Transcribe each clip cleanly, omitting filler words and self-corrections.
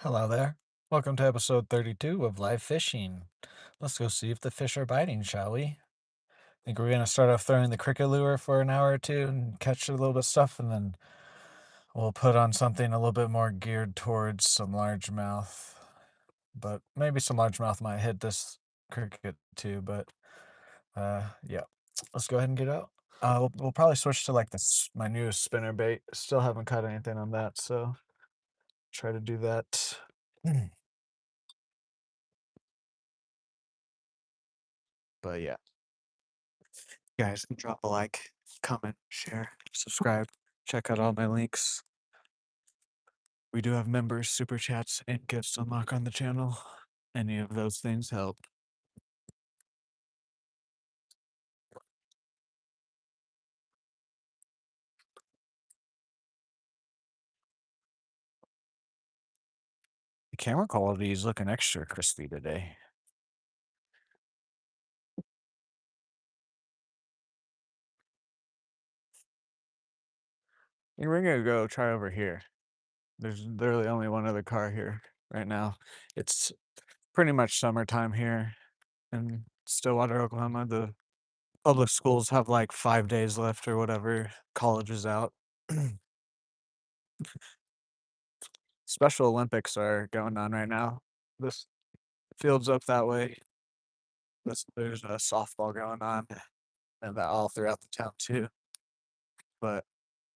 Hello there. Welcome to episode 32 of Live Fishing. Let's go see if the fish are biting, shall we? Think we're going to start off throwing the cricket lure for an hour or two and catch a little bit of stuff, and then we'll put on something a little bit more geared towards some largemouth. But maybe some largemouth might hit this cricket too, but yeah. Let's go ahead and get out. We'll probably switch to like this my newest spinner bait. Still haven't caught anything on that, so try to do that. But yeah. Guys, drop a like, comment, share, subscribe, check out all my links. We do have members, super chats, and gifts to unlock on the channel. Any of those things help. The camera quality is looking extra crispy today. We're gonna go try over here. There's literally only one other car here right now. It's pretty much summertime here in Stillwater, Oklahoma. The public schools have like 5 days left or whatever. College is out. Special Olympics are going on right now. This field's up that way. There's a softball going on and that all throughout the town too. But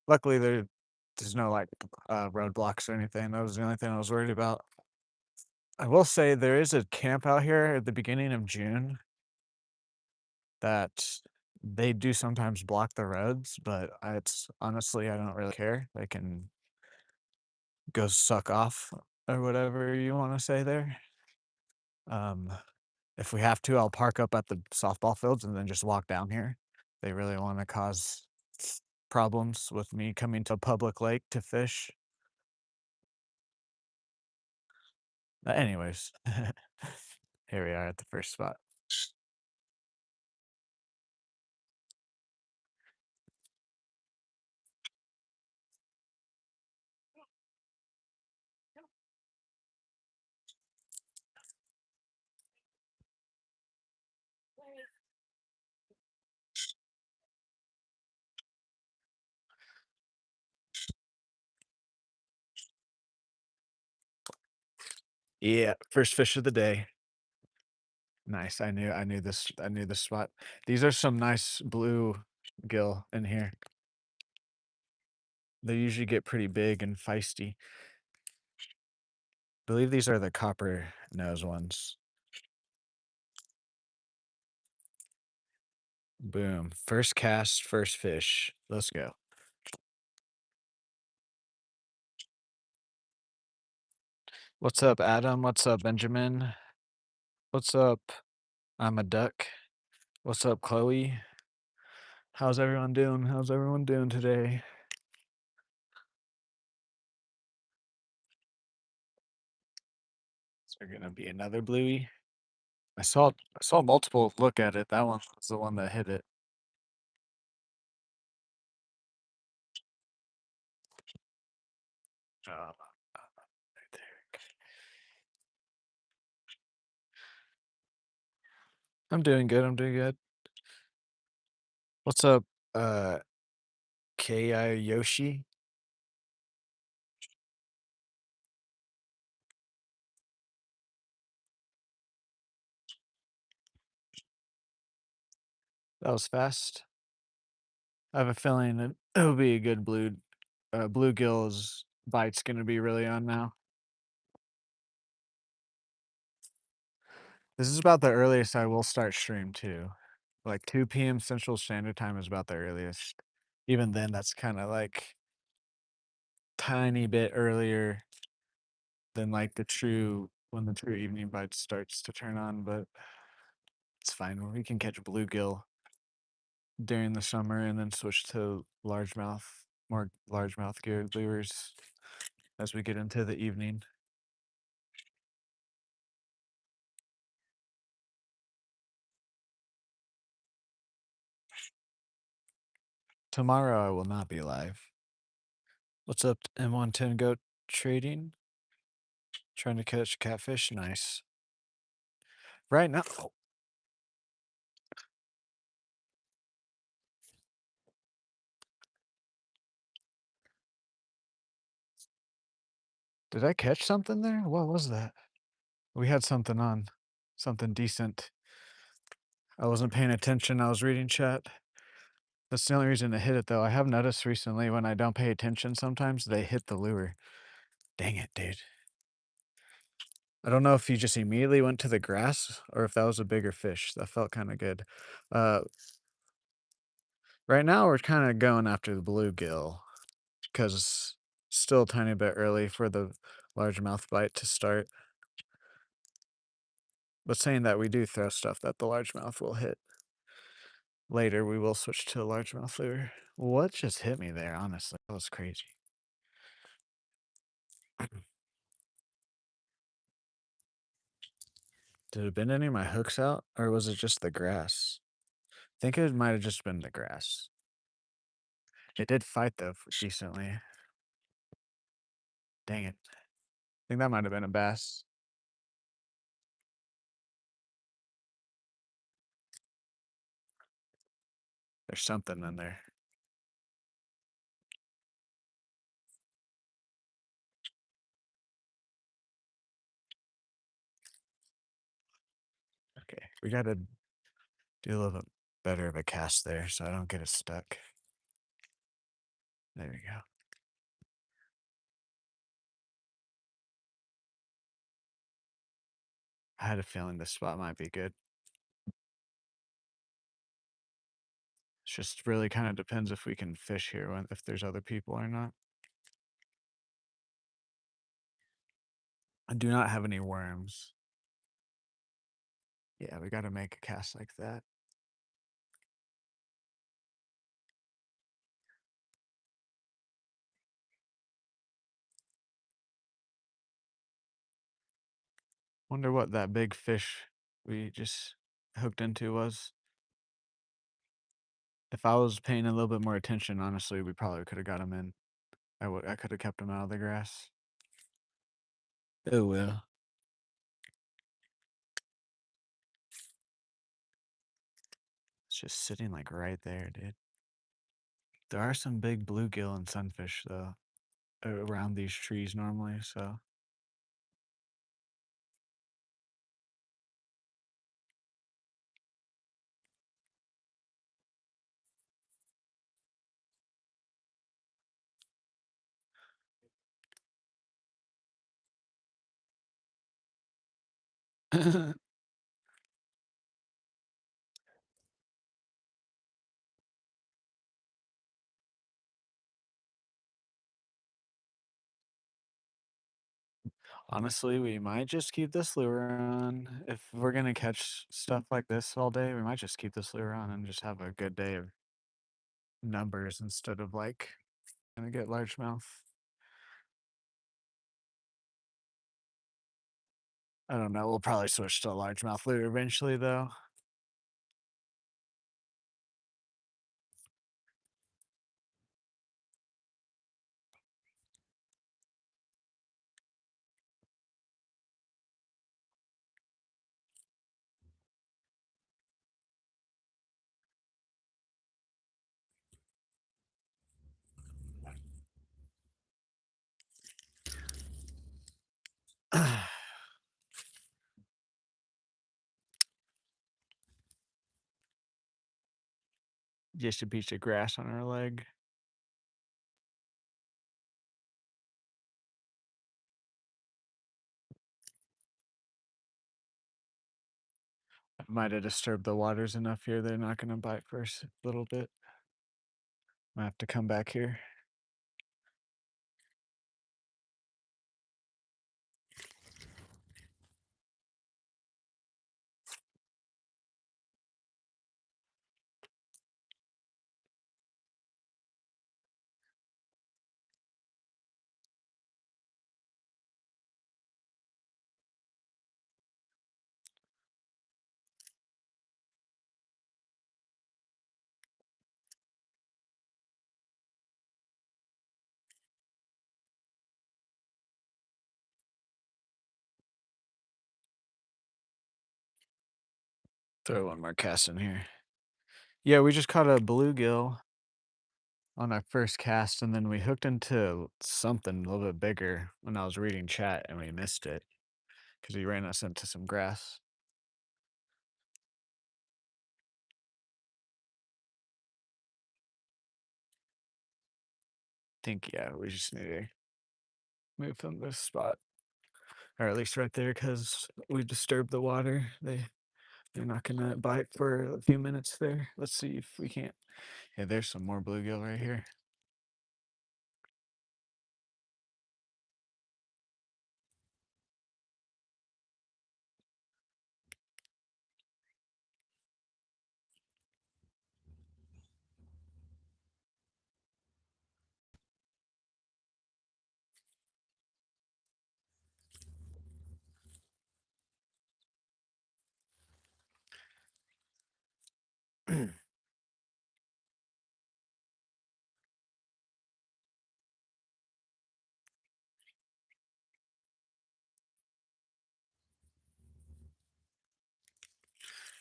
luckily there's no like roadblocks or anything. That was the only thing I was worried about. I will say there is a camp out here at the beginning of June that they do sometimes block the roads, but it's honestly I don't really care. They can go suck off or whatever you want to say there. Um, if we have to, I'll park up at the softball fields and then just walk down here. They really want to cause problems with me coming to a public lake to fish. Anyways, here we are at the first spot. Yeah, first fish of the day. Nice. I knew this spot. These are some nice blue gill in here. They usually get pretty big and feisty. Believe these are the copper nose ones. Boom. First cast, first fish. Let's go. What's up, Adam? What's up, Benjamin? What's up? I'm a duck. What's up, Chloe? How's everyone doing? How's everyone doing today? Is there gonna be another bluey? I saw multiple look at it. That one was the one that hit it. Right there. I'm doing good. I'm doing good. What's up, uh, Ki Yoshi? That was fast. I have a feeling that it'll be a good bluegill's bite's gonna be really on now. This is about the earliest I will start stream too. Like 2 PM Central Standard Time is about the earliest. Even then, that's kinda like tiny bit earlier than like the true when the true evening bite starts to turn on, but it's fine. We can catch bluegill during the summer and then switch to more largemouth geared lures as we get into the evening. Tomorrow I will not be live. What's up, M110 Goat Trading? Trying to catch catfish. Nice. Right now. Oh, did I catch something there? What was that? We had something on. Something decent. I wasn't paying attention. I was reading chat. That's the only reason to hit it, though. I have noticed recently when I don't pay attention, sometimes they hit the lure. Dang it, dude. I don't know if he just immediately went to the grass or if that was a bigger fish. That felt kind of good. Uh, right now, we're kind of going after the bluegill because it's still a tiny bit early for the largemouth bite to start. But saying that, we do throw stuff that the largemouth will hit. Later, we will switch to a largemouth lure. What just hit me there, honestly? That was crazy. Did it have been any of my hooks out, or was it just the grass? I think it might have just been the grass. It did fight, though, decently. Dang it. I think that might have been a bass. There's something in there. Okay, we gotta do a little bit better of a cast there so I don't get it stuck. There we go. I had a feeling this spot might be good. It's just really kind of depends if we can fish here, if there's other people or not. I do not have any worms. Yeah, we gotta make a cast like that. Wonder what that big fish we just hooked into was. If I was paying a little bit more attention, honestly, we probably could have got him in. I could have kept him out of the grass. Oh well. It's just sitting like right there, dude. There are some big bluegill and sunfish though around these trees normally, so honestly, we might just keep this lure on. If we're gonna catch stuff like this all day, we might just keep this lure on and just have a good day of numbers instead of like gonna get largemouth. I don't know. We'll probably switch to a largemouth lure eventually, though. Just a piece of grass on our leg. I might have disturbed the waters enough here. They're not gonna bite for a little bit. Might have to come back here. Throw one more cast in here. Yeah, we just caught a bluegill on our first cast, and then we hooked into something a little bit bigger when I was reading chat, and we missed it because he ran us into some grass. Think, yeah, we just need to move from this spot, or at least right there, because we disturbed the water. They're not gonna bite for a few minutes there. Let's see if we can't. Yeah, there's some more bluegill right here.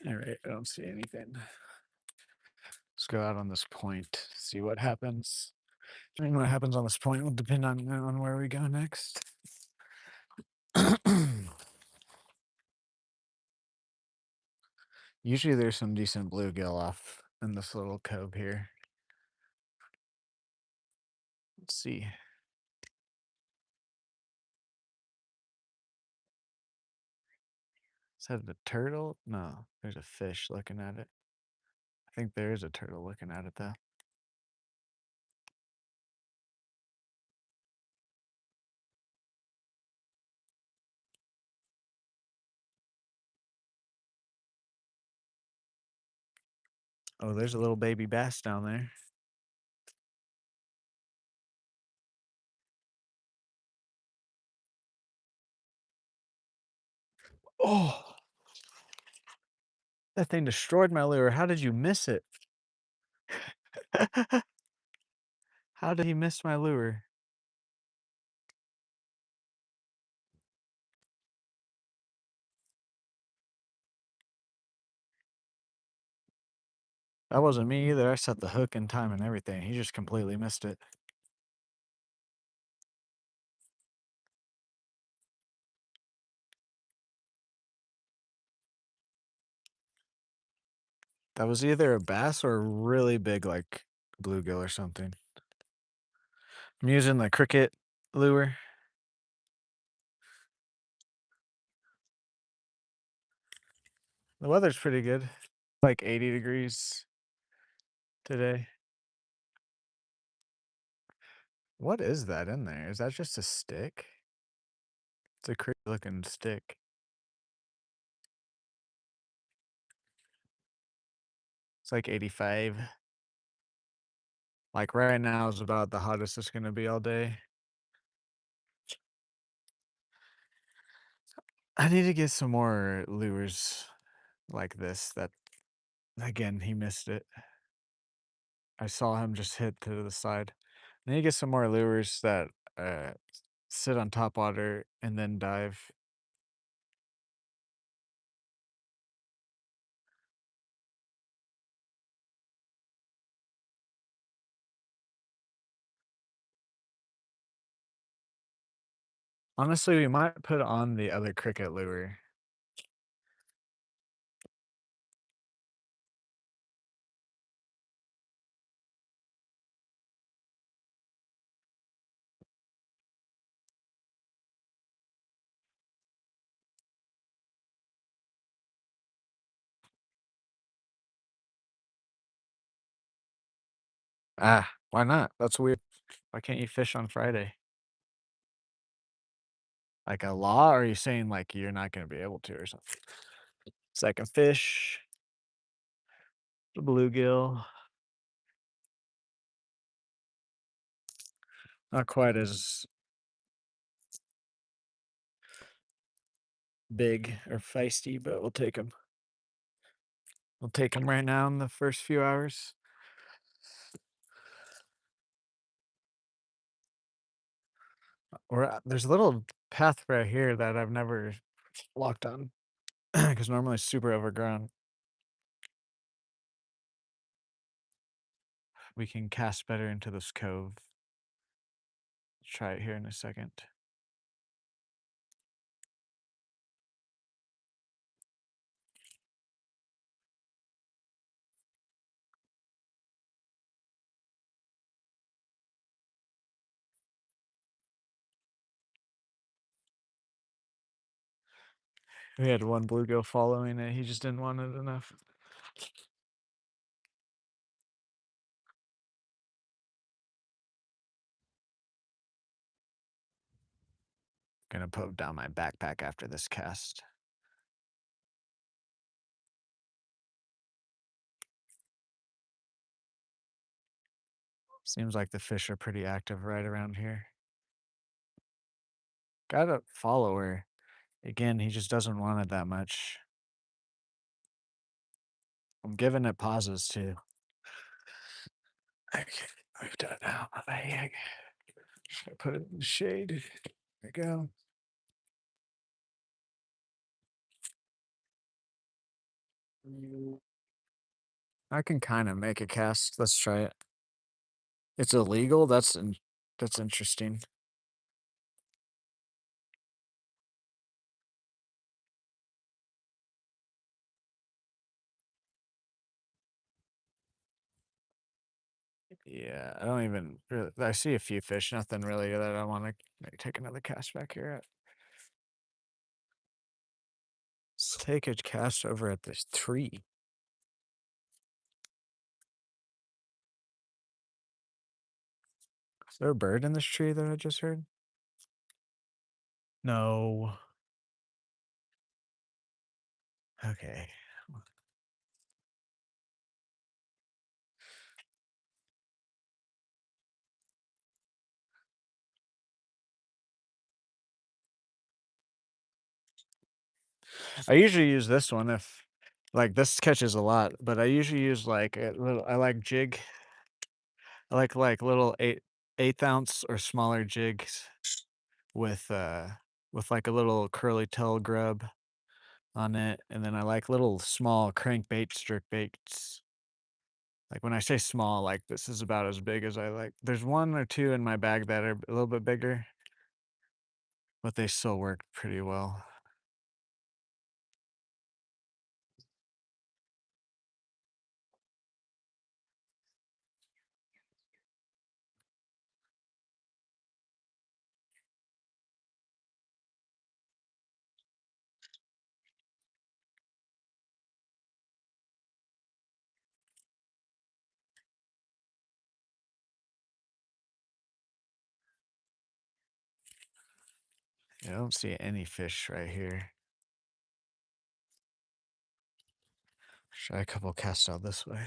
All right, I don't see anything. Let's go out on this point, see what happens. I mean, what happens on this point will depend on where we go next. Usually there's some decent bluegill off in this little cove here. Let's see. Is that a turtle? No, there's a fish looking at it. I think there is a turtle looking at it though. Oh, there's a little baby bass down there. Oh, that thing destroyed my lure. How did you miss it? How did he miss my lure? That wasn't me either. I set the hook in time and everything. He just completely missed it. That was either a bass or a really big, like, bluegill or something. I'm using the cricket lure. The weather's pretty good. Like 80 degrees today. What is that in there? Is that just a stick? It's a creepy looking stick. It's like 85. Like right now is about the hottest it's gonna be all day. I need to get some more lures like this that again he missed it. I saw him just hit to the side. I need to get some more lures that uh sit on top water and then dive. Honestly, we might put on the other cricket lure. Ah, why not? That's weird. Why can't you fish on Friday? Like a law, or are you saying like you're not gonna be able to or something? Second fish, the bluegill. Not quite as big or feisty, but we'll take them. We'll take them right now in the first few hours. Or there's a little path right here that I've never walked on because normally it's super overgrown. we can cast better into this cove. Try it here in a second. We had one bluegill following it. He just didn't want it enough. Gonna put down my backpack after this cast. Seems like the fish are pretty active right around here. Got a follower. Again, he just doesn't want it that much. I'm giving it pauses too. Okay, I've done it now. Should I put it in the shade? There we go. I can kind of make a cast. Let's try it. It's illegal. That's interesting. Yeah, I don't even really. I see a few fish. Nothing really that I want to take another cast back here at. Let's take a cast over at this tree. Is there a bird in this tree that I just heard? No. Okay. I usually use this one if, like, this catches a lot, but I usually use like a little. I like jig. I like little eighth ounce or smaller jigs with with like a little curly tail grub on it, and then I like little small crankbait jerk baits. Like when I say small, like this is about as big as I like. There's one or two in my bag that are a little bit bigger, but they still work pretty well. I don't see any fish right here. Try a couple casts out this way.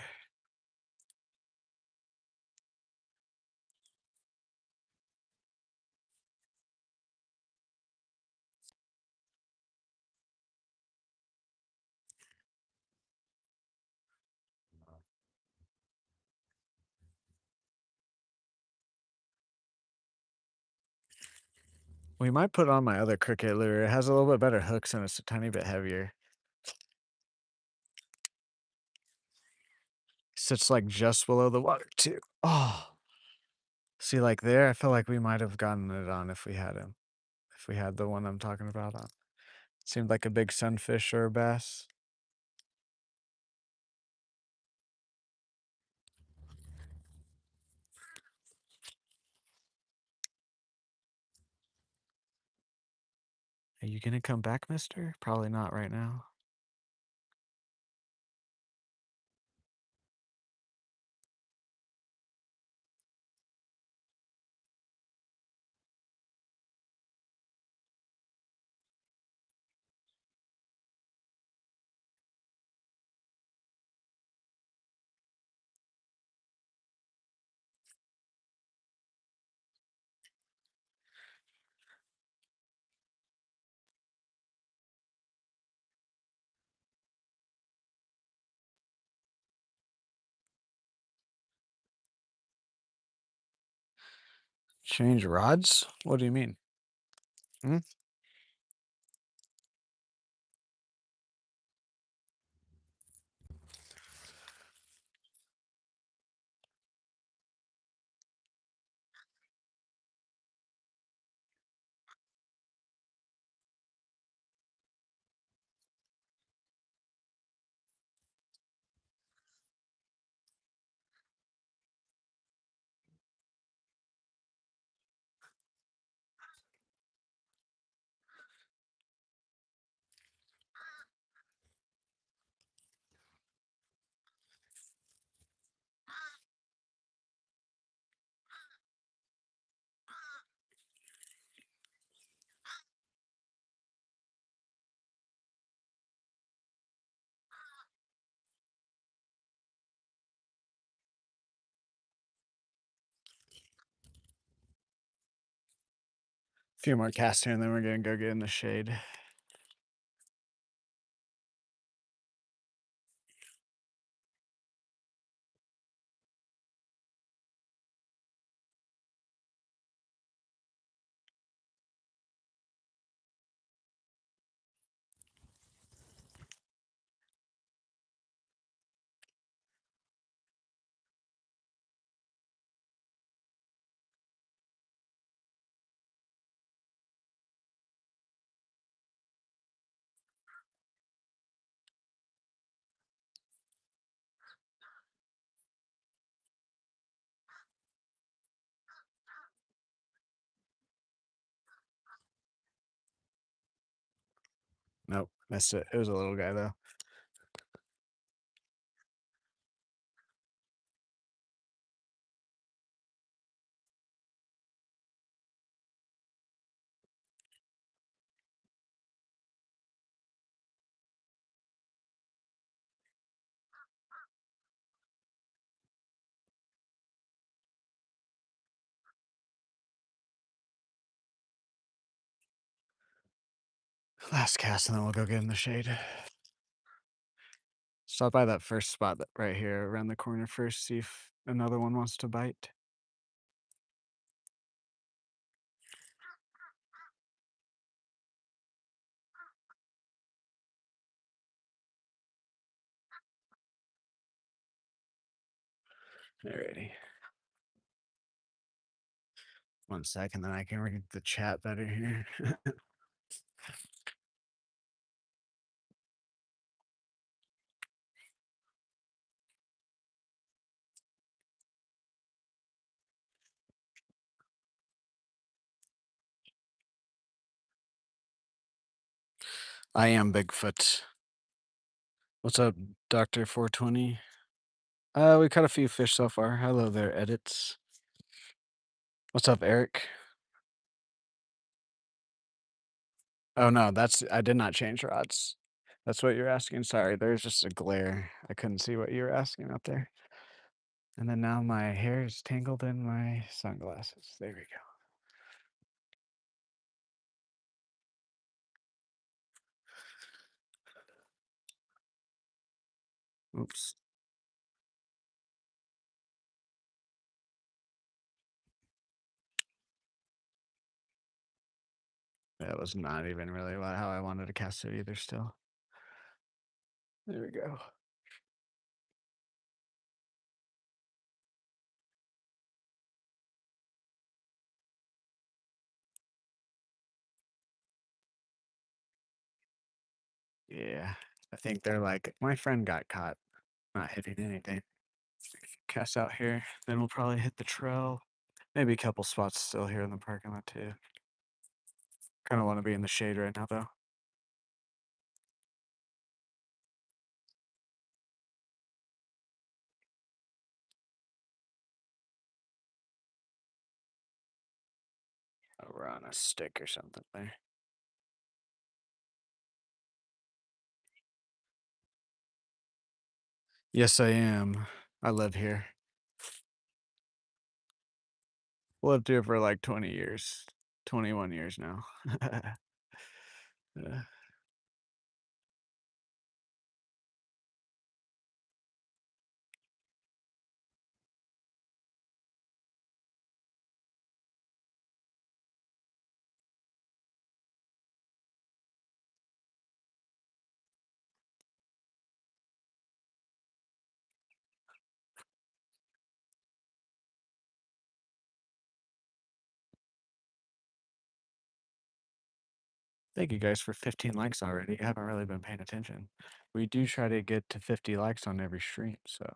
We might put on my other cricket lure. It has a little bit better hooks and it's a tiny bit heavier. Sits like just below the water too. Oh, see, like there, I feel like we might have gotten it on if we had him. If we had the one I'm talking about on. Seemed like a big sunfish or a bass. Are you gonna come back, mister? Probably not right now. Change rods? What do you mean? Hmm? few more casts here, and then we're gonna go get in the shade. Nope, missed it. It was a little guy though. Last cast, and then we'll go get in the shade. Stop by that first spot right here around the corner first, see if another one wants to bite. Alrighty. 1 second, then I can read the chat better here. I am Bigfoot. What's up, Dr. 420? We caught a few fish so far. Hello there, edits. What's up, Eric? Oh no, I did not change rods. That's what you're asking. Sorry, there's just a glare. I couldn't see what you were asking out there. And then now my hair is tangled in my sunglasses. There we go. Oops. That was not even really how I wanted to cast it either still. There we go. Yeah. I think they're like, my friend got caught not hitting anything. Cast out here. Then we'll probably hit the trail. Maybe a couple spots still here in the parking lot too. Kind of want to be in the shade right now though. Oh, we're on a stick or something there. Yes, I am. I live here. Lived here for like 20 years. 21 years now. Yeah. Thank you guys for 15 likes already. I haven't really been paying attention. We do try to get to 50 likes on every stream, so.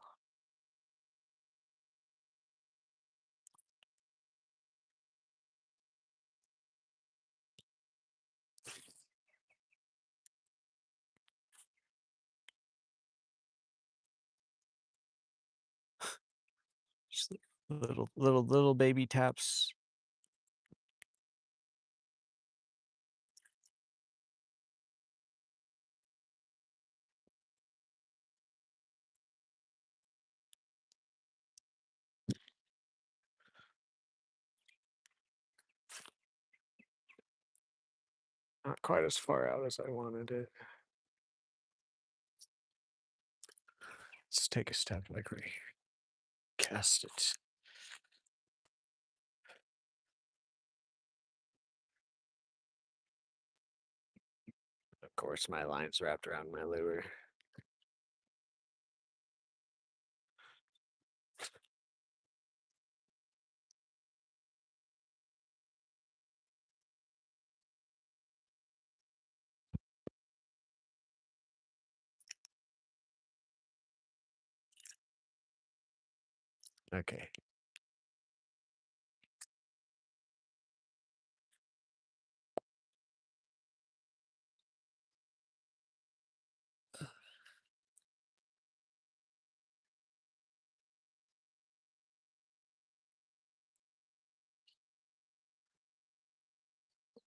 Just little baby taps. Not quite as far out as I wanted it. Let's take a step like right here. Cast it. Of course, my line's wrapped around my lure. Okay.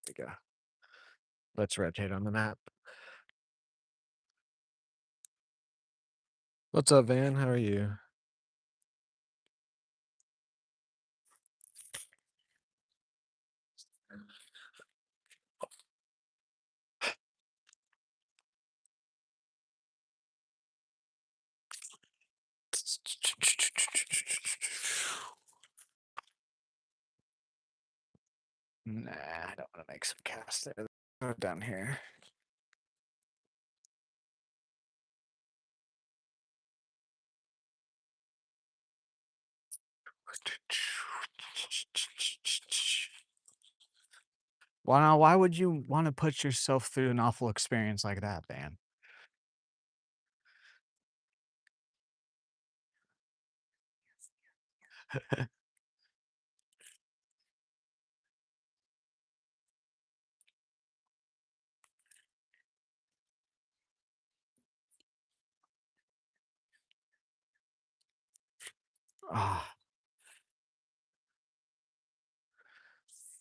There we go. Let's rotate on the map. What's up, Van? How are you? Nah, I don't want to make some casts there. Down here. Why would you want to put yourself through an awful experience like that, Van? Ah,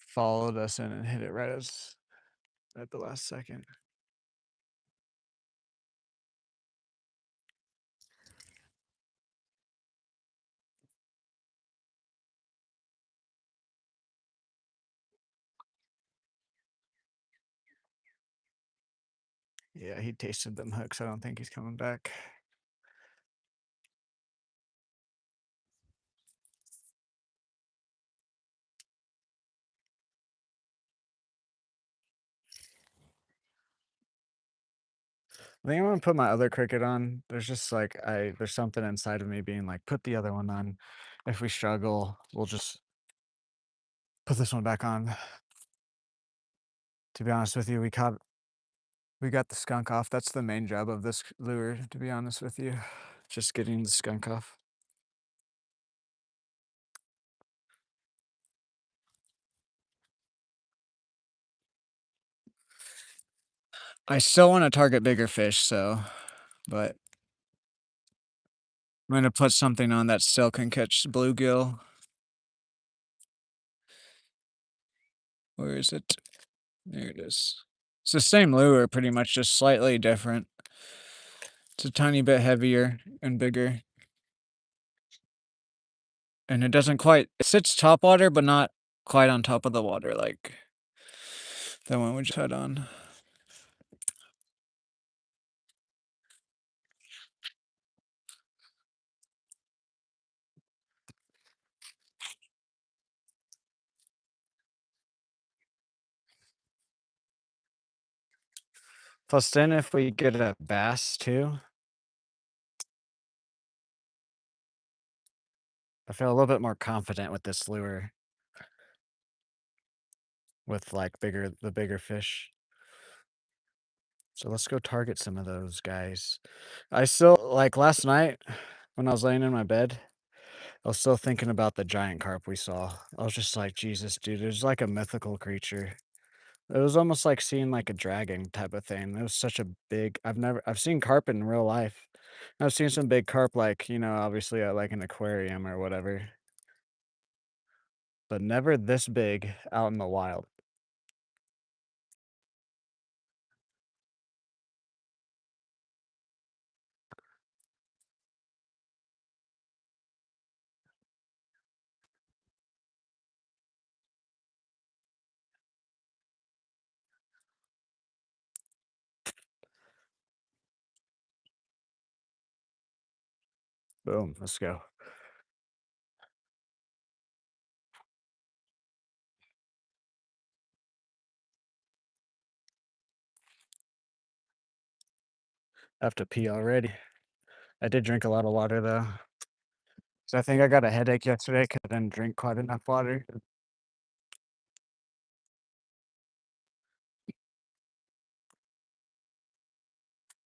followed us in and hit it right at the last second. Yeah, he tasted them hooks. I don't think he's coming back. I think I'm gonna put my other cricket on. There's just like there's something inside of me being like, put the other one on. If we struggle, we'll just put this one back on. To be honest with you, we got the skunk off. That's the main job of this lure, to be honest with you. Just getting the skunk off. I still want to target bigger fish, but I'm gonna put something on that still can catch bluegill. Where is it? There it is. It's the same lure, pretty much, just slightly different. It's a tiny bit heavier and bigger. And it doesn't quite, it sits top water, but not quite on top of the water like the one we just had on. Plus, then if we get a bass too, I feel a little bit more confident with this lure. With like the bigger fish. So let's go target some of those guys. I still, like last night when I was laying in my bed, I was still thinking about the giant carp we saw. I was just like, Jesus, dude, it was like a mythical creature. It was almost like seeing like a dragon type of thing. It was such a big, I've seen carp in real life. I've seen some big carp, like, obviously at like an aquarium or whatever, but never this big out in the wild. Boom. Let's go. I have to pee already. I did drink a lot of water though. So I think I got a headache yesterday because I didn't drink quite enough water.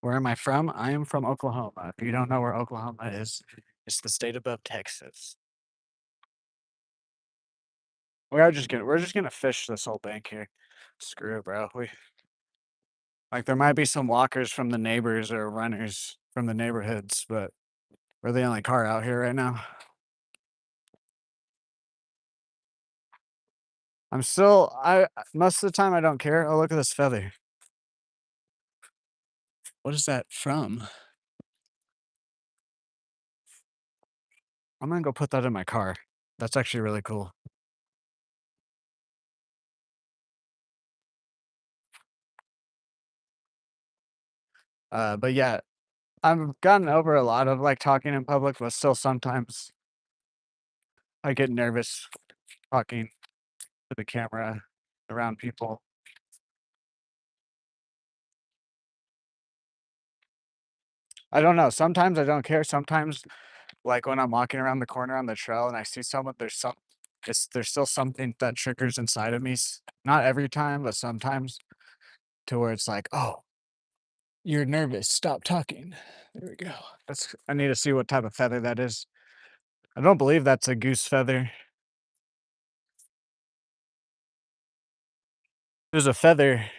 Where am I from? I am from Oklahoma. If you don't know where Oklahoma is, it's the state above Texas. We're just gonna fish this whole bank here. Screw it, bro. There might be some walkers from the neighbors or runners from the neighborhoods, but we're the only car out here right now. I most of the time I don't care. Oh, look at this feather. What is that from? I'm gonna go put that in my car. That's actually really cool. But yeah, I've gotten over a lot of like talking in public, but still sometimes I get nervous talking to the camera around people. I don't know. Sometimes I don't care. Sometimes, like when I'm walking around the corner on the trail and I see someone, there's still something that triggers inside of me. Not every time, but sometimes, to where it's like, oh, you're nervous. Stop talking. There we go. I need to see what type of feather that is. I don't believe that's a goose feather. There's a feather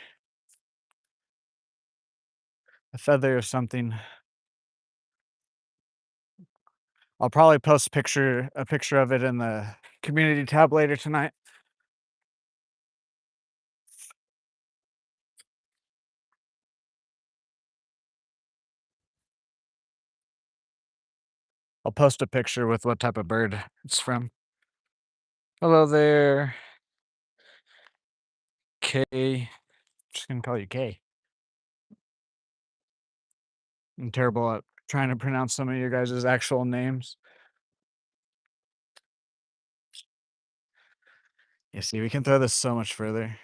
of something. I'll probably post a picture of it in the community tab later tonight. I'll post a picture with what type of bird it's from. Hello there, K. Just gonna call you K. I'm terrible at trying to pronounce some of your guys' actual names. Yeah, see, we can throw this so much further.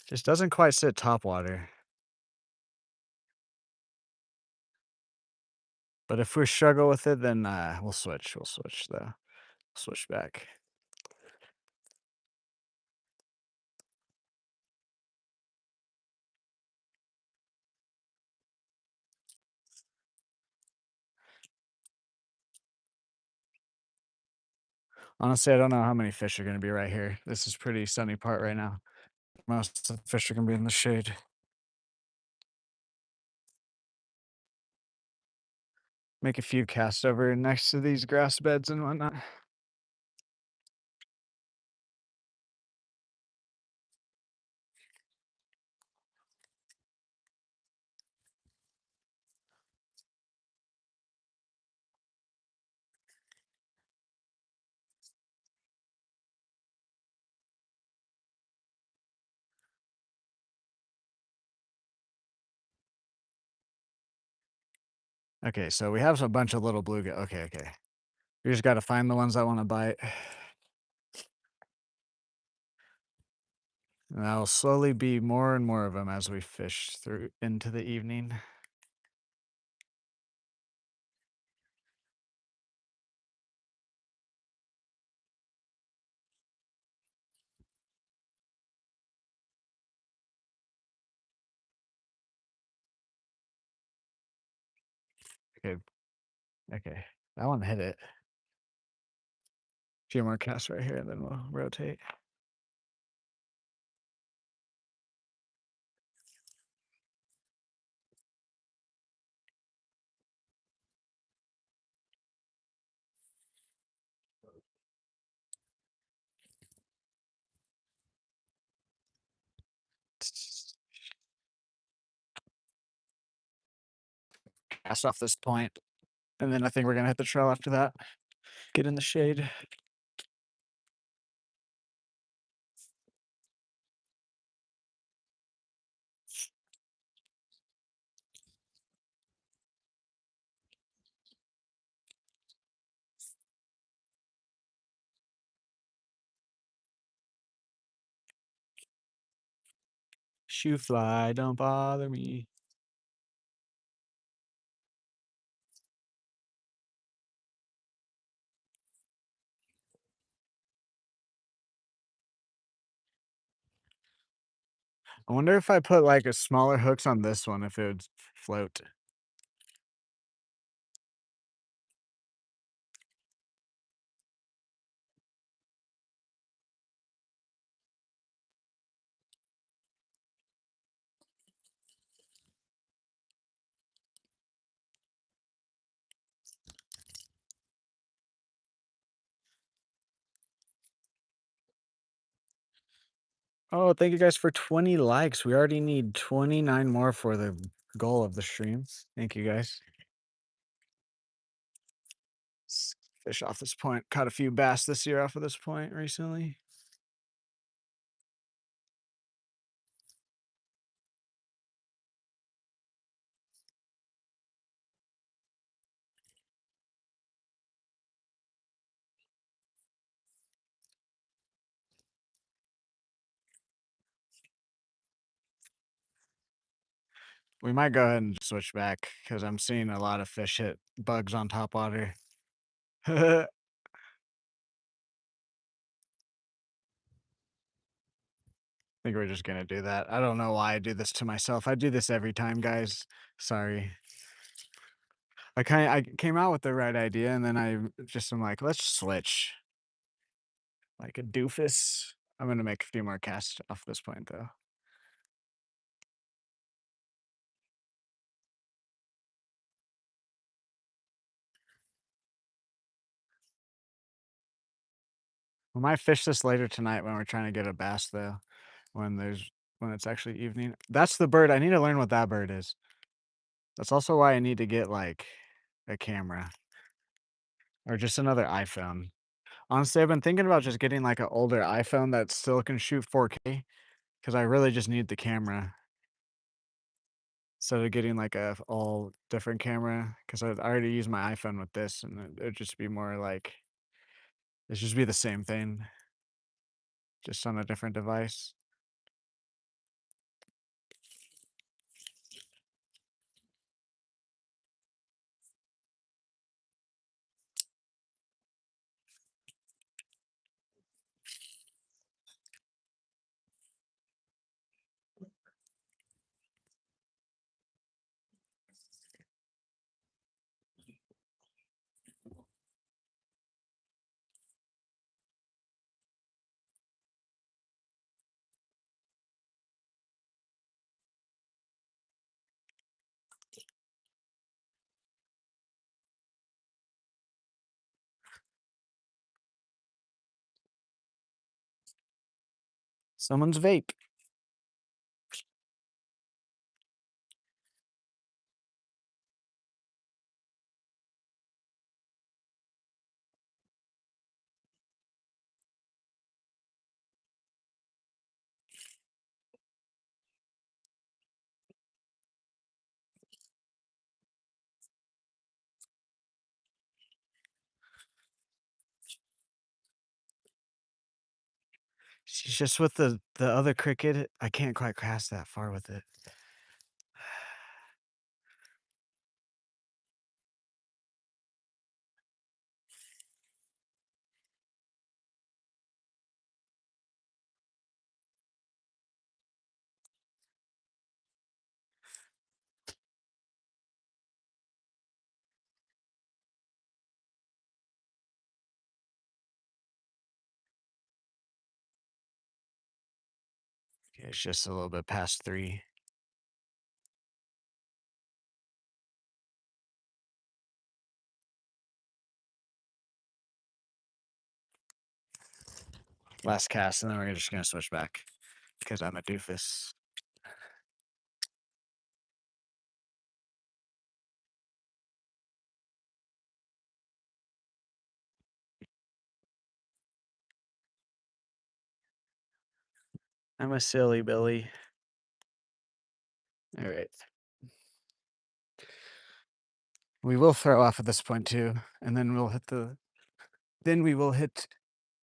Just doesn't quite sit top water. But if we struggle with it, then we'll switch. We'll switch though. Switch back. Honestly, I don't know how many fish are gonna be right here. This is pretty sunny part right now. Most of the fish are gonna be in the shade. Make a few casts over next to these grass beds and whatnot. Okay, so we have a bunch of little bluegill. Okay, okay. We just gotta find the ones I wanna bite. And that'll slowly be more and more of them as we fish through into the evening. Okay, okay. That one hit it. A few more casts right here, and then we'll rotate. Cast off this point, and then I think we're gonna hit the trail after that. Get in the shade. Shoe fly, don't bother me. I wonder if I put, like, a smaller hooks on this one, if it would float. Oh, thank you guys for 20 likes. We already need 29 more for the goal of the stream. Thank you guys. Fish off this point. Caught a few bass this year off of this point recently. We might go ahead and switch back because I'm seeing a lot of fish hit bugs on top water. I think we're just gonna do that. I don't know why I do this to myself. I do this every time, guys. Sorry. I came out with the right idea and then I just am like, let's switch. Like a doofus. I'm gonna make a few more casts off this point though. We might fish this later tonight when we're trying to get a bass though. When it's actually evening. That's the bird. I need to learn what that bird is. That's also why I need to get like a camera or just another iPhone. Honestly, I've been thinking about just getting like an older iPhone that still can shoot 4K because I really just need the camera instead of getting like a all different camera because I already use my iPhone with this and it'd just be more like it'd just be the same thing, just on a different device. Someone's vape. She's just with the other cricket. I can't quite cast that far with it. Okay, it's just a little bit past 3. Last cast, and then we're just gonna switch back because I'm a doofus. I'm a silly Billy. All right. We will throw off at this point too, and then we will hit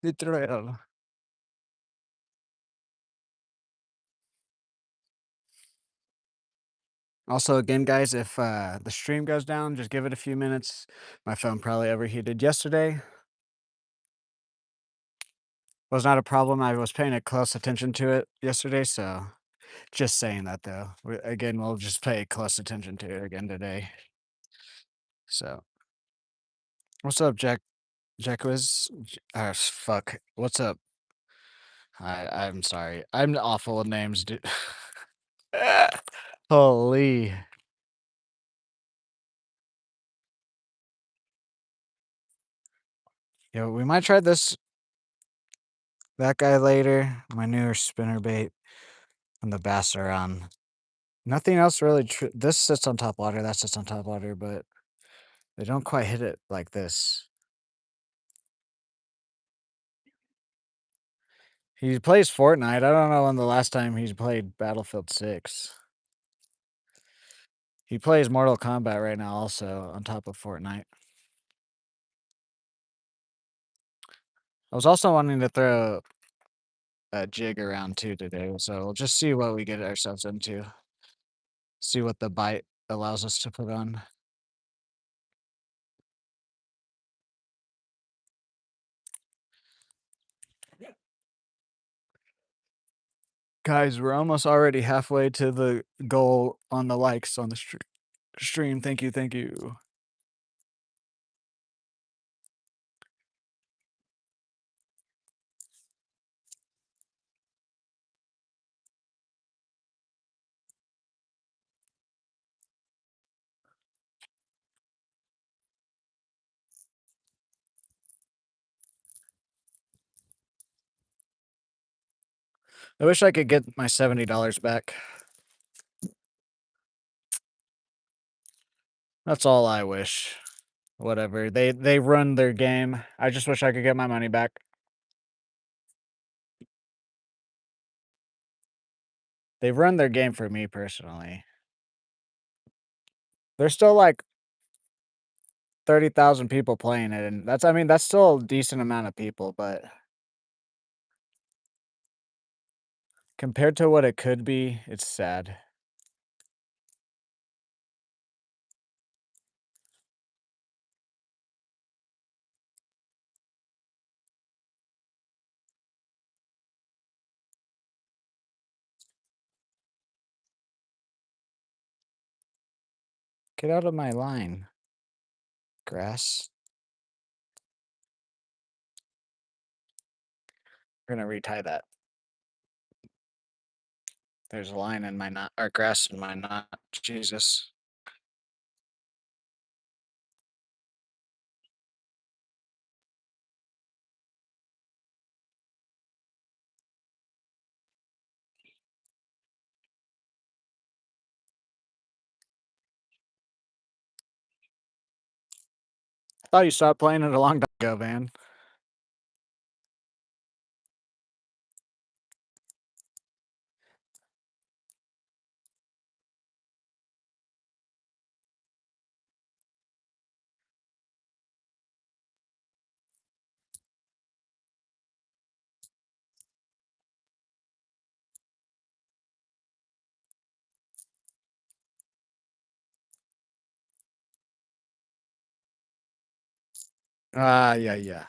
the trail. Also, again, guys, if, the stream goes down, just give it a few minutes. My phone probably overheated yesterday. Was not a problem, I was paying a close attention to it yesterday, so just saying that, though. Again, we'll just pay close attention to it again today. So, what's up, Jack was fuck. What's up? I'm sorry. I'm awful with names, dude. Holy. Yo, we might try that guy later, my newer spinnerbait, and the bass are on. Nothing else really this sits on top water, that sits on top water, but they don't quite hit it like this. He plays Fortnite. I don't know when the last time he's played Battlefield 6. He plays Mortal Kombat right now also on top of Fortnite. I was also wanting to throw a jig around too today, so we'll just see what we get ourselves into. See what the bite allows us to put on. Guys, we're almost already halfway to the goal on the likes on the stream. Thank you, thank you. I wish I could get my $70 back. That's all I wish. Whatever. They run their game. I just wish I could get my money back. They've run their game for me personally. There's still like 30,000 people playing it, and that's I mean, that's still a decent amount of people, but compared to what it could be, it's sad. Get out of my line, grass. We're gonna retie that. There's a line in my knot, or grass in my knot. Jesus. I thought you stopped playing it a long time ago, man. Ah, yeah, yeah.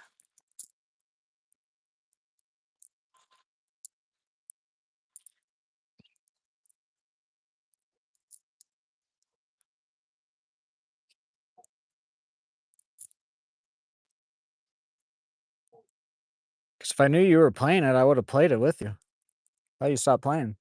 'Cause if I knew you were playing it, I would have played it with you. Thought you stopped playing.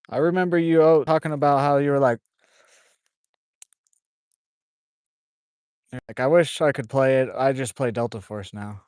I remember you talking about how you were like, I wish I could play it. I just play Delta Force now.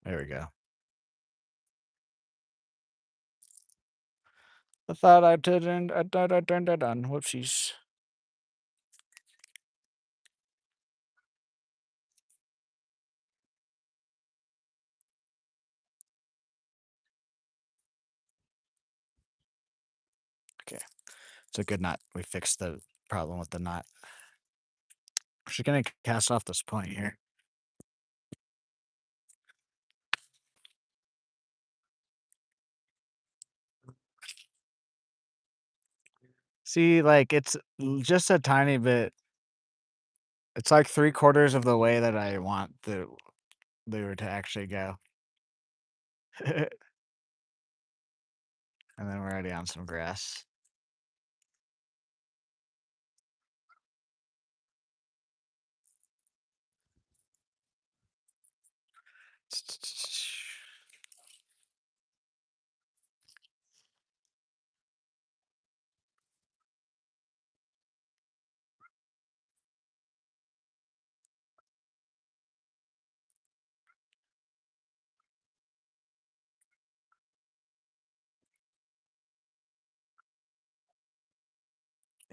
There we go. I thought I didn't. I thought I turned it on. Whoopsies. Okay, it's a good knot. We fixed the problem with the knot. I'm just gonna cast off this point here. See, like it's just a tiny bit. It's like 3/4 of the way that I want the lure to actually go. And then we're already on some grass.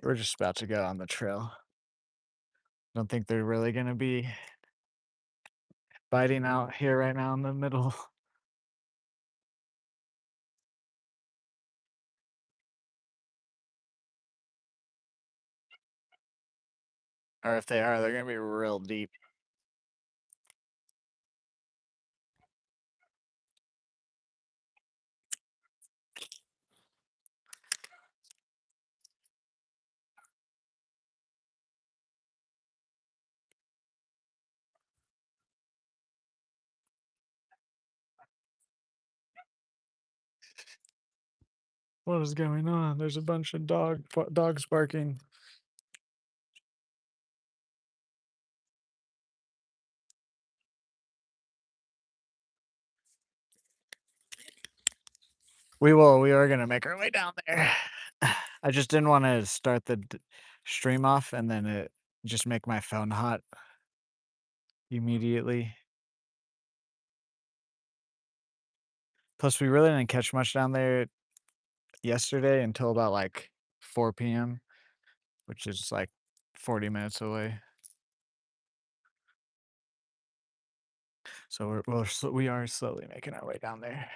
We're just about to go on the trail. Don't think they're really gonna be biting out here right now in the middle. Or if they are, they're gonna be real deep. What is going on? There's a bunch of dogs barking. We will. We are gonna make our way down there. I just didn't want to start the stream off and then it just make my phone hot immediately. Plus, we really didn't catch much down there yesterday until about like 4 p.m., which is like 40 minutes away. So we are slowly making our way down there.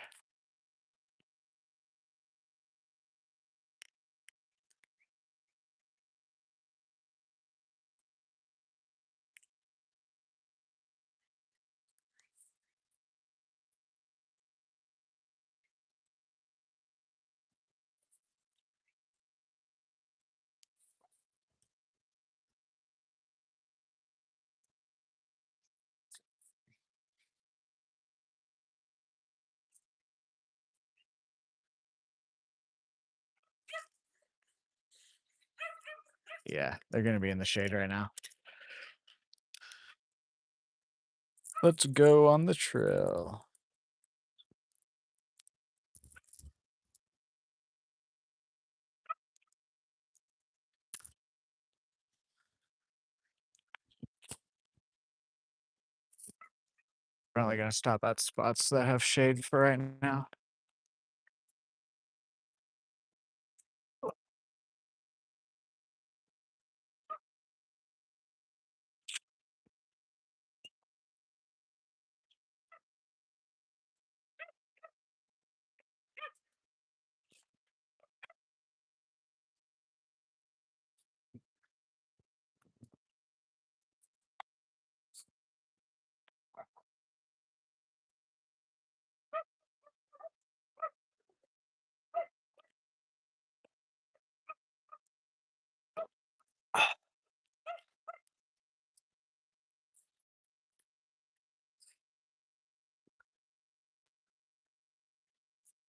Yeah, they're gonna be in the shade right now. Let's go on the trail. Probably gonna stop at spots that have shade for right now.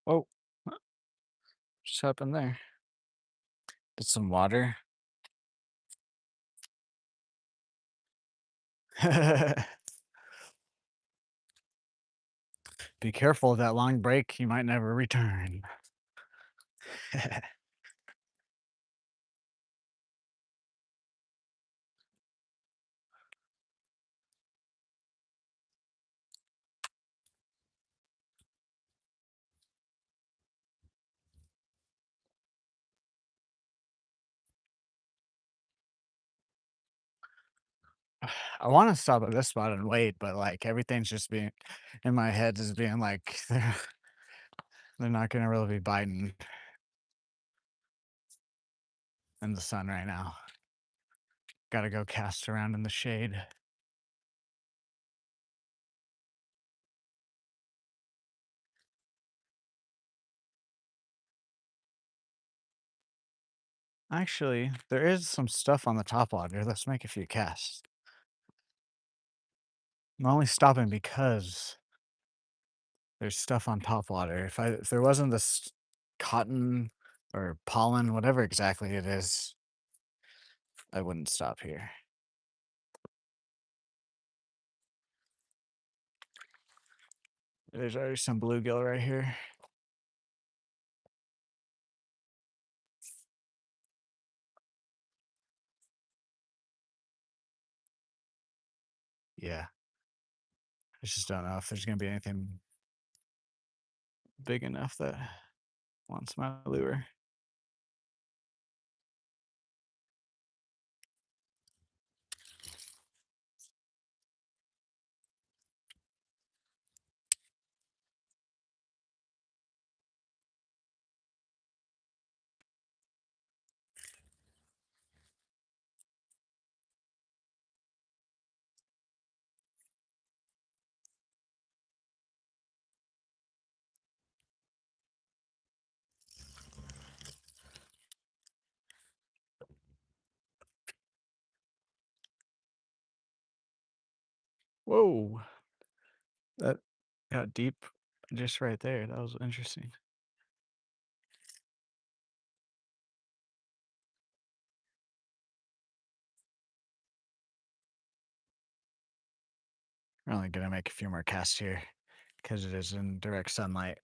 Oh, what just happened there? Get some water. Be careful of that long break. You might never return. I wanna stop at this spot and wait, but, like, everything's just being in my head is being like, they're not gonna really be biting in the sun right now. Gotta go cast around in the shade. Actually, there is some stuff on the top water. Let's make a few casts. I'm only stopping because there's stuff on top water. If there wasn't this cotton or pollen, whatever exactly it is, I wouldn't stop here. There's already some bluegill right here. Yeah, I just don't know if there's gonna be anything big enough that wants my lure. Whoa, that got deep just right there. That was interesting. We're only gonna make a few more casts here because it is in direct sunlight.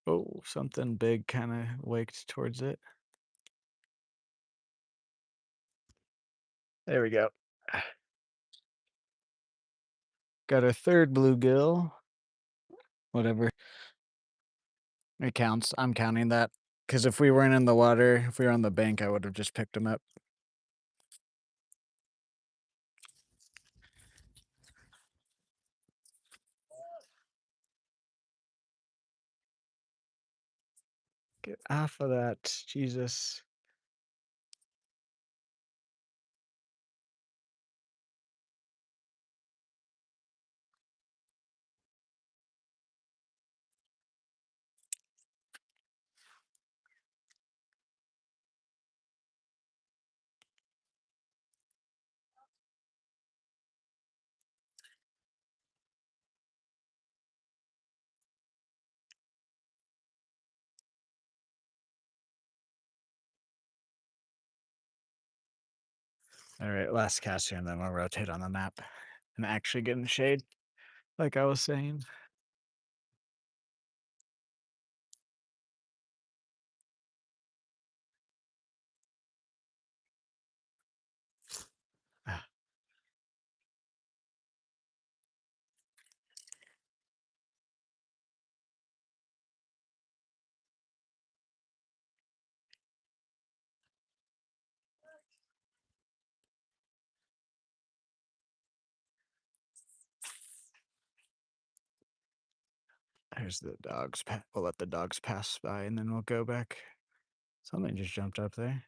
Oh, something big kind of waked towards it. There we go. Got our third bluegill. Whatever. It counts. I'm counting that. Because if we weren't in the water, if we were on the bank, I would have just picked him up. Get off of that. Jesus. All right, last cast here, and then we'll rotate on the map and actually get in the shade, like I was saying. Ah, there's the dogs. We'll let the dogs pass by, and then we'll go back. Something just jumped up there.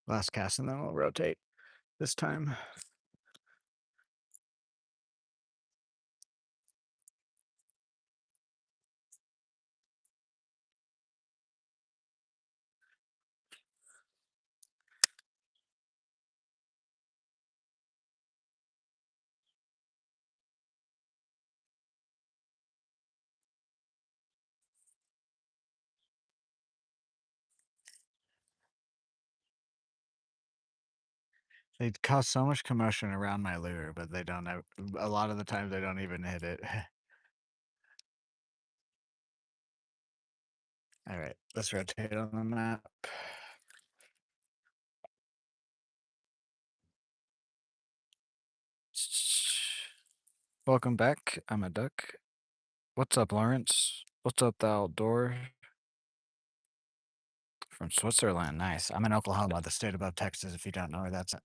Last cast, and then we'll rotate this time. They cause so much commotion around my lure, but they don't ev a lot of the times, they don't even hit it. Alright, let's rotate on the map. Welcome back, I'm a duck. What's up, Lawrence? What's up, the outdoor? From Switzerland, nice. I'm in Oklahoma, the state above Texas, if you don't know where that's at.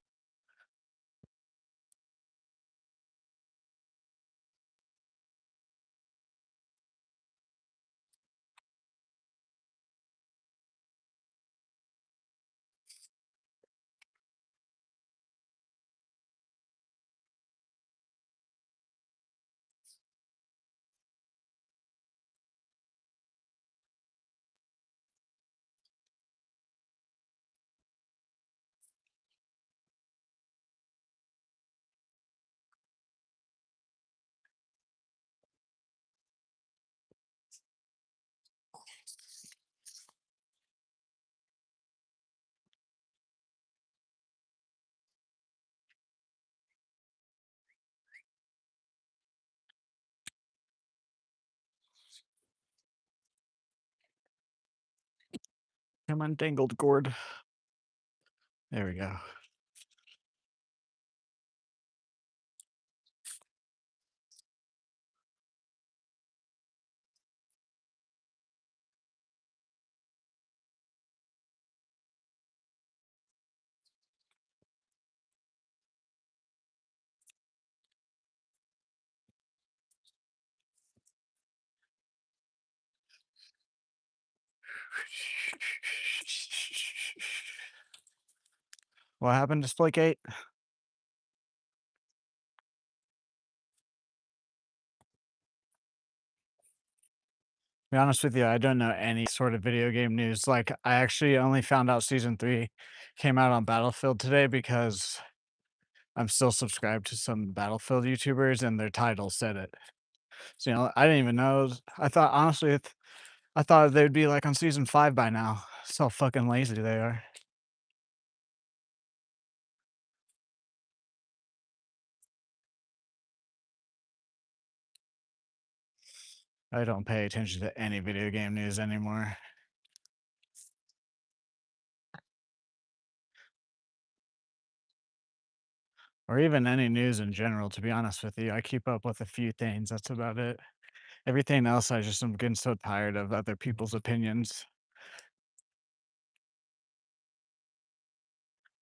Come on, dangled gourd. There we go. What happened to Splake be honest with you, I don't know any sort of video game news. Like, I actually only found out season 3 came out on Battlefield today because I'm still subscribed to some Battlefield YouTubers and their title said it. So, I didn't even know. I thought, honestly, I thought they'd be like on season 5 by now. So fucking lazy they are. I don't pay attention to any video game news anymore. Or even any news in general, to be honest with you. I keep up with a few things, that's about it. Everything else, I just am getting so tired of other people's opinions,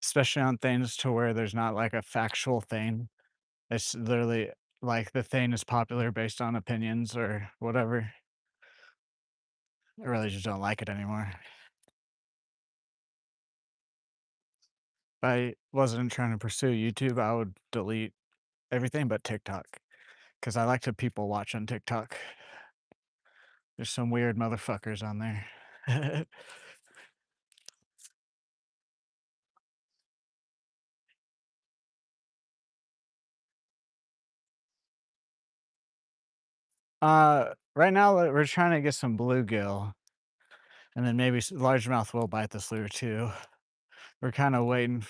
especially on things to where there's not like a factual thing. It's literally like the thing is popular based on opinions or whatever. I really just don't like it anymore. If I wasn't trying to pursue YouTube, I would delete everything but TikTok because I like to people watch on TikTok. There's some weird motherfuckers on there. Right now we're trying to get some bluegill, and then maybe largemouth will bite this lure too. We're kind of waiting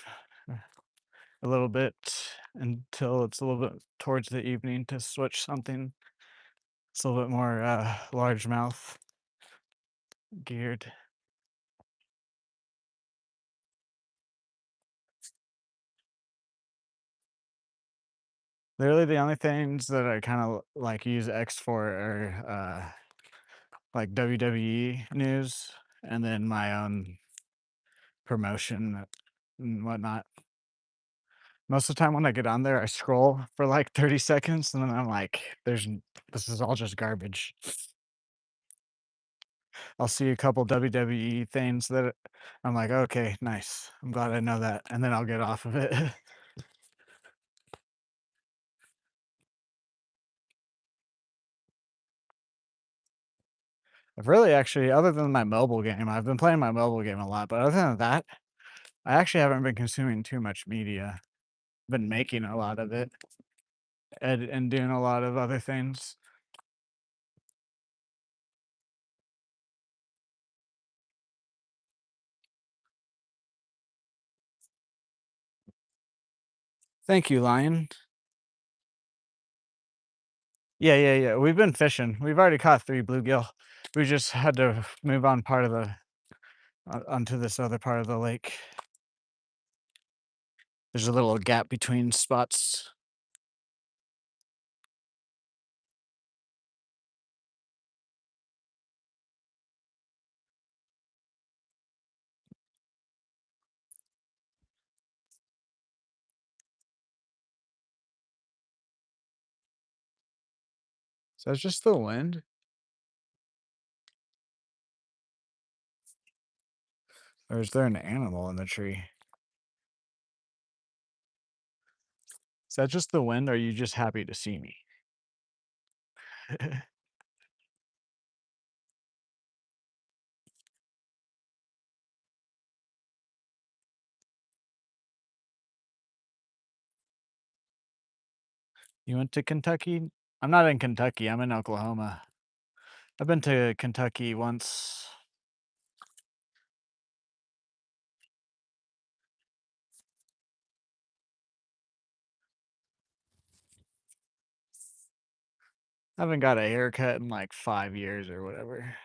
a little bit until it's a little bit towards the evening to switch something. It's a little bit more largemouth geared. Literally, the only things that I kind of like use X for are like WWE news and then my own promotion and whatnot. Most of the time when I get on there, I scroll for like 30 seconds and then I'm like, this is all just garbage. I'll see a couple WWE things that I'm like, okay, nice. I'm glad I know that. And then I'll get off of it. I've really actually, other than my mobile game, I've been playing my mobile game a lot, but other than that, I actually haven't been consuming too much media. Been making a lot of it and doing a lot of other things. Thank you, lion. Yeah, yeah, yeah. We've been fishing. We've already caught 3 bluegill. We just had to move on part of the onto this other part of the lake. There's a little gap between spots. So it's just the wind? Or is there an animal in the tree? Is that just the wind, or are you just happy to see me? You went to Kentucky? I'm not in Kentucky, I'm in Oklahoma. I've been to Kentucky once. I haven't got a haircut in like 5 years or whatever.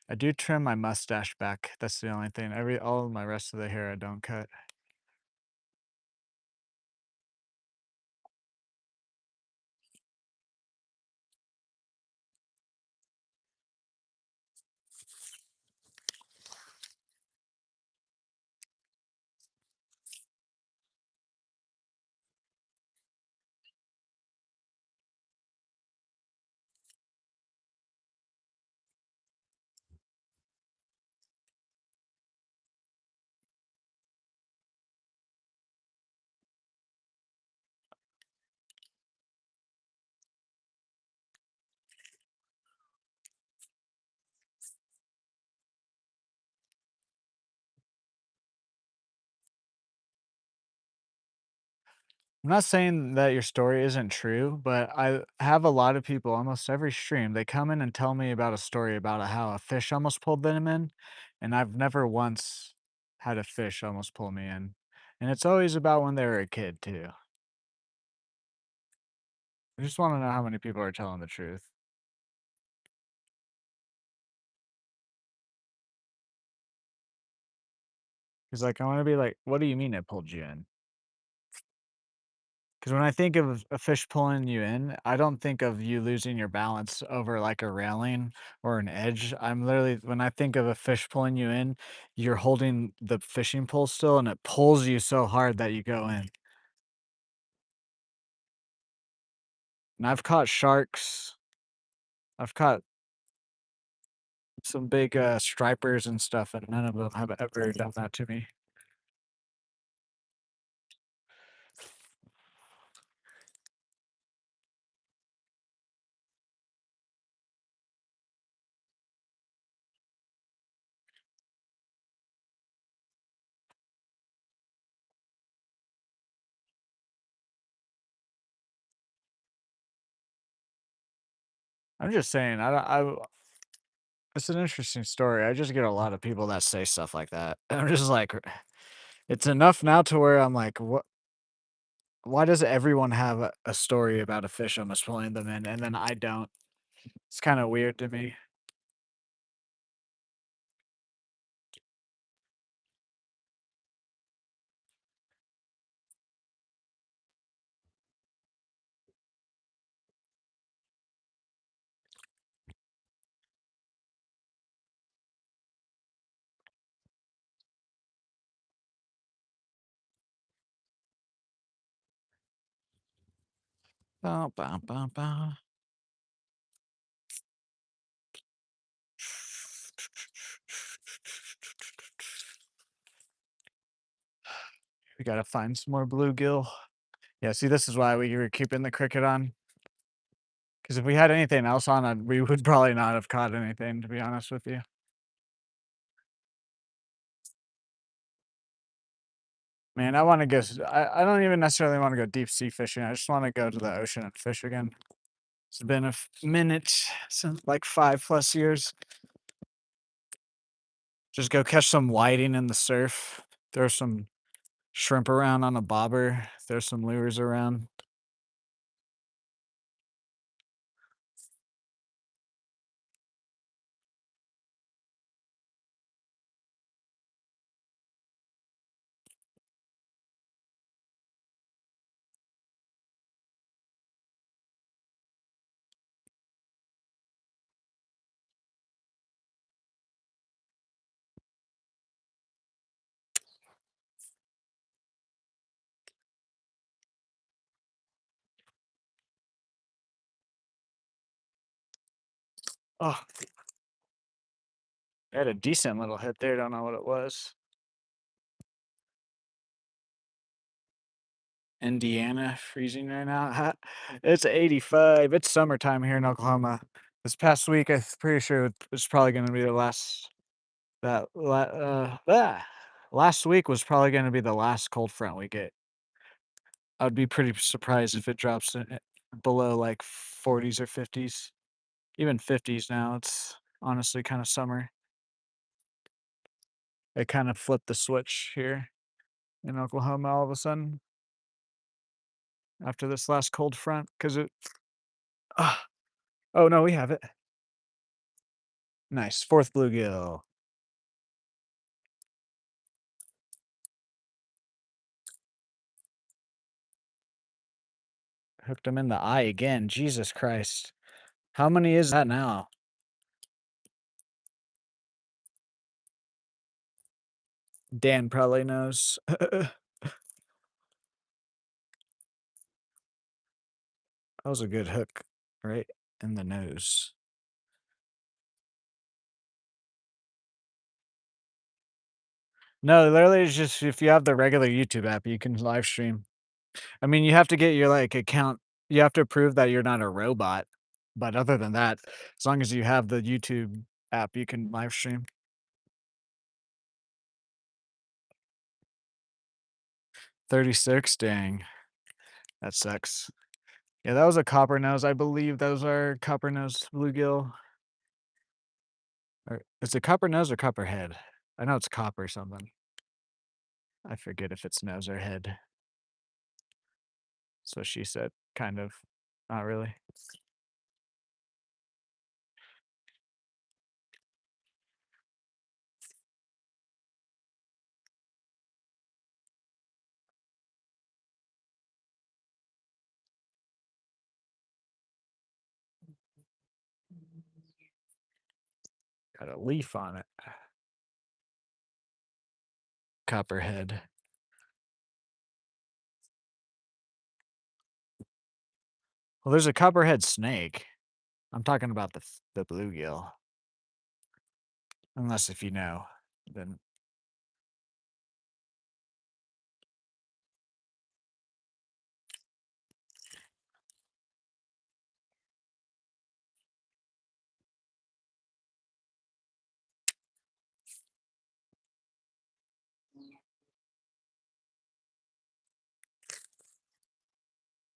I do trim my mustache back. That's the only thing. All of my rest of the hair I don't cut. I'm not saying that your story isn't true, but I have a lot of people almost every stream. They come in and tell me about a story about how a fish almost pulled them in, and I've never once had a fish almost pull me in. And it's always about when they were a kid too. I just want to know how many people are telling the truth. Because like I want to be like, what do you mean it pulled you in? Because when I think of a fish pulling you in, I don't think of you losing your balance over like a railing or an edge. I'm literally, when I think of a fish pulling you in, you're holding the fishing pole still and it pulls you so hard that you go in. And I've caught sharks. I've caught some big stripers and stuff, and none of them have ever done that to me. I'm just saying, it's an interesting story. I just get a lot of people that say stuff like that. I'm just like, it's enough now to where I'm like, what? Why does everyone have a story about a fish almost pulling them in, and then I don't? It's kinda weird to me. Bow, bow, bow, bow. We gotta find some more bluegill. Yeah, see, this is why we were keeping the cricket on. Because if we had anything else on, we would probably not have caught anything, to be honest with you. Man, I wanna go s I don't even necessarily wanna go deep sea fishing, I just wanna go to the ocean and fish again. It's been a minute since, like, 5 plus years. Just go catch some whiting in the surf. There's some shrimp around on a bobber. There's some lures around. Oh, I had a decent little hit there. Don't know what it was. Indiana freezing right now. It's 85. It's summertime here in Oklahoma. This past week, I'm pretty sure it was probably going to be the last. Last week was probably going to be the last cold front we get. I'd be pretty surprised if it drops below like 40s or 50s, even 50s now. It's honestly kind of summer. It kind of flipped the switch here in Oklahoma all of a sudden after this last cold front because it. Ah, oh no, we have it. Nice. Fourth bluegill. Hooked him in the eye again. Jesus Christ. How many is that now? Dan probably knows. That was a good hook right in the nose. No, literally, it's just if you have the regular YouTube app, you can live stream. I mean, you have to get your like account. You have to prove that you're not a robot. But other than that, as long as you have the YouTube app, you can live stream. 36, dang, that sucks. Yeah, that was a copper nose. I believe those are copper nose bluegill. Or is it copper nose or copper head? I know it's copper something. I forget if it's nose or head. So she said, kind of. Not really. Got a leaf on it. Copperhead. Well, there's a copperhead snake. I'm talking about the bluegill. Unless if you know, then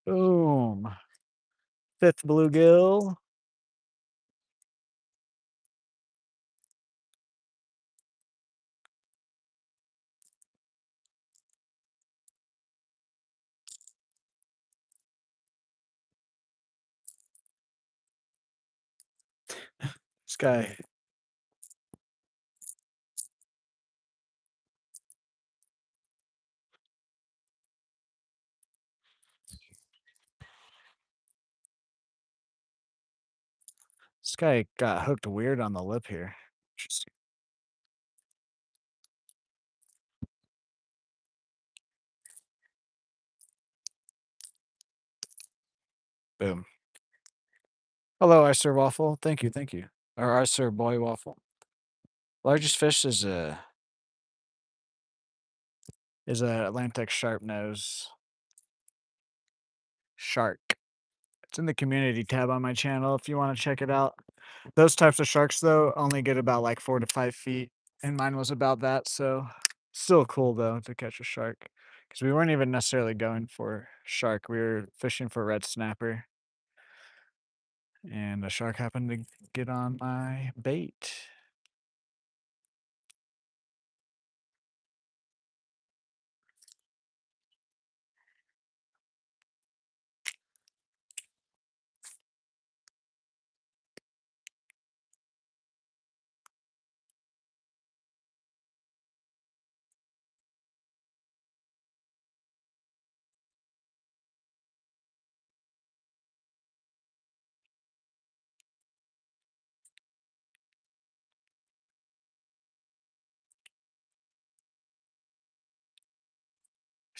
boom. Fifth bluegill. This guy. This guy got hooked weird on the lip here. Interesting. Boom. Hello, I Sir Waffle. Thank you, thank you. Or I Sir Boy Waffle. Largest fish is a Atlantic sharpnose shark. It's in the community tab on my channel if you want to check it out. Those types of sharks though only get about like 4 to 5 feet, and mine was about that. So still cool though to catch a shark because we weren't even necessarily going for shark. We were fishing for red snapper, and a shark happened to get on my bait.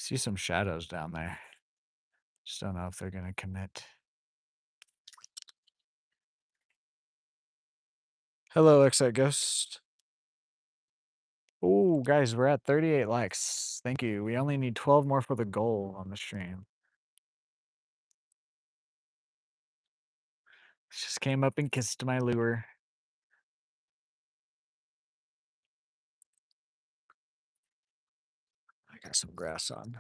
See some shadows down there. Just don't know if they're gonna commit. Hello, Exit Ghost. Oh, guys, we're at 38 likes. Thank you. We only need 12 more for the goal on the stream. Just came up and kissed my lure. I got some grass on.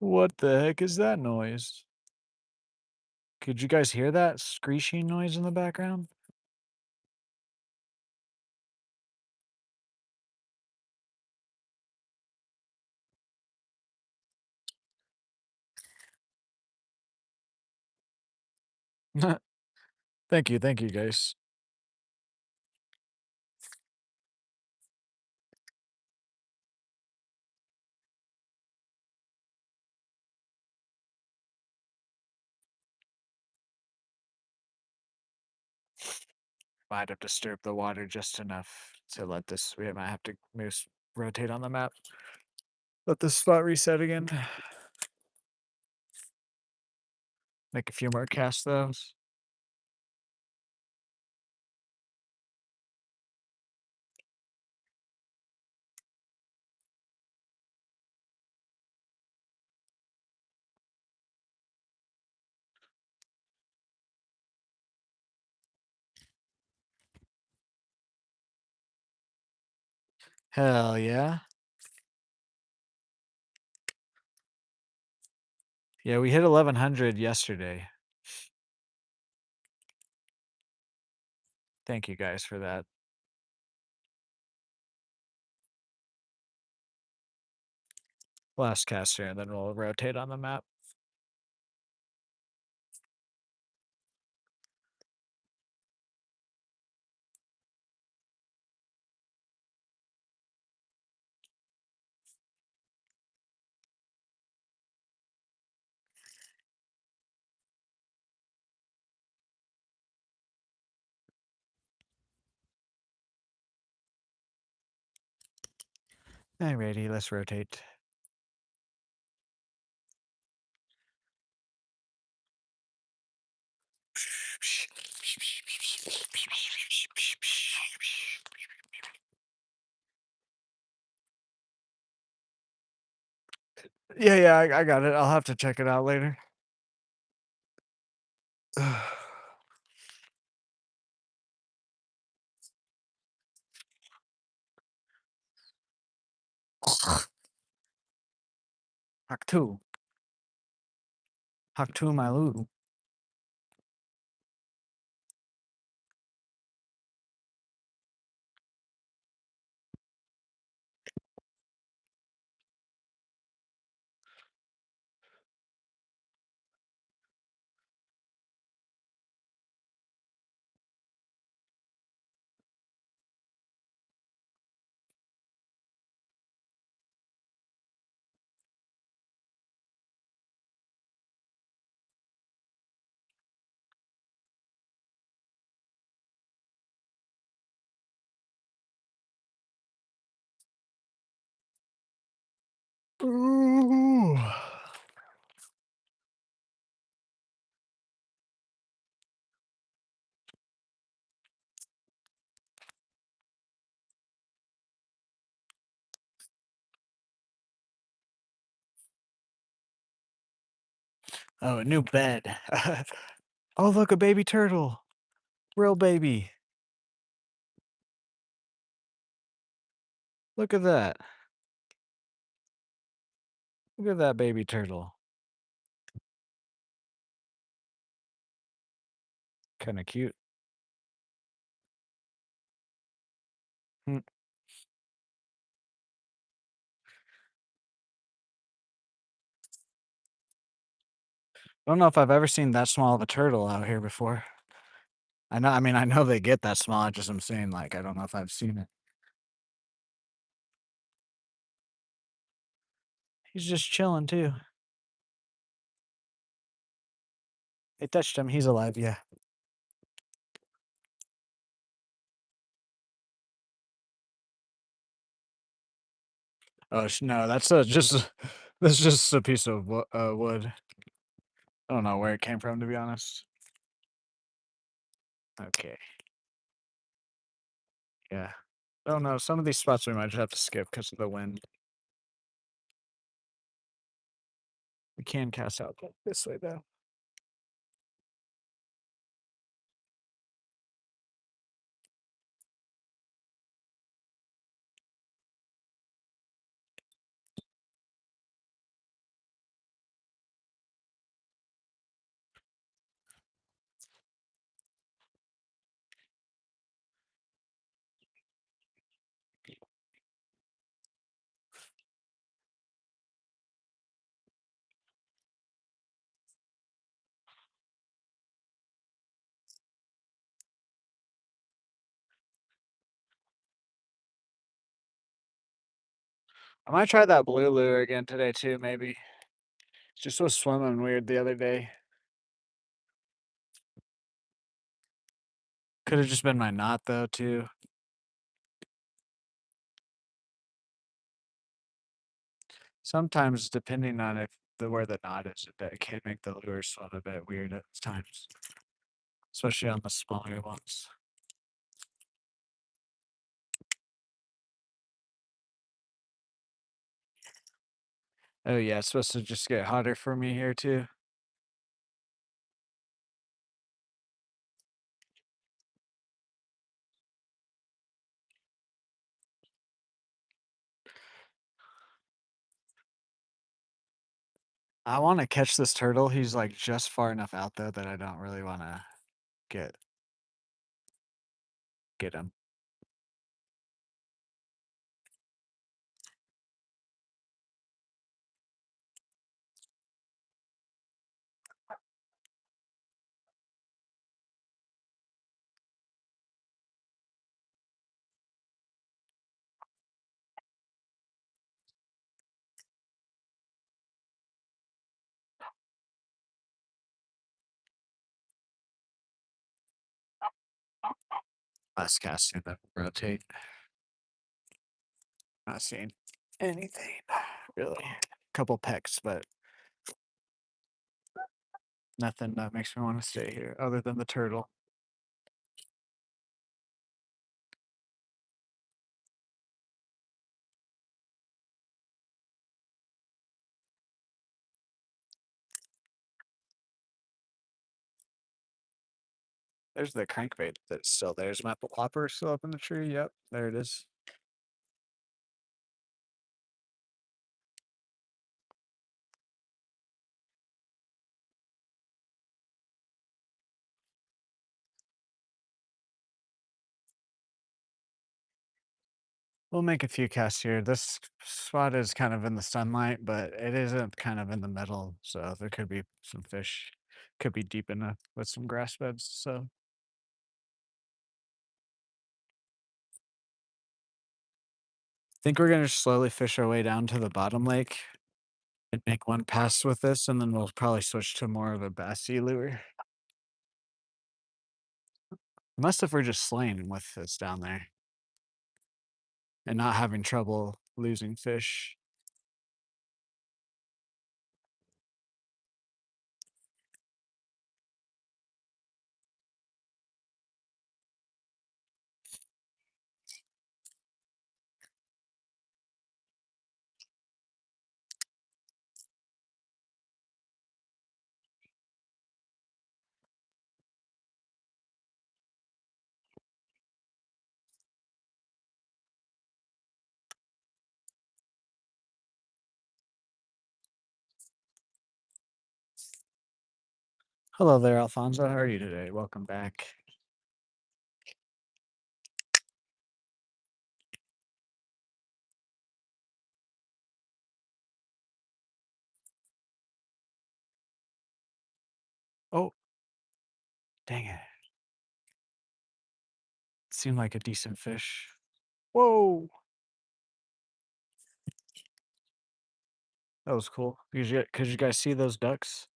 What the heck is that noise? Could you guys hear that screeching noise in the background? Thank you, guys. Might have disturbed the water just enough to let this. We might have to rotate on the map. Let this spot reset again. Make a few more casts, though. Hell yeah. Yeah, we hit 1100 yesterday. Thank you guys for that. Last cast here, and then we'll rotate on the map. Alrighty, let's rotate. Yeah, I got it. I'll have to check it out later. Haktu. Haktu Malu. Ooh. Oh, a new bed. Oh, look, a baby turtle. Real baby. Look at that. Look at that baby turtle. Kind of cute. Hmm. I don't know if I've ever seen that small of a turtle out here before. I know they get that small. I just am saying, like, I don't know if I've seen it. He's just chilling too. They touched him. He's alive. Yeah. Oh, no, that's just that's just a piece of wood. I don't know where it came from, to be honest. Okay, yeah. Oh no, some of these spots we might just have to skip because of the wind. We can cast out this way though. I might try that blue lure again today too, maybe. Just was swimming weird the other day. Could have just been my knot though too. Sometimes depending on if the where the knot is, it can make the lure swim a bit weird at times, especially on the smaller ones. Oh yeah, it's supposed to just get hotter for me here too. I want to catch this turtle. He's like just far enough out though that I don't really want to get get him. Last casting that rotate. Not seeing anything really. Couple pecks, but nothing that makes me want to stay here other than the turtle. There's the crankbait that's still there. Is my plopper still up in the tree? Yep, there it is. We'll make a few casts here. This spot is kind of in the sunlight, but it isn't kind of in the middle, so there could be some fish. Could be deep enough with some grass beds. So I think we're gonna just slowly fish our way down to the bottom lake and make one pass with this, and then we'll probably switch to more of a bassy lure. Unless if we're just slaying with this down there and not having trouble losing fish. Hello there, Alfonso. How are you today? Welcome back. Oh, dang it. Seemed like a decent fish. Whoa. That was cool. Could you guys see those ducks?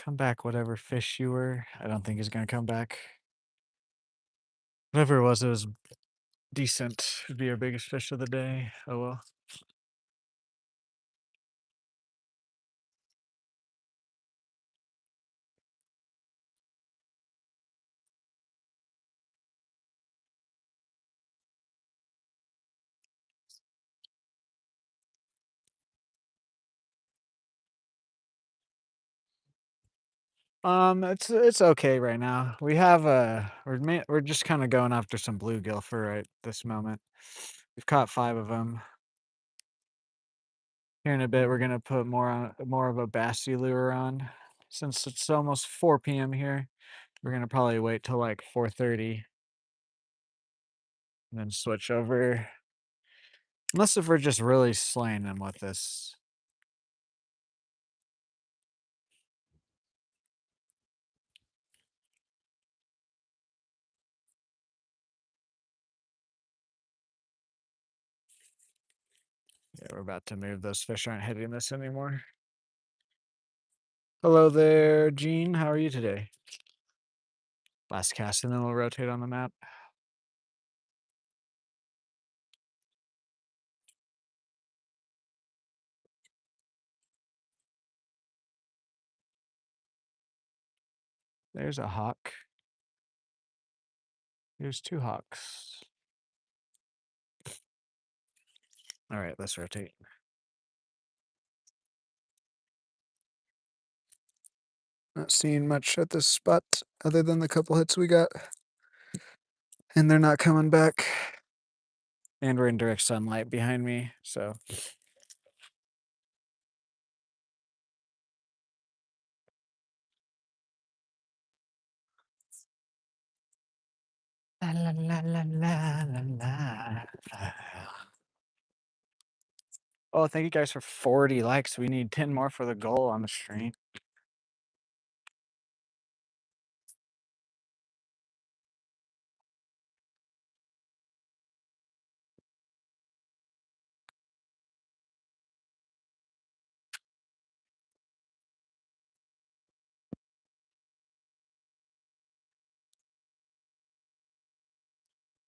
Come back, whatever fish you were. I don't think he's gonna come back. Whatever it was decent. It'd be our biggest fish of the day. Oh well. It's okay right now. We have we're just kind of going after some bluegill for right this moment. We've caught 5 of them. Here in a bit, we're gonna put more of a bassy lure on. Since it's almost 4 p.m. here, we're gonna probably wait till like 4:30 and then switch over. Unless if we're just really slaying them with this. Yeah, we're about to move. Those fish aren't hitting this anymore. Hello there, Gene. How are you today? Last cast, and then we'll rotate on the map. There's a hawk. Here's 2 hawks. All right, let's rotate. Not seeing much at this spot other than the couple hits we got. And they're not coming back. And we're in direct sunlight behind me, so. La la la la la la la. Oh, thank you guys for 40 likes. We need 10 more for the goal on the stream.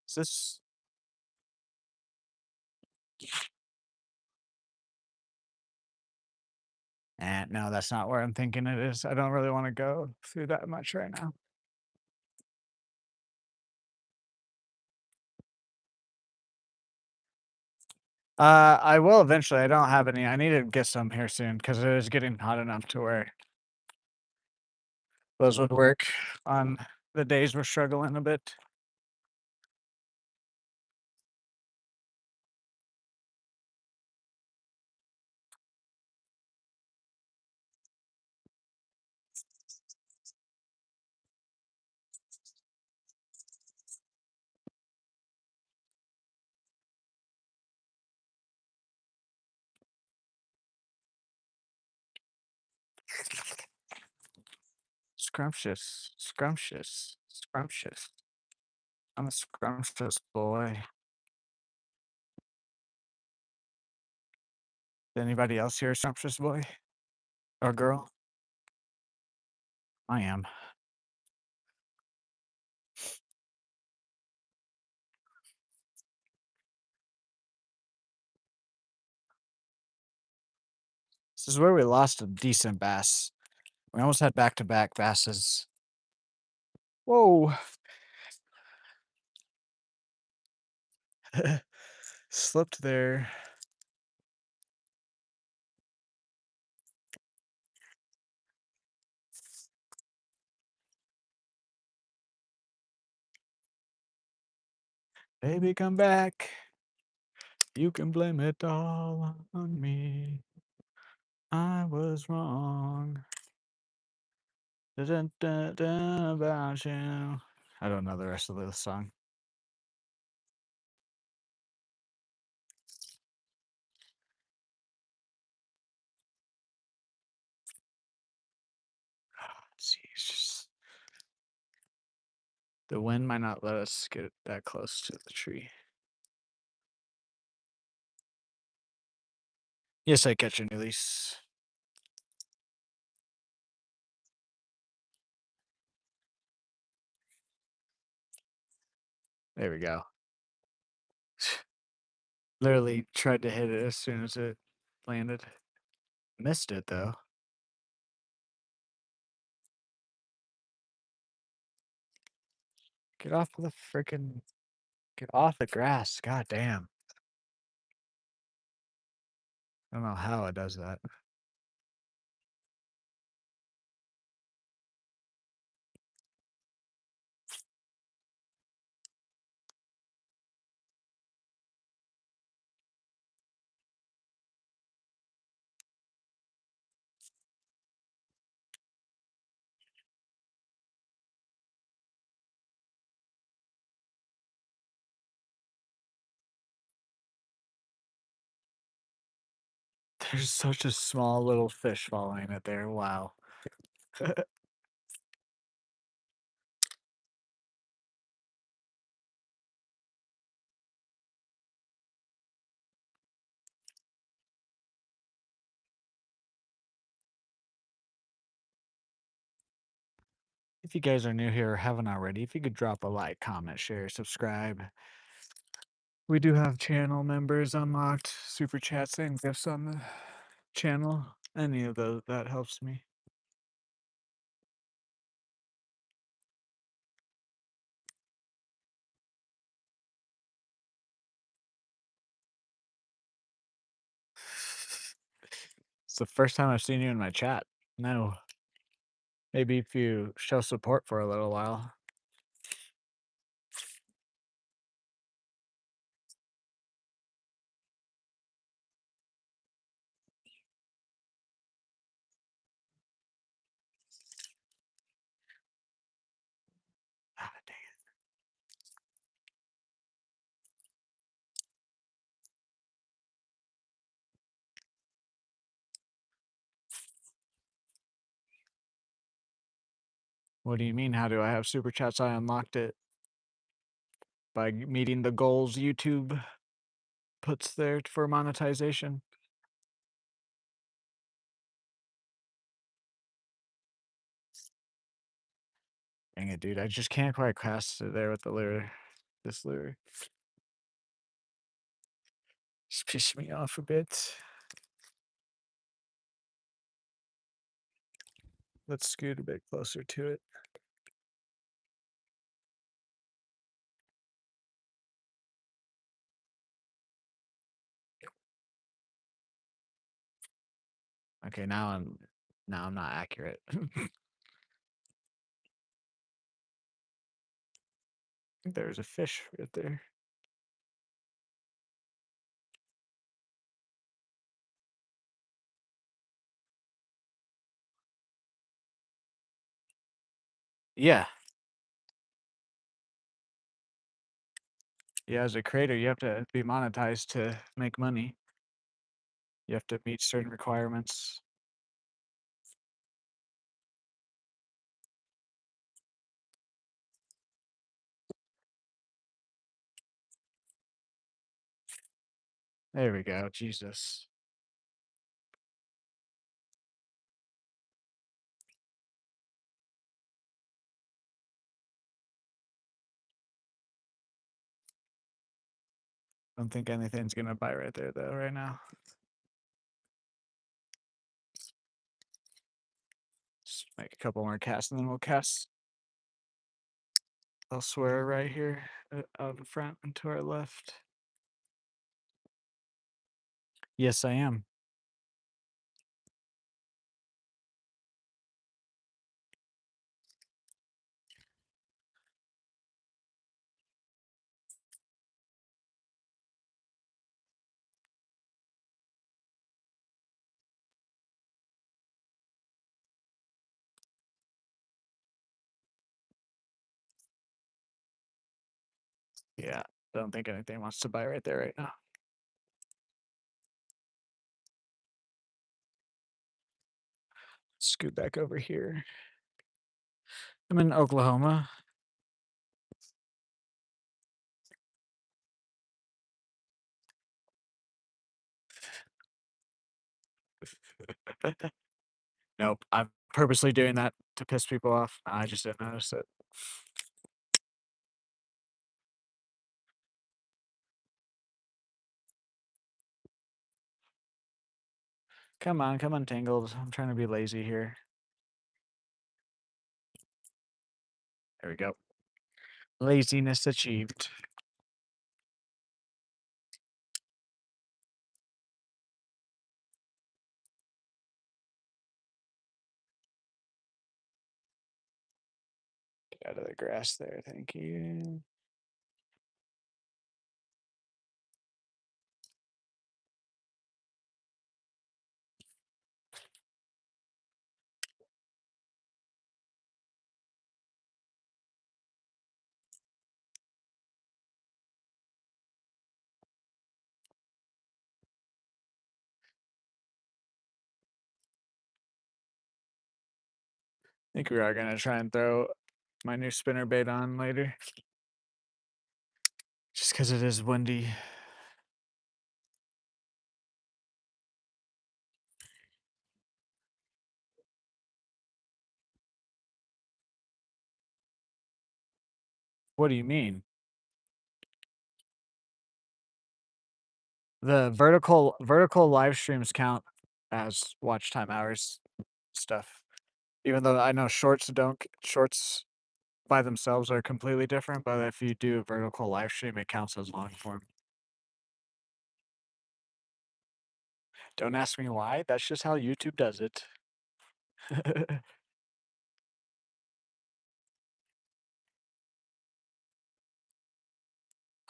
Is this no, that's not where I'm thinking it is. I don't really want to go through that much right now. I will eventually. I don't have any. I need to get some here soon because it is getting hot enough to where those would work on the days we're struggling a bit. Scrumptious, scrumptious, scrumptious. I'm a scrumptious boy. Is anybody else here a scrumptious boy or girl? I am. This is where we lost a decent bass. We almost had back-to-back basses. Whoa. Slipped there. Baby, come back. You can blame it all on me. I was wrong. Dun, dun, dun, about you. I don't know the rest of the song. Let's see, it's just the wind might not let us get that close to the tree. Yes, I catch a new lease. There we go. Literally tried to hit it as soon as it landed. Missed it though. Get off of the freaking get off the grass. God damn. I don't know how it does that. There's such a small little fish following it there. Wow. If you guys are new here or haven't already, if you could drop a like, comment, share, subscribe. We do have channel members unlocked, super chats and gifts on the channel. Any of those that helps me. It's the first time I've seen you in my chat. No. Maybe if you show support for a little while. Ah, dang it. What do you mean? How do I have super chats? I unlocked it by meeting the goals YouTube puts there for monetization. Dang it, dude. I just can't quite cast it there with the lure. This lure. Just pissed me off a bit. Let's scoot a bit closer to it. Okay, now I'm not accurate. There's a fish right there. Yeah. Yeah, as a creator, you have to be monetized to make money. You have to meet certain requirements. There we go. Jesus. Don't think anything's gonna bite right there though, right now. Just make a couple more casts and then we'll cast elsewhere right here out in front and to our left. Yes, I am. Yeah. Don't think anything wants to bite right there right now. Scoot back over here. I'm in Oklahoma. Nope. I'm purposely doing that to piss people off. I just didn't notice it. Come on, Tangled. I'm trying to be lazy here. There we go. Laziness achieved. Get out of the grass there, thank you. I think we are gonna try and throw my new spinner bait on later. Just because it is windy. What do you mean? The vertical live streams count as watch time hours stuff. Even though I know shorts by themselves are completely different, but if you do a vertical live stream, it counts as long form. Don't ask me why. That's just how YouTube does it.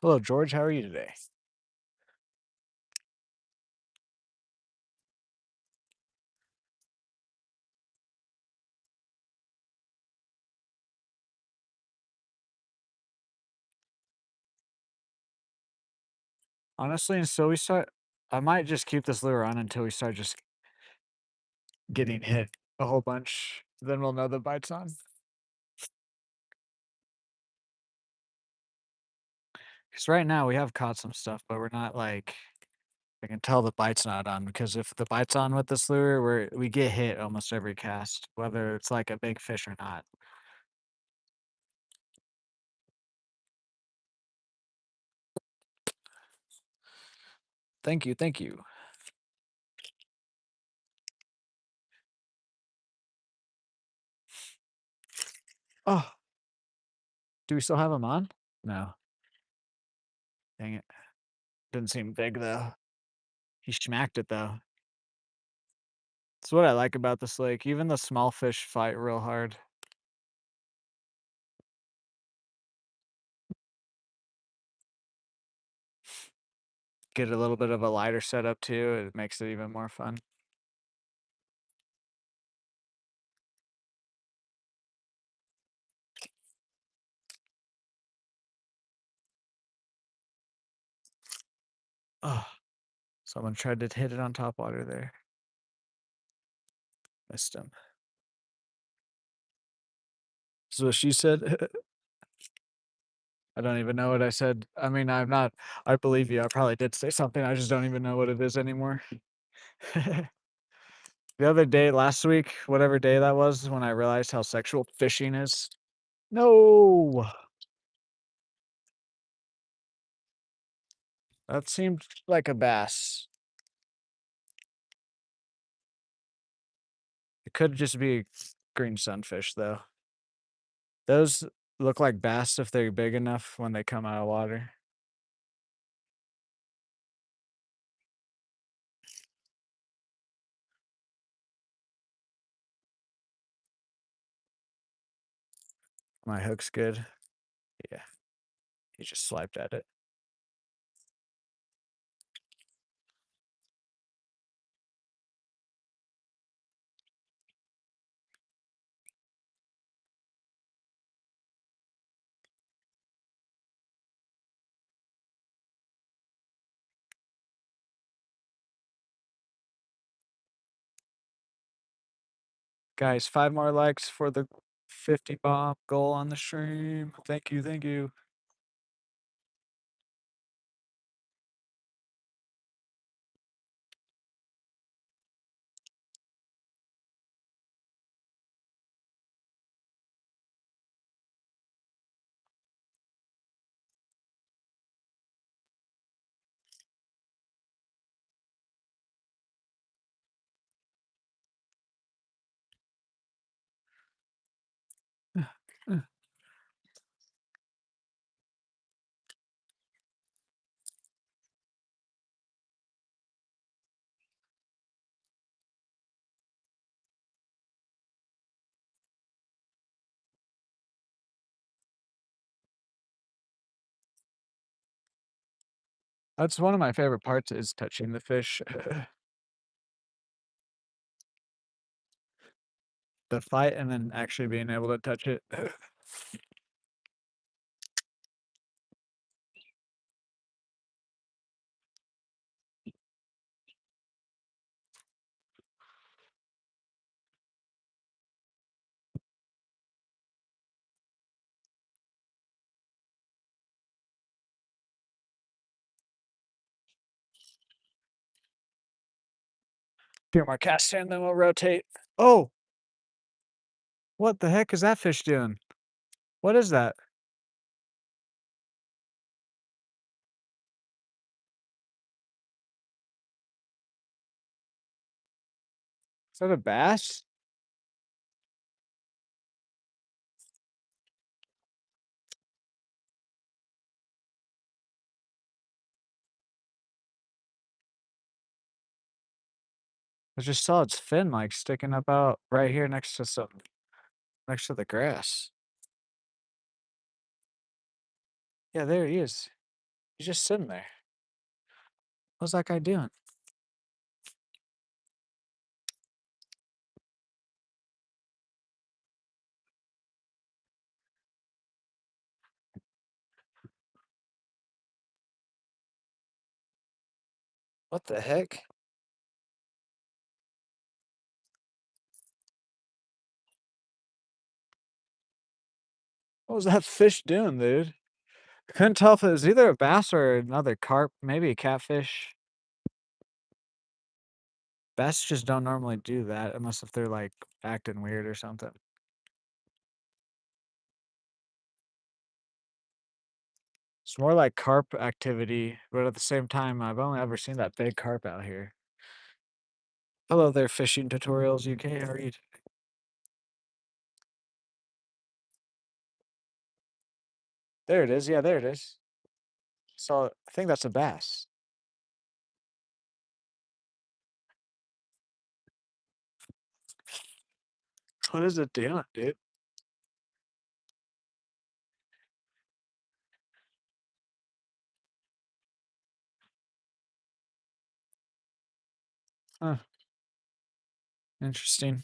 Hello, George. How are you today? Honestly, until we start, I might just keep this lure on until we start just getting hit a whole bunch. Then we'll know the bite's on. Because right now we have caught some stuff, but we're not like I can tell the bite's not on because if the bite's on with this lure, we get hit almost every cast, whether it's like a big fish or not. Thank you, thank you. Oh, do we still have him on? No. Dang it. Didn't seem big though. He smacked it though. That's what I like about this lake. Even the small fish fight real hard. Get a little bit of a lighter setup too. It makes it even more fun. Oh, someone tried to hit it on top water there. Missed him. This is what she said. I don't even know what I said. I mean, I believe you. I probably did say something. I just don't even know what it is anymore. The other day, last week, whatever day that was, when I realized how sexual fishing is. No, that seemed like a bass. It could just be green sunfish, though. Those look like bass if they're big enough when they come out of water. My hook's good. Yeah, he just swiped at it. Guys, 5 more likes for the 50 bomb goal on the stream. Thank you, thank you. That's one of my favorite parts is touching the fish. The fight and then actually being able to touch it. Few more casts in, then we'll rotate. Oh, what the heck is that fish doing? What is that? Is that a bass? I just saw its fin like sticking up out right here next to the grass. Yeah, there he is. He's just sitting there. What's that guy doing? What the heck? What was that fish doing, dude? I couldn't tell if it was either a bass or another carp, maybe a catfish. Bass just don't normally do that unless if they're like acting weird or something. It's more like carp activity, but at the same time, I've only ever seen that big carp out here. Hello there, fishing tutorials UK. How are you? There it is. Yeah, there it is. So I think that's a bass. What is it doing, dude? Huh, interesting.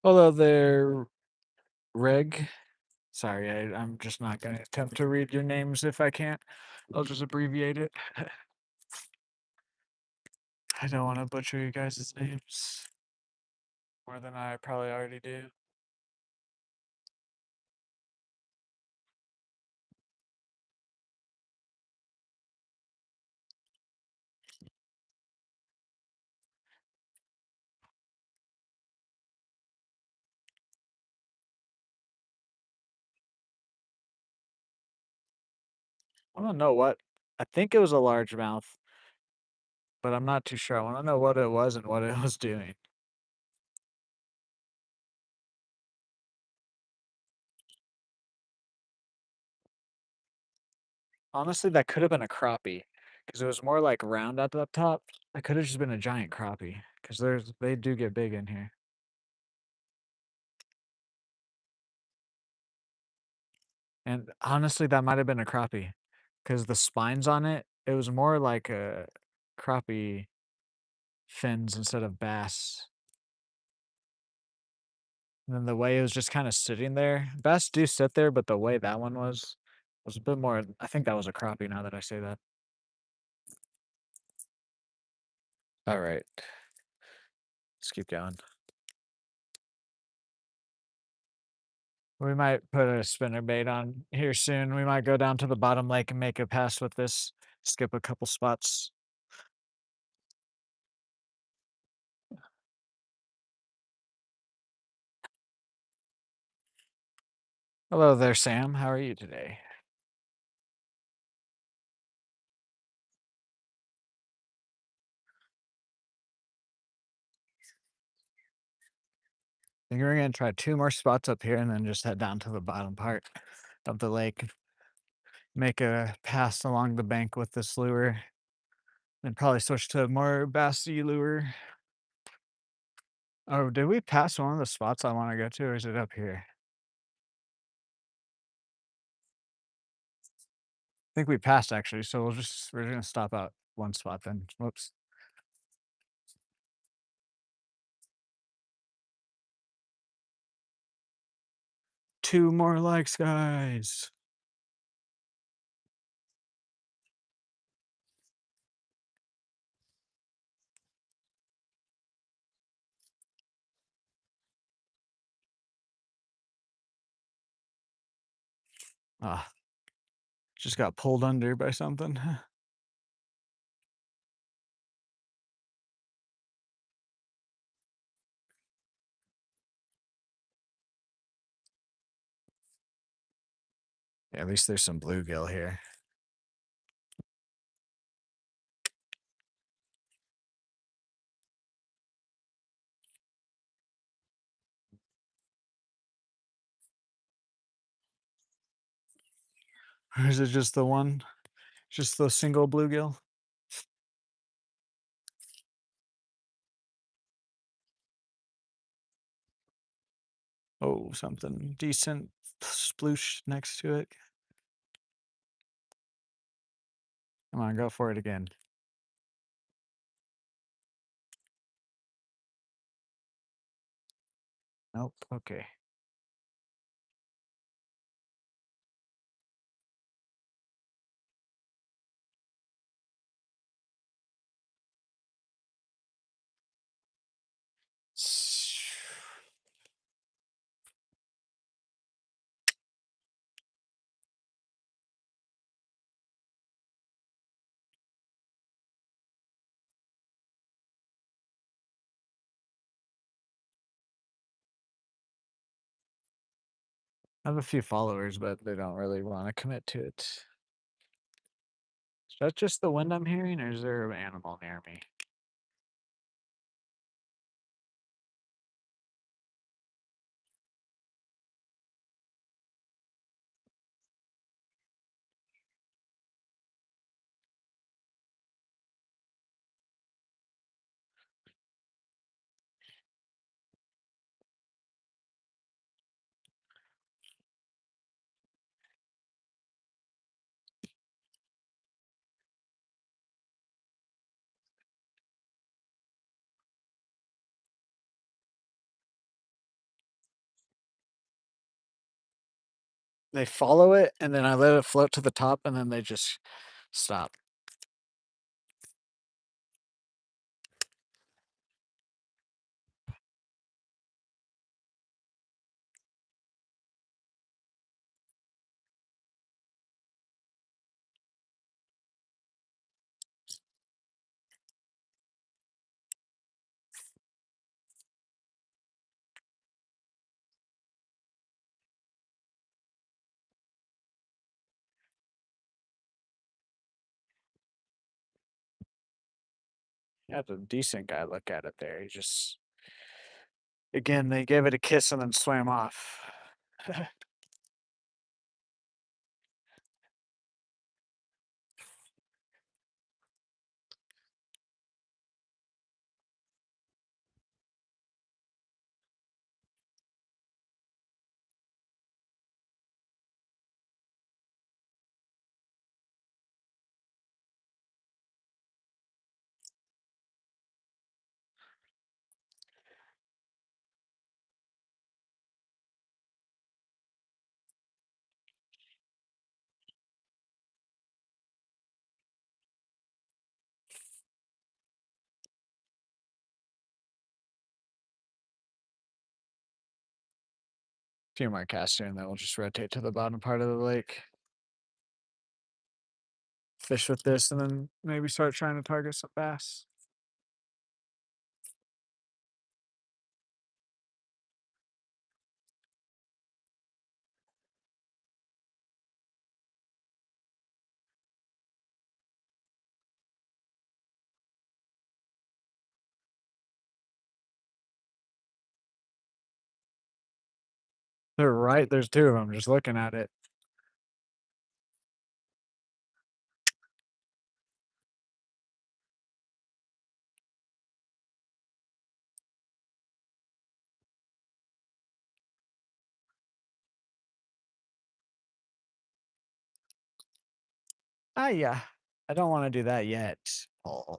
Hello there, Reg. Sorry, I'm just not gonna attempt to read your names if I can't. I'll just abbreviate it. I don't want to butcher you guys' names more than I probably already do. I don't know what. I think it was a largemouth, but I'm not too sure. I want to know what it was and what it was doing. Honestly, that could have been a crappie because it was more like round at the top. That could have just been a giant crappie because they do get big in here. And honestly, that might have been a crappie because the spines on it, it was more like a crappie fins instead of bass. And then the way it was just kind of sitting there, bass do sit there, but the way that one was a bit more. I think that was a crappie. Now that I say that. All right, let's keep going. We might put a spinner bait on here soon. We might go down to the bottom lake and make a pass with this. Skip a couple spots. Hello there, Sam. How are you today? I think we're gonna try two more spots up here and then just head down to the bottom part of the lake. Make a pass along the bank with this lure. Then probably switch to a more bassy lure. Oh, did we pass one of the spots I wanna go to, or is it up here? I think we passed actually, so we're gonna stop at one spot then. Whoops. 2 more likes, guys. Ah, just got pulled under by something. Yeah, at least there's some bluegill here. Or is it just the one? Just the single bluegill? Oh, something decent sploosh next to it. Come on, go for it again. Nope, okay. I have a few followers, but they don't really wanna commit to it. Is that just the wind I'm hearing, or is there an animal near me? They follow it, and then I let it float to the top, and then they just stop. That's a decent guy look at it there. He just again, they gave it a kiss and then swam off. Few more casts here, and then we'll just rotate to the bottom part of the lake. Fish with this, and then maybe start trying to target some bass. They're right there's 2 of them. Just looking at it. Ah, yeah. I don't wanna do that yet. Oh.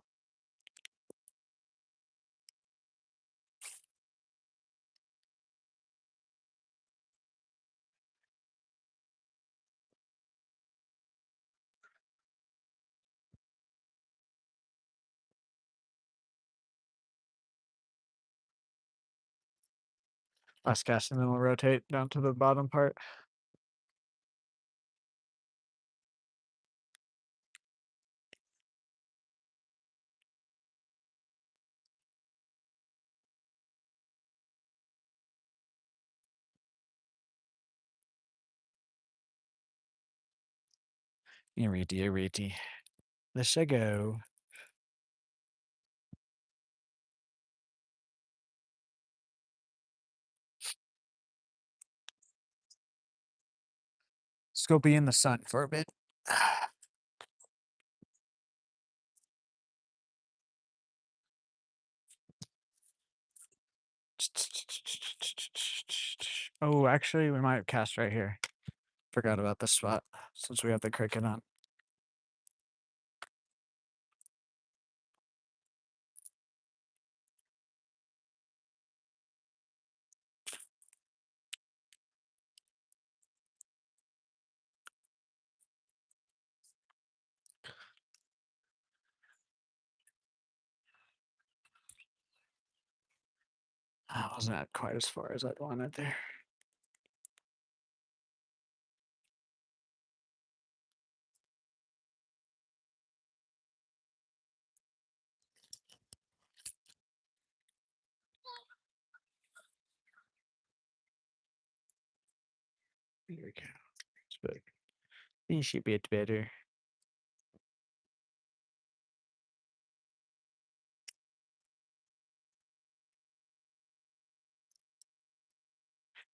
Last cast, and then we'll rotate down to the bottom part. Alrighty, alrighty. Let's go. Let's go be in the sun for a bit. Oh, actually, we might cast right here. Forgot about this spot since we have the cricket on. I wasn't quite as far as I'd wanted there. Here we go. It's better. This should be it better.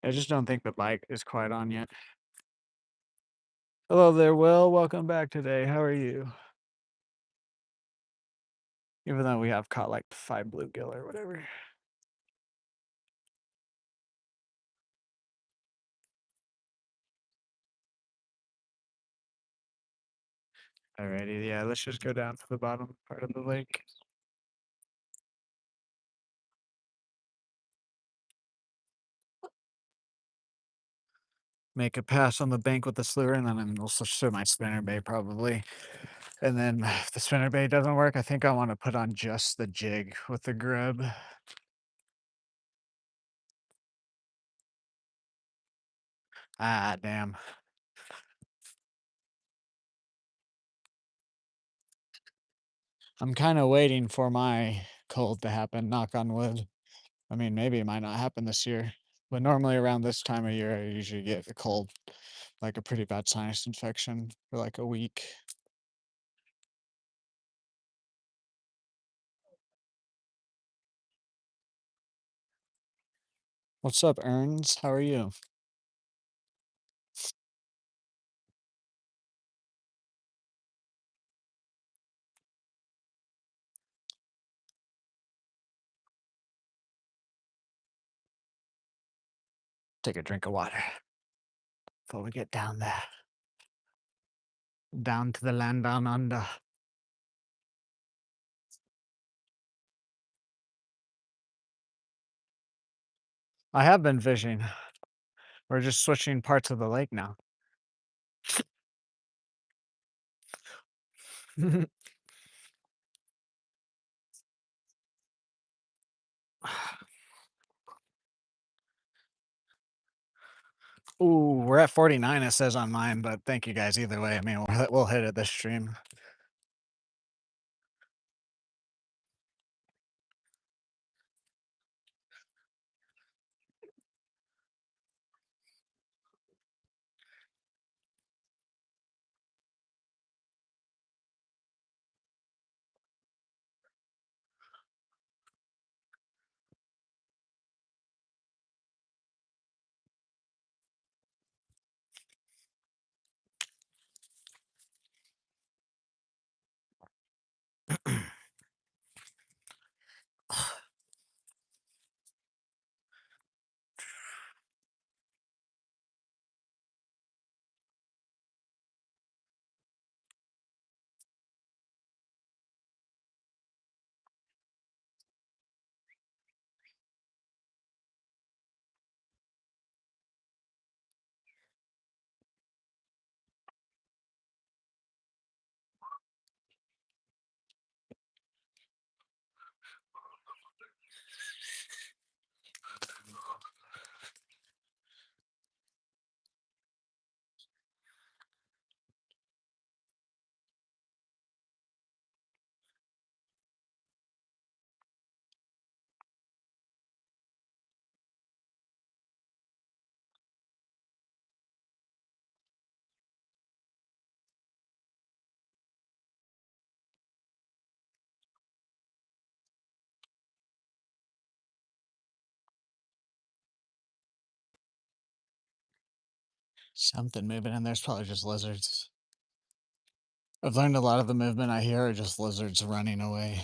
I just don't think the mic is quite on yet. Hello there, Will. Welcome back today. How are you? Even though we have caught like 5 bluegill or whatever. Alrighty, yeah, let's just go down to the bottom part of the lake. Make a pass on the bank with the slur, and then I'll switch to my spinner bait probably. And then if the spinner bait doesn't work, I think I want to put on just the jig with the grub. Ah, damn. I'm kind of waiting for my cold to happen, knock on wood. I mean, maybe it might not happen this year, but normally around this time of year, I usually get a cold, like a pretty bad sinus infection for like a week. What's up, Erns? How are you? Take a drink of water before we get down there. Down to the land down under. I have been fishing. We're just switching parts of the lake now. Ooh, we're at 49, it says on mine, but thank you guys either way. I mean, we'll hit it this stream. Something moving in there's probably just lizards. I've learned a lot of the movement I hear are just lizards running away.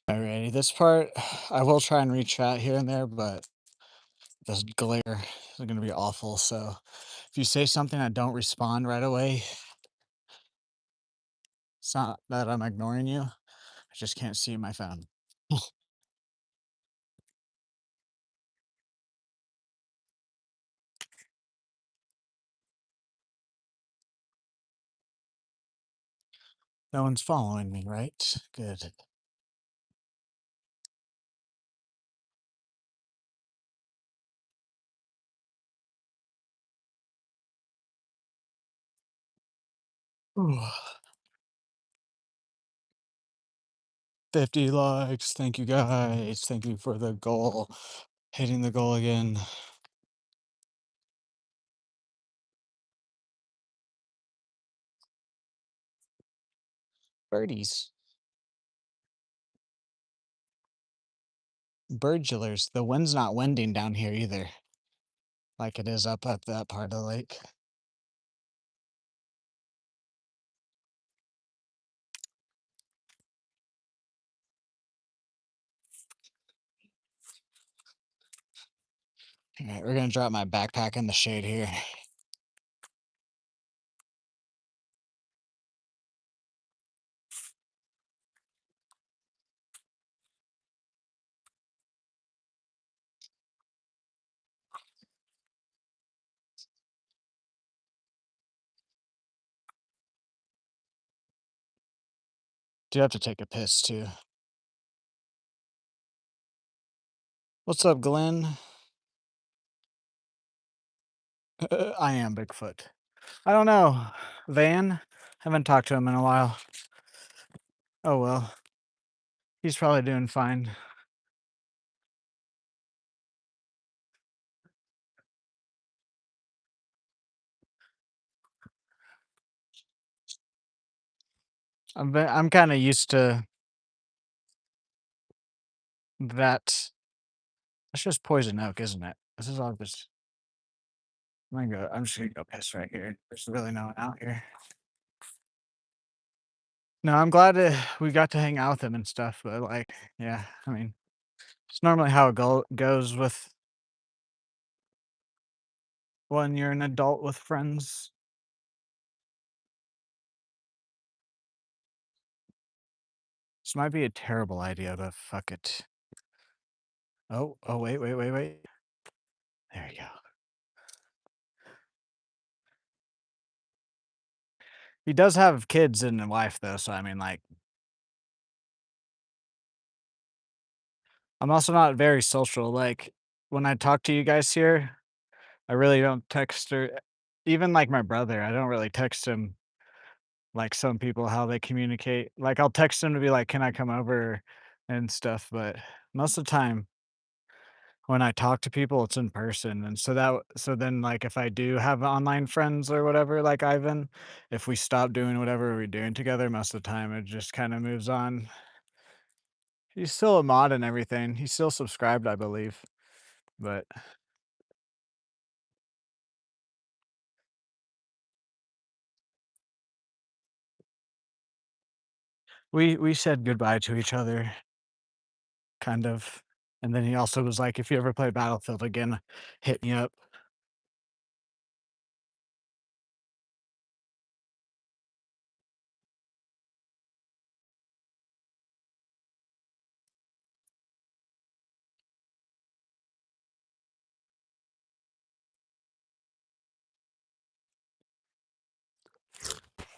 Alrighty, this part I will try and reach out here and there, but this glare is gonna be awful. So if you say something I don't respond right away, it's not that I'm ignoring you. I just can't see my phone. No one's following me, right? Good. Ooh, 50 likes. Thank you guys. Thank you for the goal. Hitting the goal again. Birdies. Birdulars. The wind's not winding down here either, like it is up at that part of the lake. All right, we're gonna drop my backpack in the shade here. Do have to take a piss too. What's up, Glenn? I am Bigfoot. I don't know. Van? Haven't talked to him in a while. Oh well. He's probably doing fine. I'm kind of used to that. That's just poison oak, isn't it? This is all just. I'm just gonna go piss right here. There's really no one out here. No, I'm glad we got to hang out with him and stuff, but like, yeah, I mean, it's normally how it goes with when you're an adult with friends. This might be a terrible idea, but fuck it. Oh, wait. There you go. He does have kids and a wife though, so I mean, like, I'm also not very social. Like, when I talk to you guys here, I really don't text or even like my brother, I don't really text him like some people how they communicate. Like, I'll text him to be like, "Can I come over?" and stuff, but most of the time when I talk to people, it's in person, and so then, like, if I do have online friends or whatever, like Ivan, if we stop doing whatever we're doing together, most of the time it just kinda moves on. He's still a mod and everything. He's still subscribed, I believe, but we said goodbye to each other, kind of, and then he also was like, "If you ever play Battlefield again, hit me up."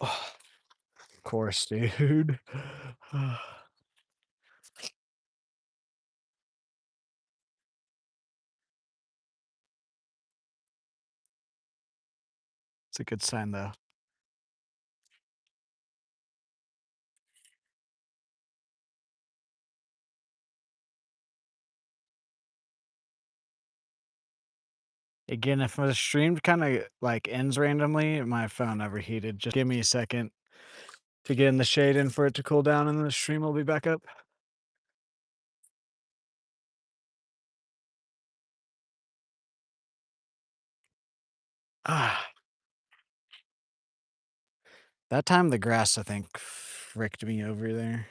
Of course, dude. It's a good sign, though. Again, if the stream kinda, like, ends randomly, my phone overheated. Just give me a second to get in the shade and for it to cool down, and then the stream will be back up. Ah, that time the grass, I think, fricked me over there.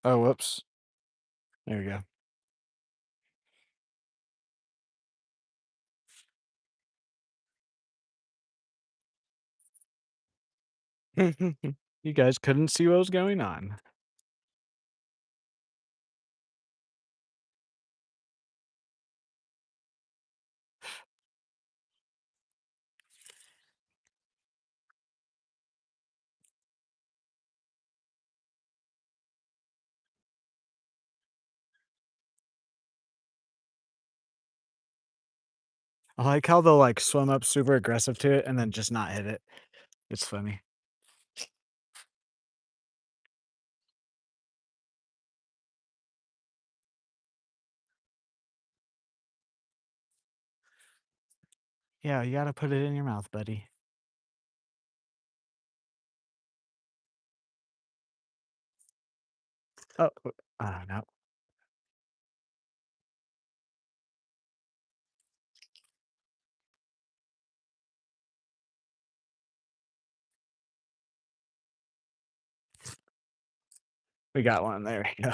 Oh, whoops. There we go. You guys couldn't see what was going on. I like how they'll, like, swim up super aggressive to it and then just not hit it. It's funny. Yeah, you gotta put it in your mouth, buddy. Oh, no. We got one, there we go.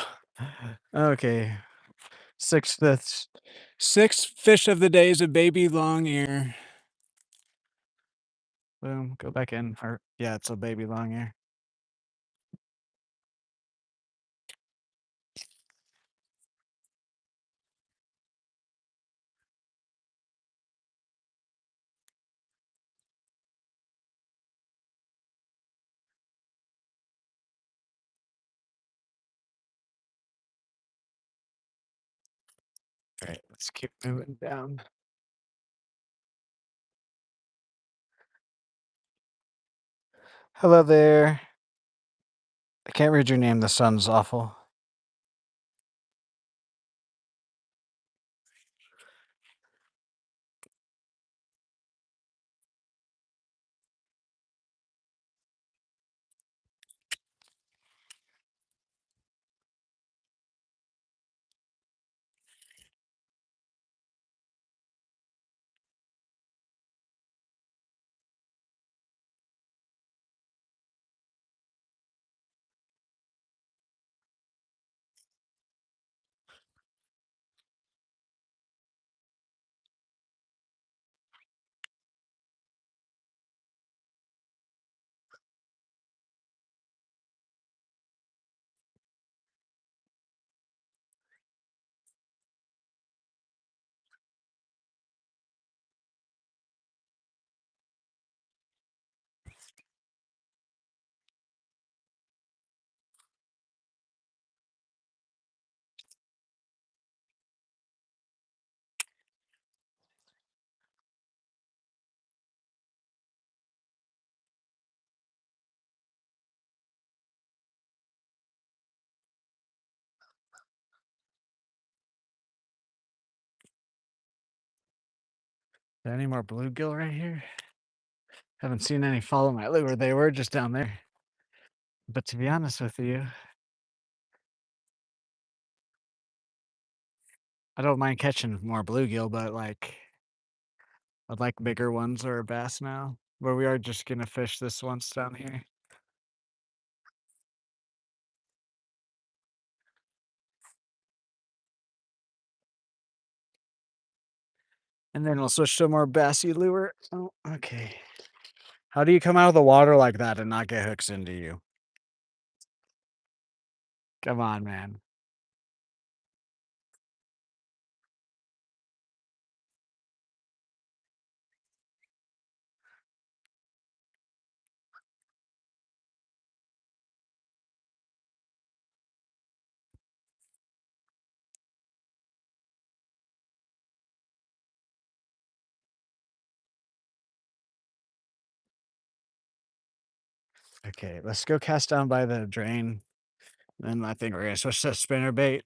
Okay, 6th fish of the day is a baby long ear. Boom, go back in, or yeah, it's a baby long ear. Alright, let's keep moving down. Hello there. I can't read your name, the sun's awful. There any more bluegill right here? Haven't seen any follow my lure, they were just down there. But to be honest with you, I don't mind catching more bluegill, but, like, I'd like bigger ones or a bass now, but we are just gonna fish this once down here. And then we'll switch to a more bassy lure. Oh, okay. How do you come out of the water like that and not get hooks into you? Come on, man. Okay, let's go cast down by the drain. Then I think we're gonna switch to spinner bait.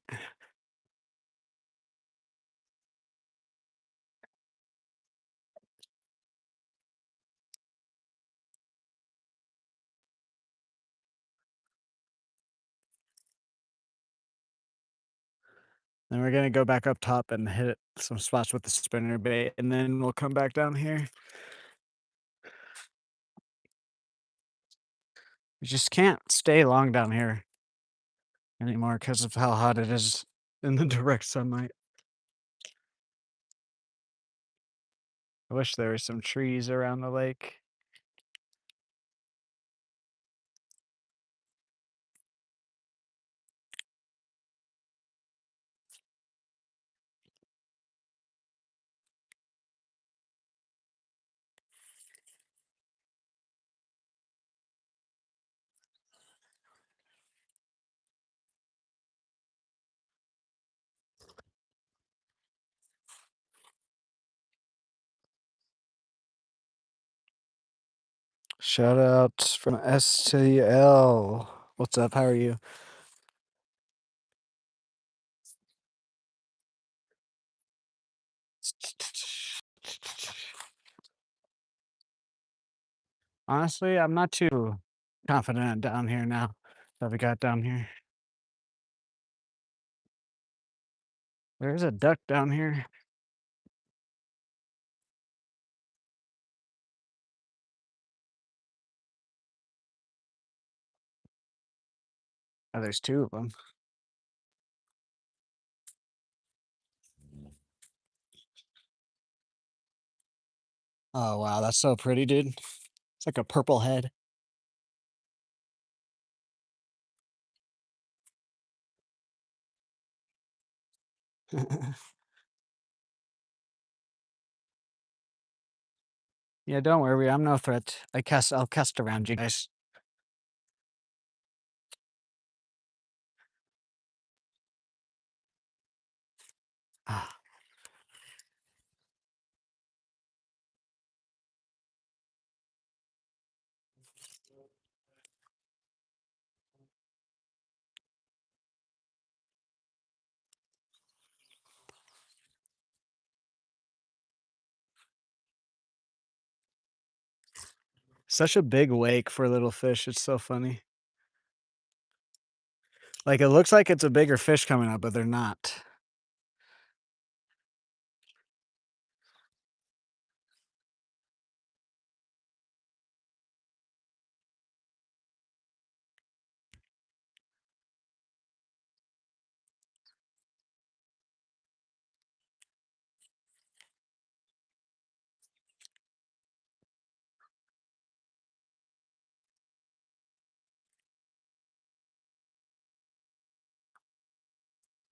Then we're gonna go back up top and hit some spots with the spinner bait, and then we'll come back down here. We just can't stay long down here anymore because of how hot it is in the direct sunlight. I wish there were some trees around the lake. Shout out from STL. What's up? How are you? Honestly, I'm not too confident down here now that we got down here. There's a duck down here. Oh, there's two of them. Oh, wow, that's so pretty, dude. It's like a purple head. Yeah, don't worry, I'm no threat. I'll cast around you guys. Ah, such a big wake for little fish. It's so funny. Like it looks like it's a bigger fish coming up, but they're not.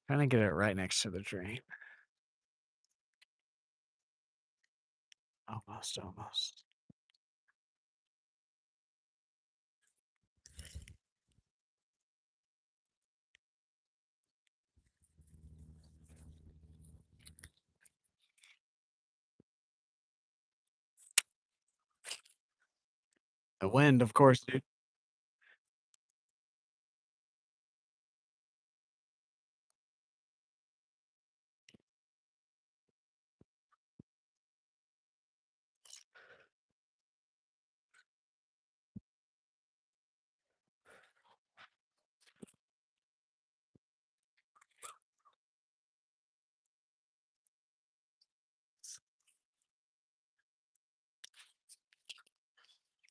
Trying to get it right next to the drain. Almost, almost. The wind, of course, dude.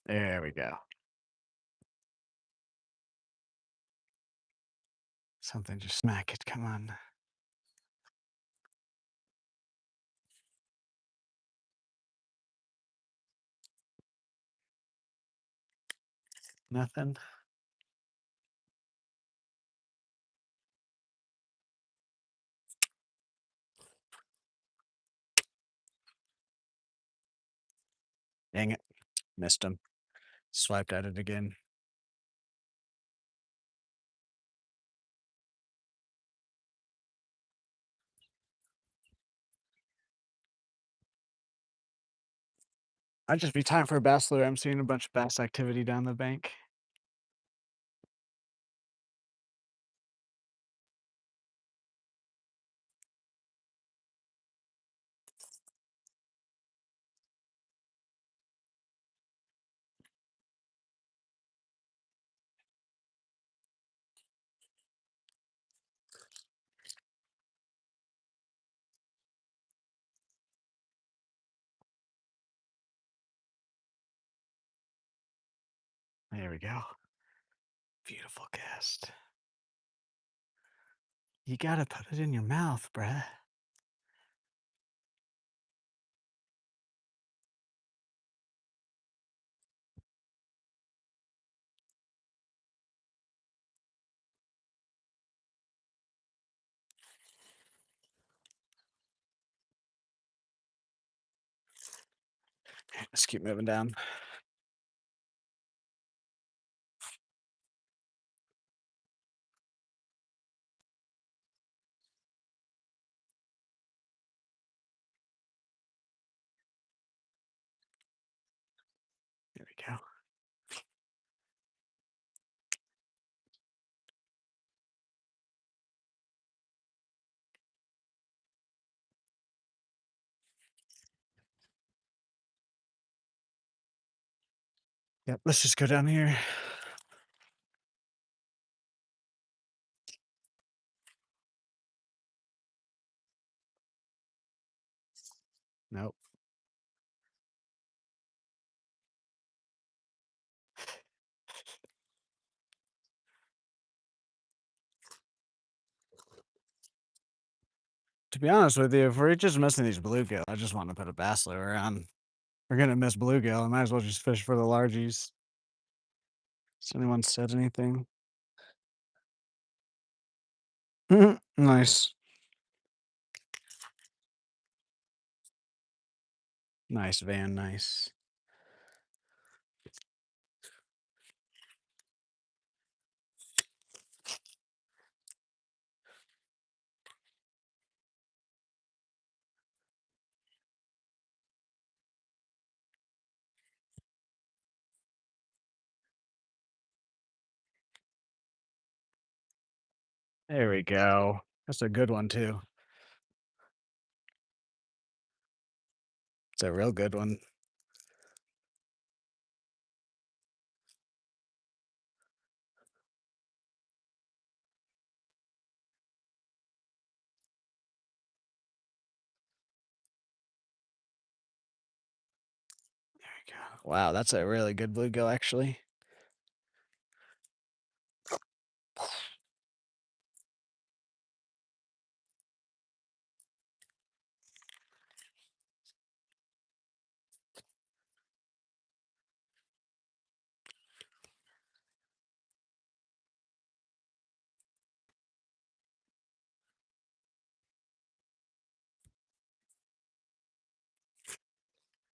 There we go. Something just smack it. Come on. Nothing. Dang it. Missed him. Swiped at it again. I'd just be time for a bass lure. I'm seeing a bunch of bass activity down the bank. There we go. Beautiful guest. You gotta put it in your mouth, bruh. Let's keep moving down. There we go. Yep, let's just go down here. Nope. To be honest with you, if we're just missing these bluegill, I just want to put a bass lure on. We're gonna miss bluegill. I might as well just fish for the largies. Has anyone said anything? Nice. Nice, Van, nice. There we go. That's a good one too. It's a real good one. There we go. Wow, that's a really good bluegill actually.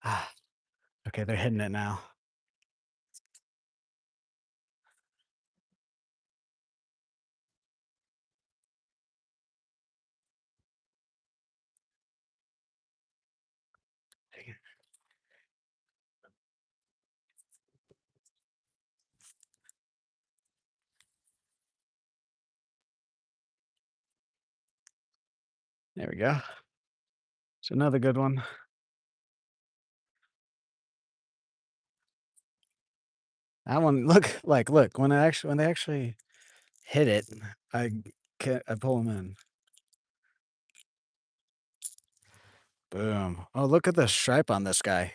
Ah, okay, they're hitting it now. There we go. It's another good one. That one, look, when they actually hit it, I I pull them in. Boom. Oh, look at the stripe on this guy.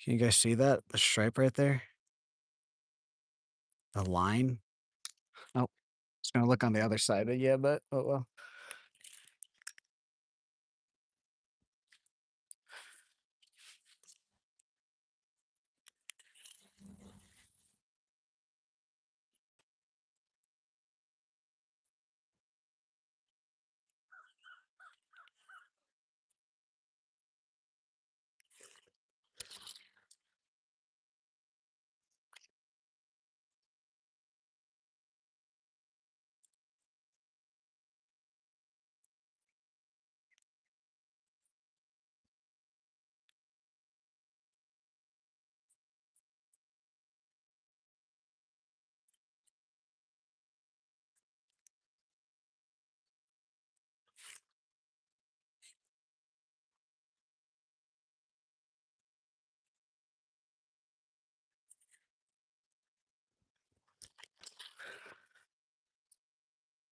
Can you guys see that? The stripe right there? The line? Oh, it's gonna look on the other side, yeah, but oh well.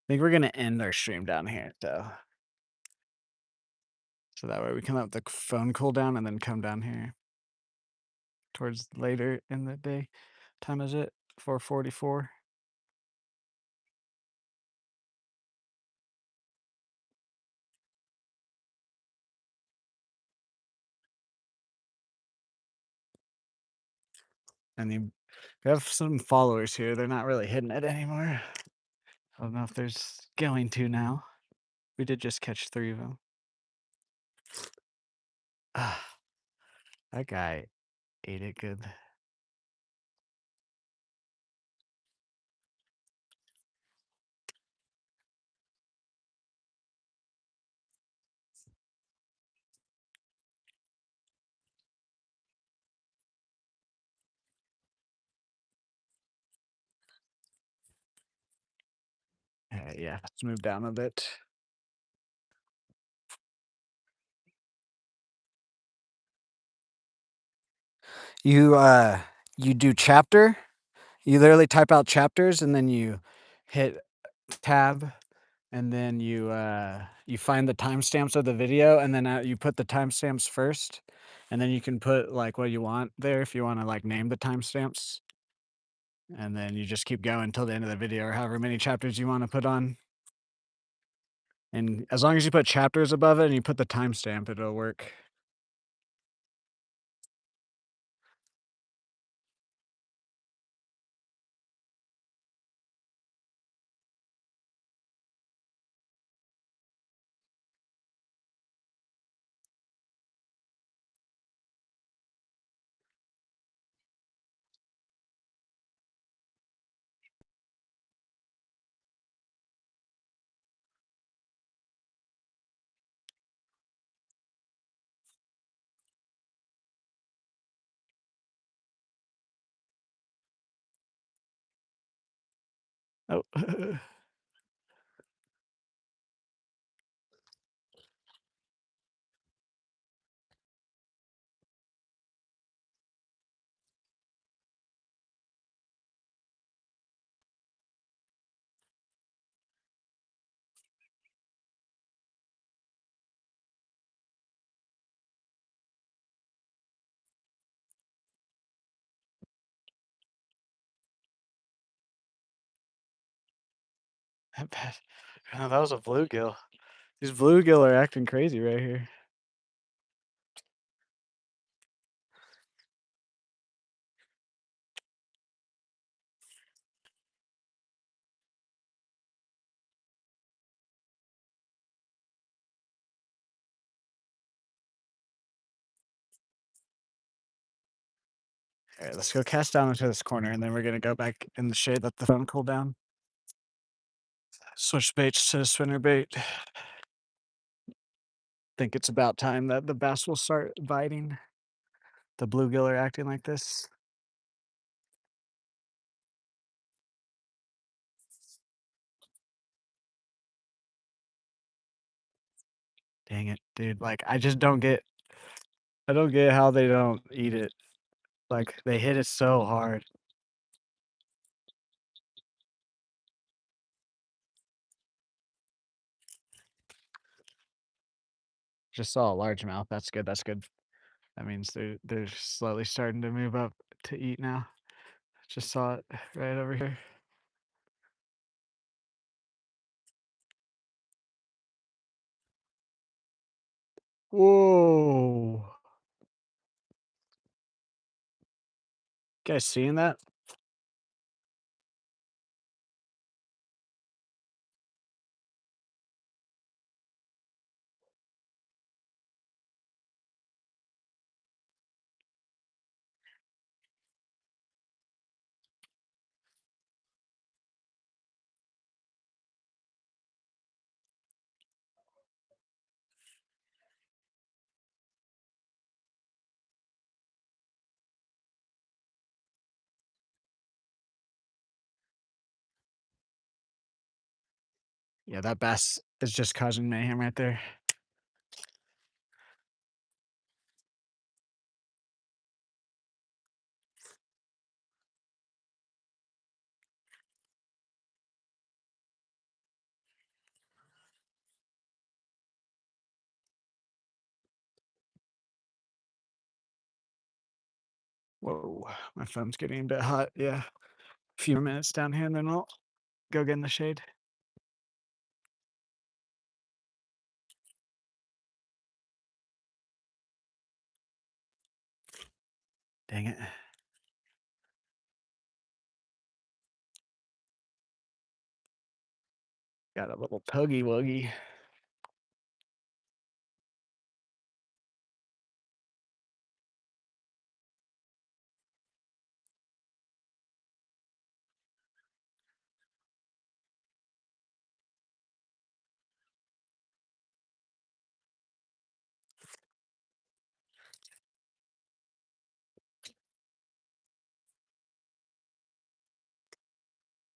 I think we're gonna end our stream down here, so that way we can let the phone cool down and then come down here. towards later in the day. Time is it? 4:44. And we have some followers here. They're not really hitting it anymore. I don't know if there's going to now. We did just catch 3 of them. Ah, that guy ate it good. Yeah, let's move down a bit. You, you do chapter. You literally type out chapters and then you hit tab and then you find the timestamps of the video and then, you put the timestamps first, and then you can put, like, what you want there if you wanna, like, name the timestamps, and then you just keep going till the end of the video or however many chapters you wanna put on, and as long as you put chapters above it and you put the timestamp, it'll work. Oh. That oh, that was a bluegill. These bluegill are acting crazy right here. Alright, let's go cast down into this corner, and then we're gonna go back in the shade, let the phone cool down. Switch baits to spinner bait. Think it's about time that the bass will start biting. The bluegill are acting like this. Dang it, dude, like, I don't get how they don't eat it. Like, they hit it so hard. Just saw a largemouth, that's good, that's good. That means they're slowly starting to move up to eat now. Just saw it right over here. Whoa! Guys seeing that? Yeah, that bass is just causing mayhem right there. Whoa, my phone's getting a bit hot. Yeah. A few more minutes down here and then we'll go get in the shade. Dang it. Got a little tuggy wuggy.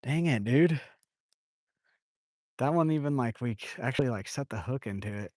Dang it, dude. That one even like actually like set the hook into it.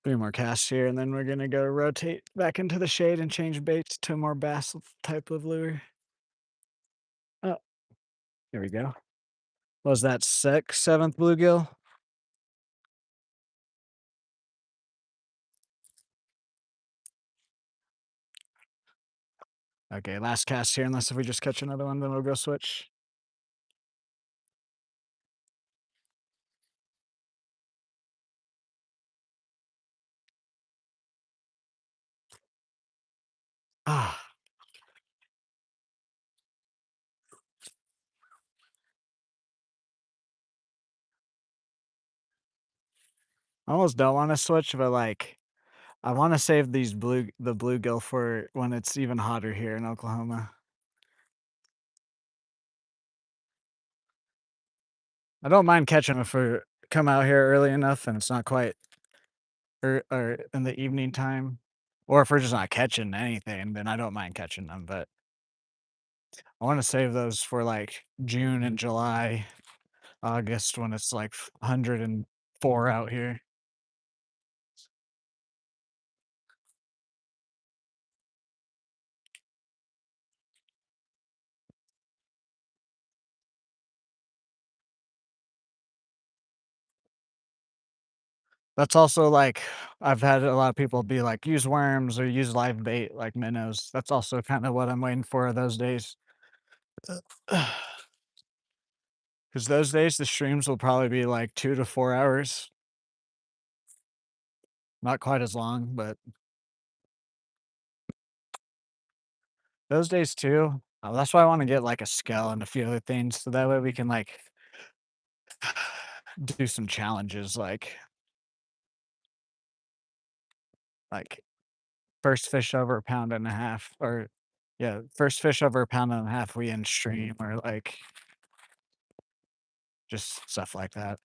3 more casts here, and then we're gonna go rotate back into the shade and change baits to a more bass type of lure. Oh, here we go. Was that 7th bluegill? Okay, last cast here, unless if we just catch another one, then we'll go switch. Ah, I almost don't wanna switch, but, like, I wanna save the bluegill for when it's even hotter here in Oklahoma. I don't mind catching 'em if we come out here early enough and it's not quite or in the evening time, or if we're just not catching anything, then I don't mind catching them, but I wanna save those for, like, June and July, August when it's, like, 104 out here. That's also, like I've had a lot of people be like, "Use worms or use live bait like minnows." That's also kinda what I'm waiting for those days. 'Cause those days, the streams will probably be, like, 2 to 4 hours. Not quite as long, but those days too. That's why I wanna get, like, a scale and a few other things, so that way we can, like, do some challenges, like, first fish over a pound and a half, or yeah, first fish over a pound and a half we in stream, or, like, just stuff like that.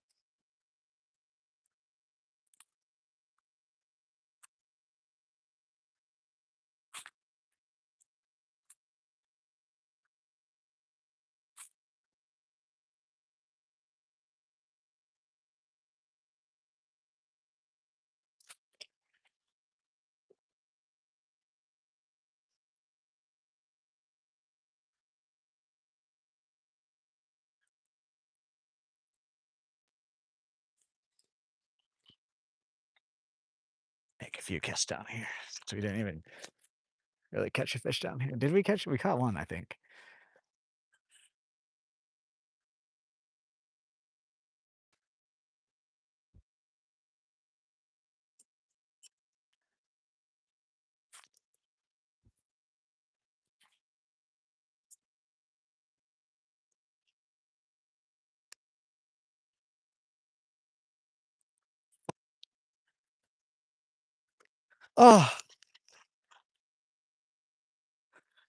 Make a few casts down here, so we didn't even really catch a fish down here. Did we catch We caught one, I think. Oh,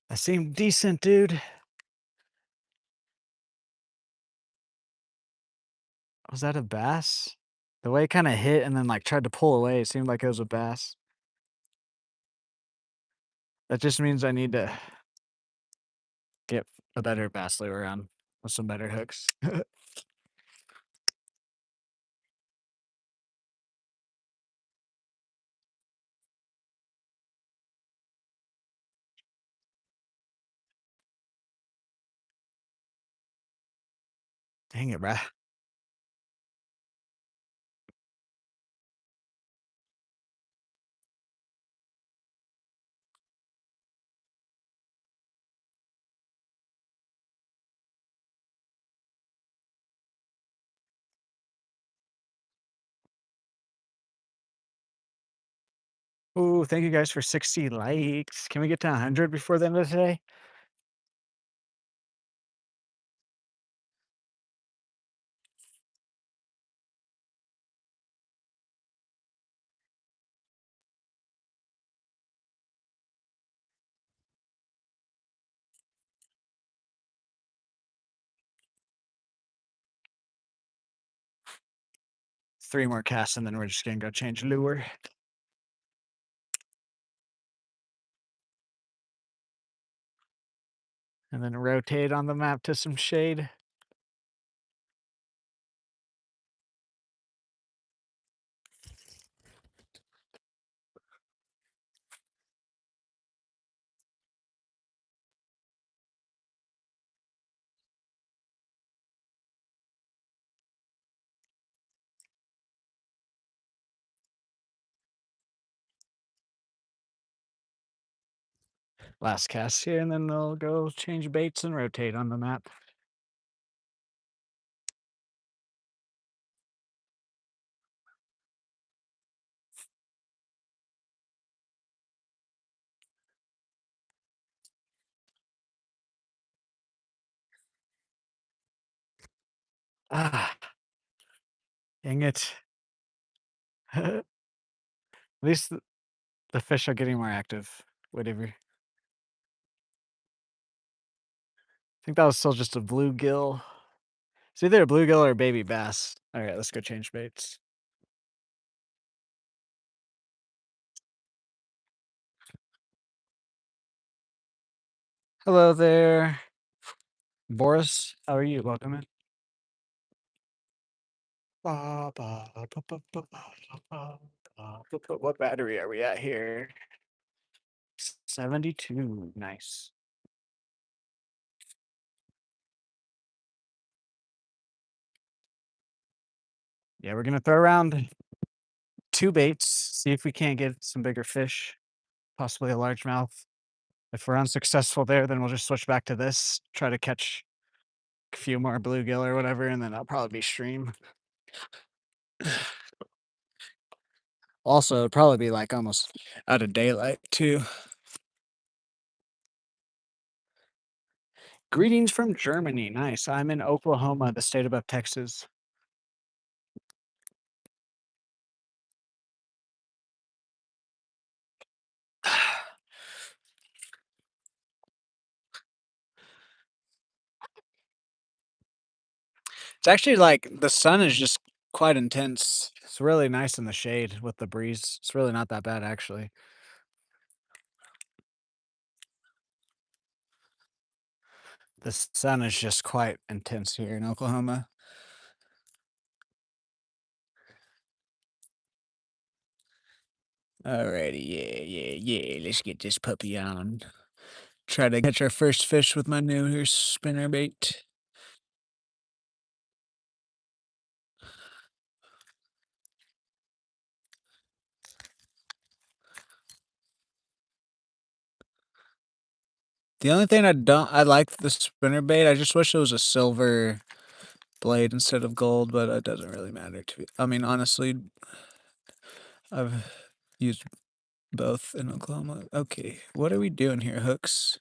that seemed decent, dude. Was that a bass? The way it kinda hit and then, like, tried to pull away, it seemed like it was a bass. That just means I need to get a better bass lure on with some better hooks. Dang it, bruh. 'Ooh, thank you guys for 60 likes. Can we get to 100 before the end of the day? 3 more casts, and then we're just gonna go change lure. And then rotate on the map to some shade. Last cast here, and then they'll go change baits and rotate on the map. Ah, dang it. At least the fish are getting more active. Whatever. I think that was still just a bluegill. It's either a bluegill or a baby bass. All right, let's go change baits. Hello there, Boris. How are you? Welcome in. What battery are we at here? 72. Nice. Yeah, we're gonna throw around 2 baits, see if we can't get some bigger fish, possibly a largemouth. If we're unsuccessful there, then we'll just switch back to this, try to catch a few more bluegill or whatever, and then I'll probably be stream. Also, it'd probably be like almost out of daylight too. Greetings from Germany. Nice. I'm in Oklahoma, the state above Texas. It's actually like the sun is just quite intense. It's really nice in the shade with the breeze. It's really not that bad actually. The sun is just quite intense here in Oklahoma. Alrighty, yeah. Let's get this puppy on. Try to catch our first fish with my new here spinner bait. The only thing I like the spinner bait. I just wish it was a silver blade instead of gold, but it doesn't really matter to me. I mean, honestly, I've used both in Oklahoma. Okay, what are we doing here, hooks?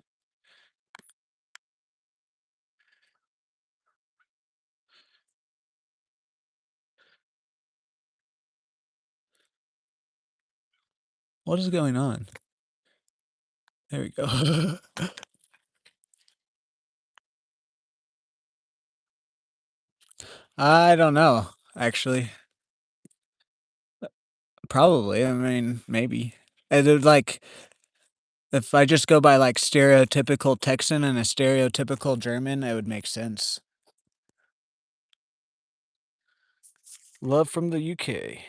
What is going on? There we go. I don't know, actually. Probably. I mean, maybe. And it, like If I just go by, like, stereotypical Texan and a stereotypical German, it would make sense. Love from the UK.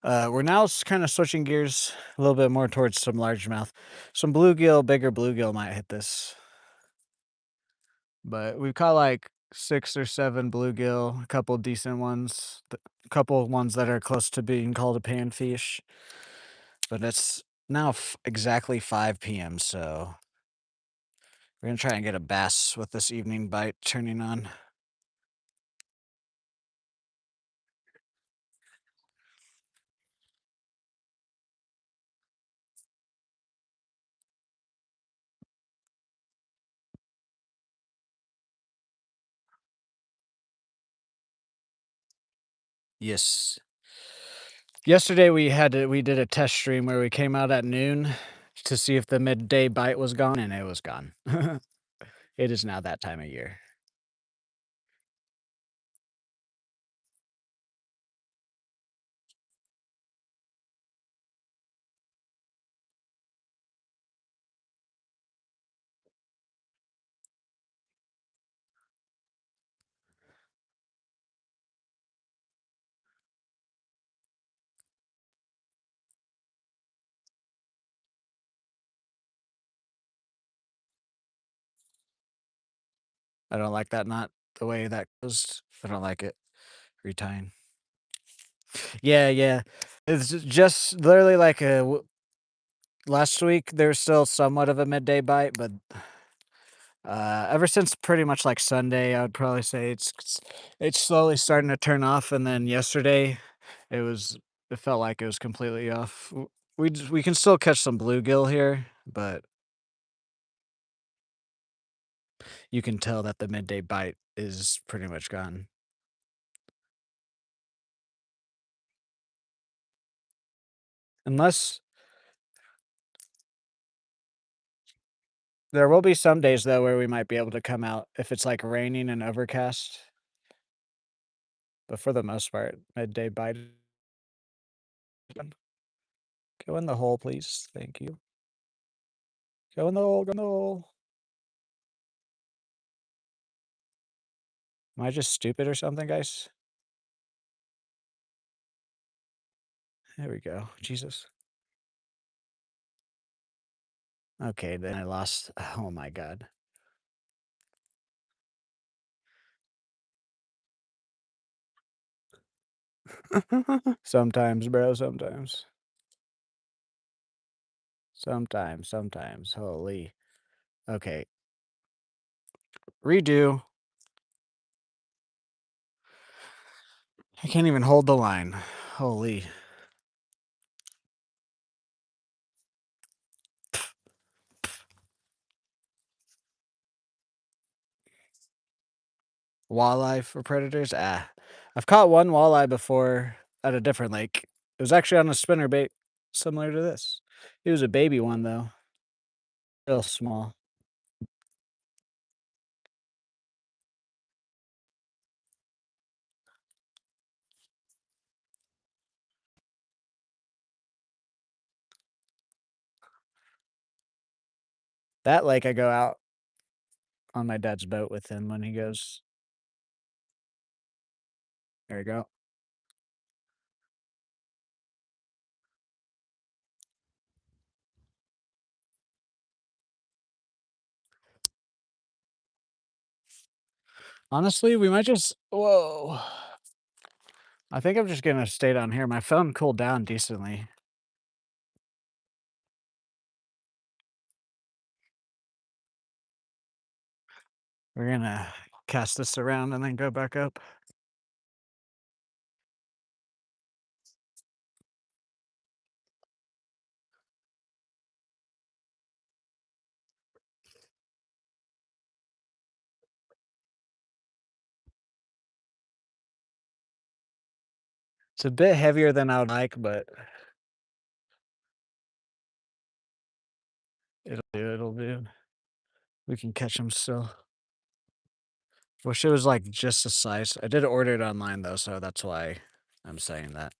We're now kinda switching gears a little bit more towards some largemouth. Some bluegill, bigger bluegill might hit this, but we've caught, like, 6 or 7 bluegill, a couple decent ones, a couple ones that are close to being called a panfish, but it's now exactly 5 PM, so we're gonna try and get a bass with this evening bite turning on. Yes. Yesterday, we did a test stream where we came out at noon to see if the midday bite was gone, and it was gone. It is now that time of year. I don't like that knot, the way that goes. I don't like it. Retying. Yeah, yeah. It's just literally like last week, there was still somewhat of a midday bite, but ever since pretty much like Sunday, I would probably say it's slowly starting to turn off, and then yesterday, it was it felt like it was completely off. We can still catch some bluegill here, but you can tell that the midday bite is pretty much gone. Unless there will be some days though where we might be able to come out if it's like raining and overcast, but for the most part, midday bite. Go in the hole, please. Thank you. Go in the hole, go in the hole. Am I just stupid or something, guys? There we go. Jesus. Okay, then I lost. Oh my god. Sometimes, bro, sometimes. Sometimes. Holy. Okay. Redo. I can't even hold the line. Holy. Walleye for predators? Ah. I've caught one walleye before at a different lake. It was actually on a spinner bait similar to this. It was a baby one though. Real small. That lake I go out on my dad's boat with him when he goes. There you go. Honestly, we might just whoa. I think I'm just gonna stay down here. My phone cooled down decently. We're gonna cast this around and then go back up. It's a bit heavier than I would like, but it'll do. We can catch them still. Wish it was like just the size. I did order it online though, so that's why I'm saying that.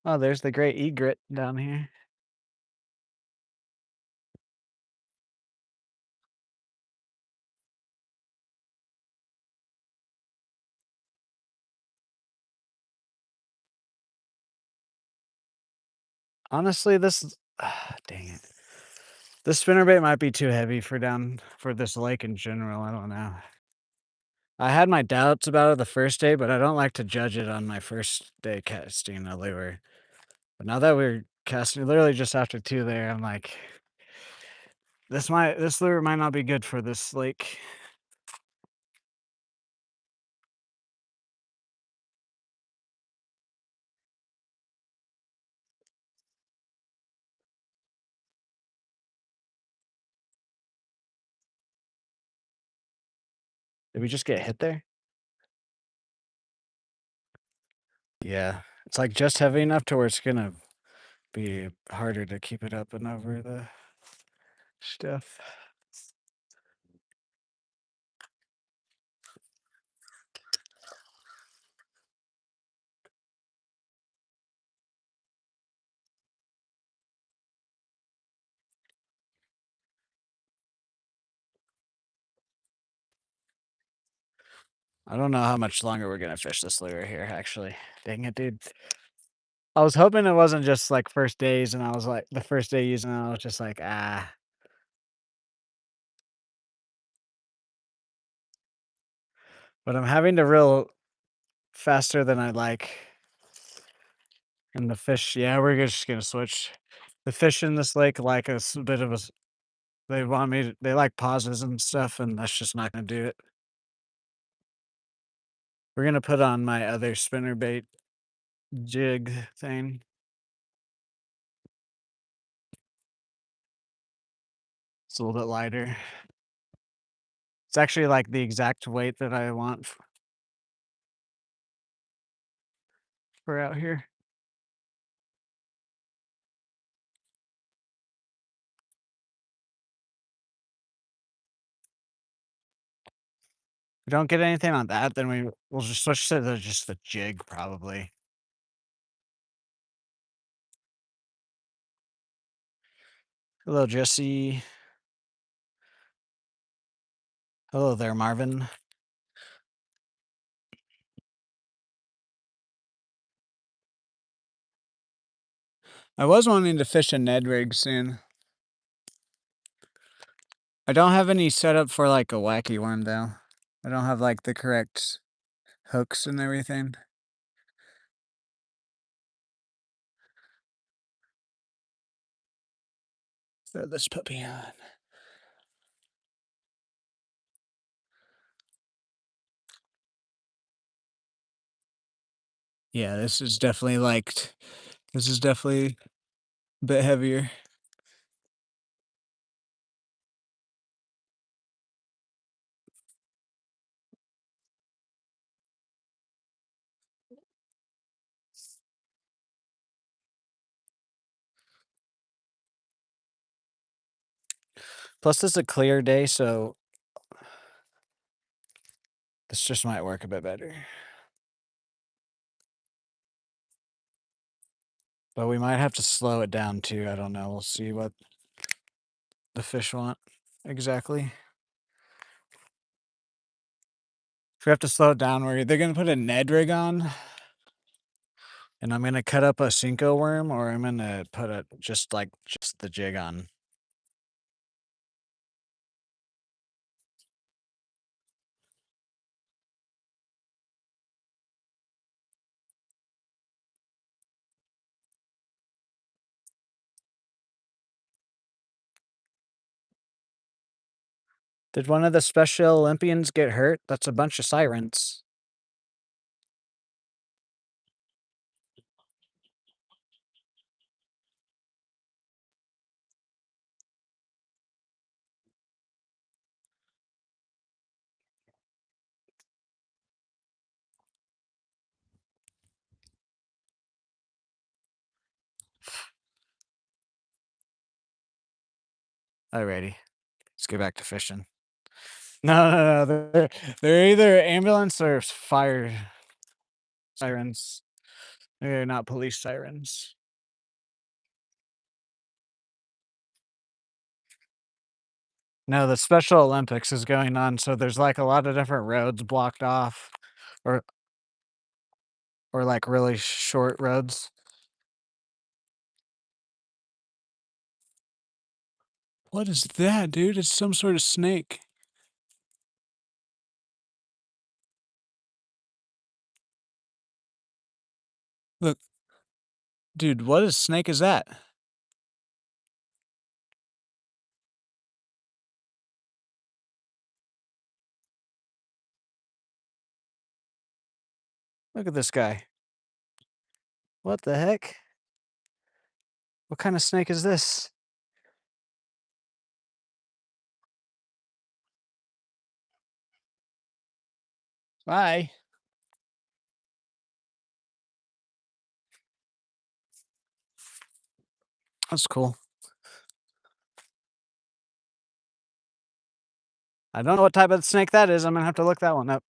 Oh, there's the great egret down here. Honestly, this dang it. This spinnerbait might be too heavy for down for this lake in general, I don't know. I had my doubts about it the first day, but I don't like to judge it on my first day casting a lure. But now that we're casting literally just after 2 there, I'm like, this lure might not be good for this lake. Did we just get hit there? Yeah. It's like just heavy enough to where it's gonna be harder to keep it up and over the stuff. I don't know how much longer we're gonna fish this lure here, actually. Dang it, dude. I was hoping it wasn't just like first days and I was like the first day using it, I was just like, ah. But I'm having to reel faster than I like. And the fish, yeah, we're just gonna switch. The fish in this lake like a bit of they want me to, they like pauses and stuff, and that's just not gonna do it. We're gonna put on my other spinnerbait jig thing. It's a little bit lighter. It's actually like the exact weight that I want for out here. If we don't get anything on that, then we'll just switch to just the jig probably. Hello, Jesse. Hello there, Marvin. I was wanting to fish a Ned rig soon. I don't have any setup for like a wacky worm though. I don't have like the correct hooks and everything. Throw this puppy on. Yeah, this is definitely a bit heavier. Plus, it's a clear day, so this just might work a bit better. But we might have to slow it down too. I don't know. We'll see what the fish want exactly. If we have to slow it down, we're either gonna put a Ned rig on, and I'm gonna cut up a Cinco worm, or I'm gonna put a just the jig on. Did one of the Special Olympians get hurt? That's a bunch of sirens. Alrighty, let's get back to fishing. No, no, no. They're either ambulance or fire sirens. They're not police sirens. No, the Special Olympics is going on, so there's, like, a lot of different roads blocked off or like, really short roads. What is that, dude? It's some sort of snake. Look, dude, what is snake is that? Look at this guy. What the heck? What kind of snake is this? Bye. That's cool. I don't know what type of snake that is. I'm gonna have to look that one up.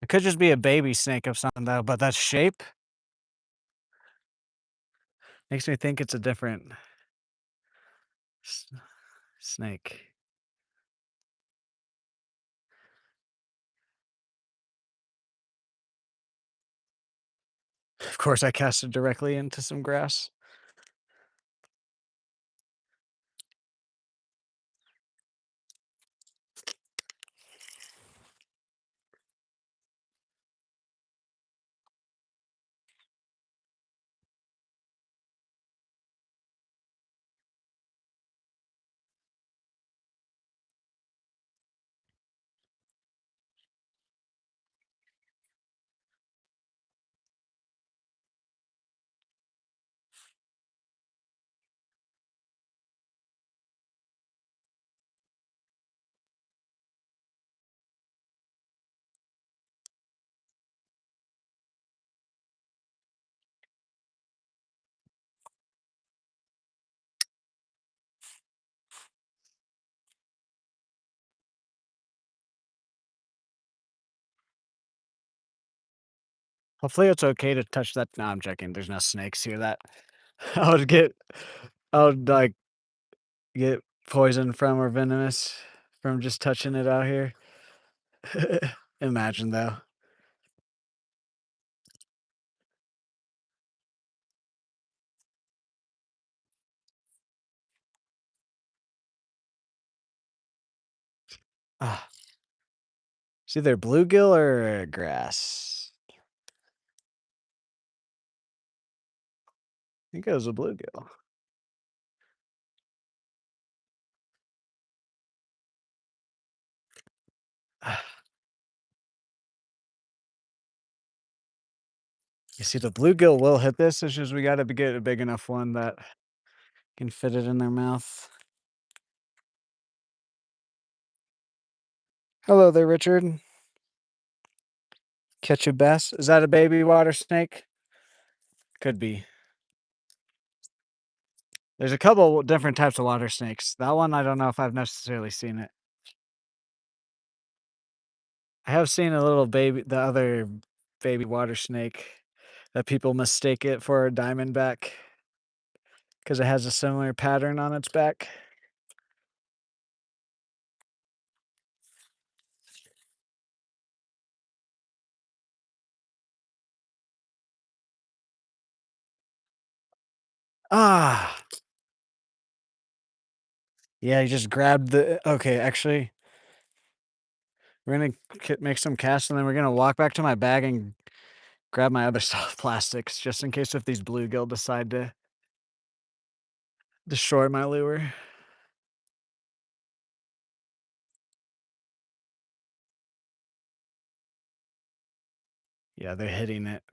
It could just be a baby snake of something though, but that shape makes me think it's a different s- snake. Of course, I cast it directly into some grass. Hopefully, it's okay to touch that. No, I'm checking. There's no snakes here. That I would get, I would like get poisoned from or venomous from just touching it out here. Imagine though. Ah, it's either bluegill or grass. I think it was a bluegill. Ah, you see, the bluegill will hit this. It's just we got to get a big enough one that can fit it in their mouth. Hello there, Richard. Catch a bass. Is that a baby water snake? Could be. There's a couple different types of water snakes. That one, I don't know if I've necessarily seen it. I have seen a little baby, the other baby water snake that people mistake it for a diamondback because it has a similar pattern on its back. Ah, yeah, you just grabbed the. Okay, actually, we're gonna make some casts and then we're gonna walk back to my bag and grab my other soft plastics just in case if these bluegill decide to destroy my lure. Yeah, they're hitting it.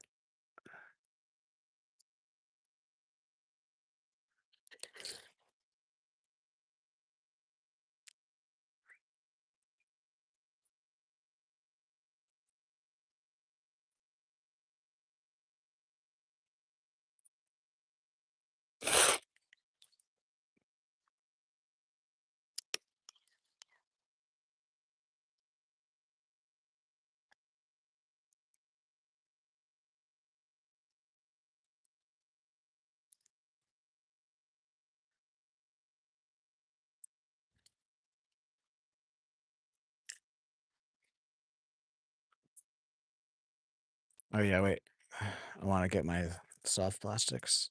Oh, yeah, wait. I wanna get my soft plastics.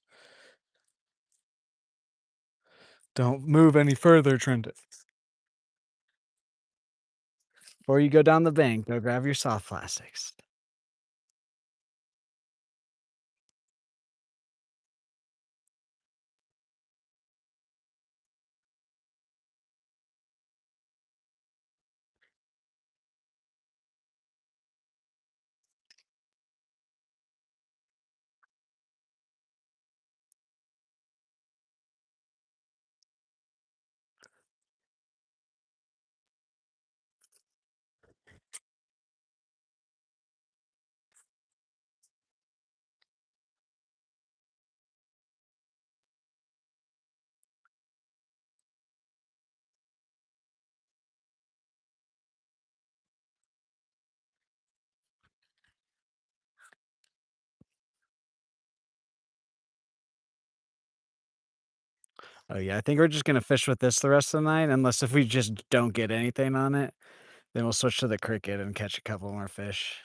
Don't move any further, Trent. Before you go down the bank, go grab your soft plastics. Oh, yeah, I think we're just gonna fish with this the rest of the night, unless if we just don't get anything on it, then we'll switch to the cricket and catch a couple more fish.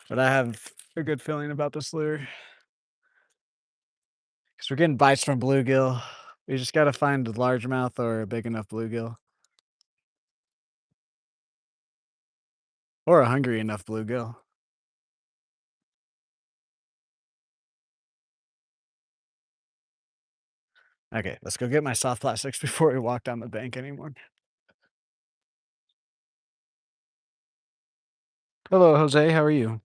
But I have a good feeling about this lure because 'cause we're getting bites from bluegill. We just gotta find a largemouth or a big enough bluegill, or a hungry enough bluegill. Okay, let's go get my soft plastics before we walk down the bank anymore. Hello, Jose, how are you?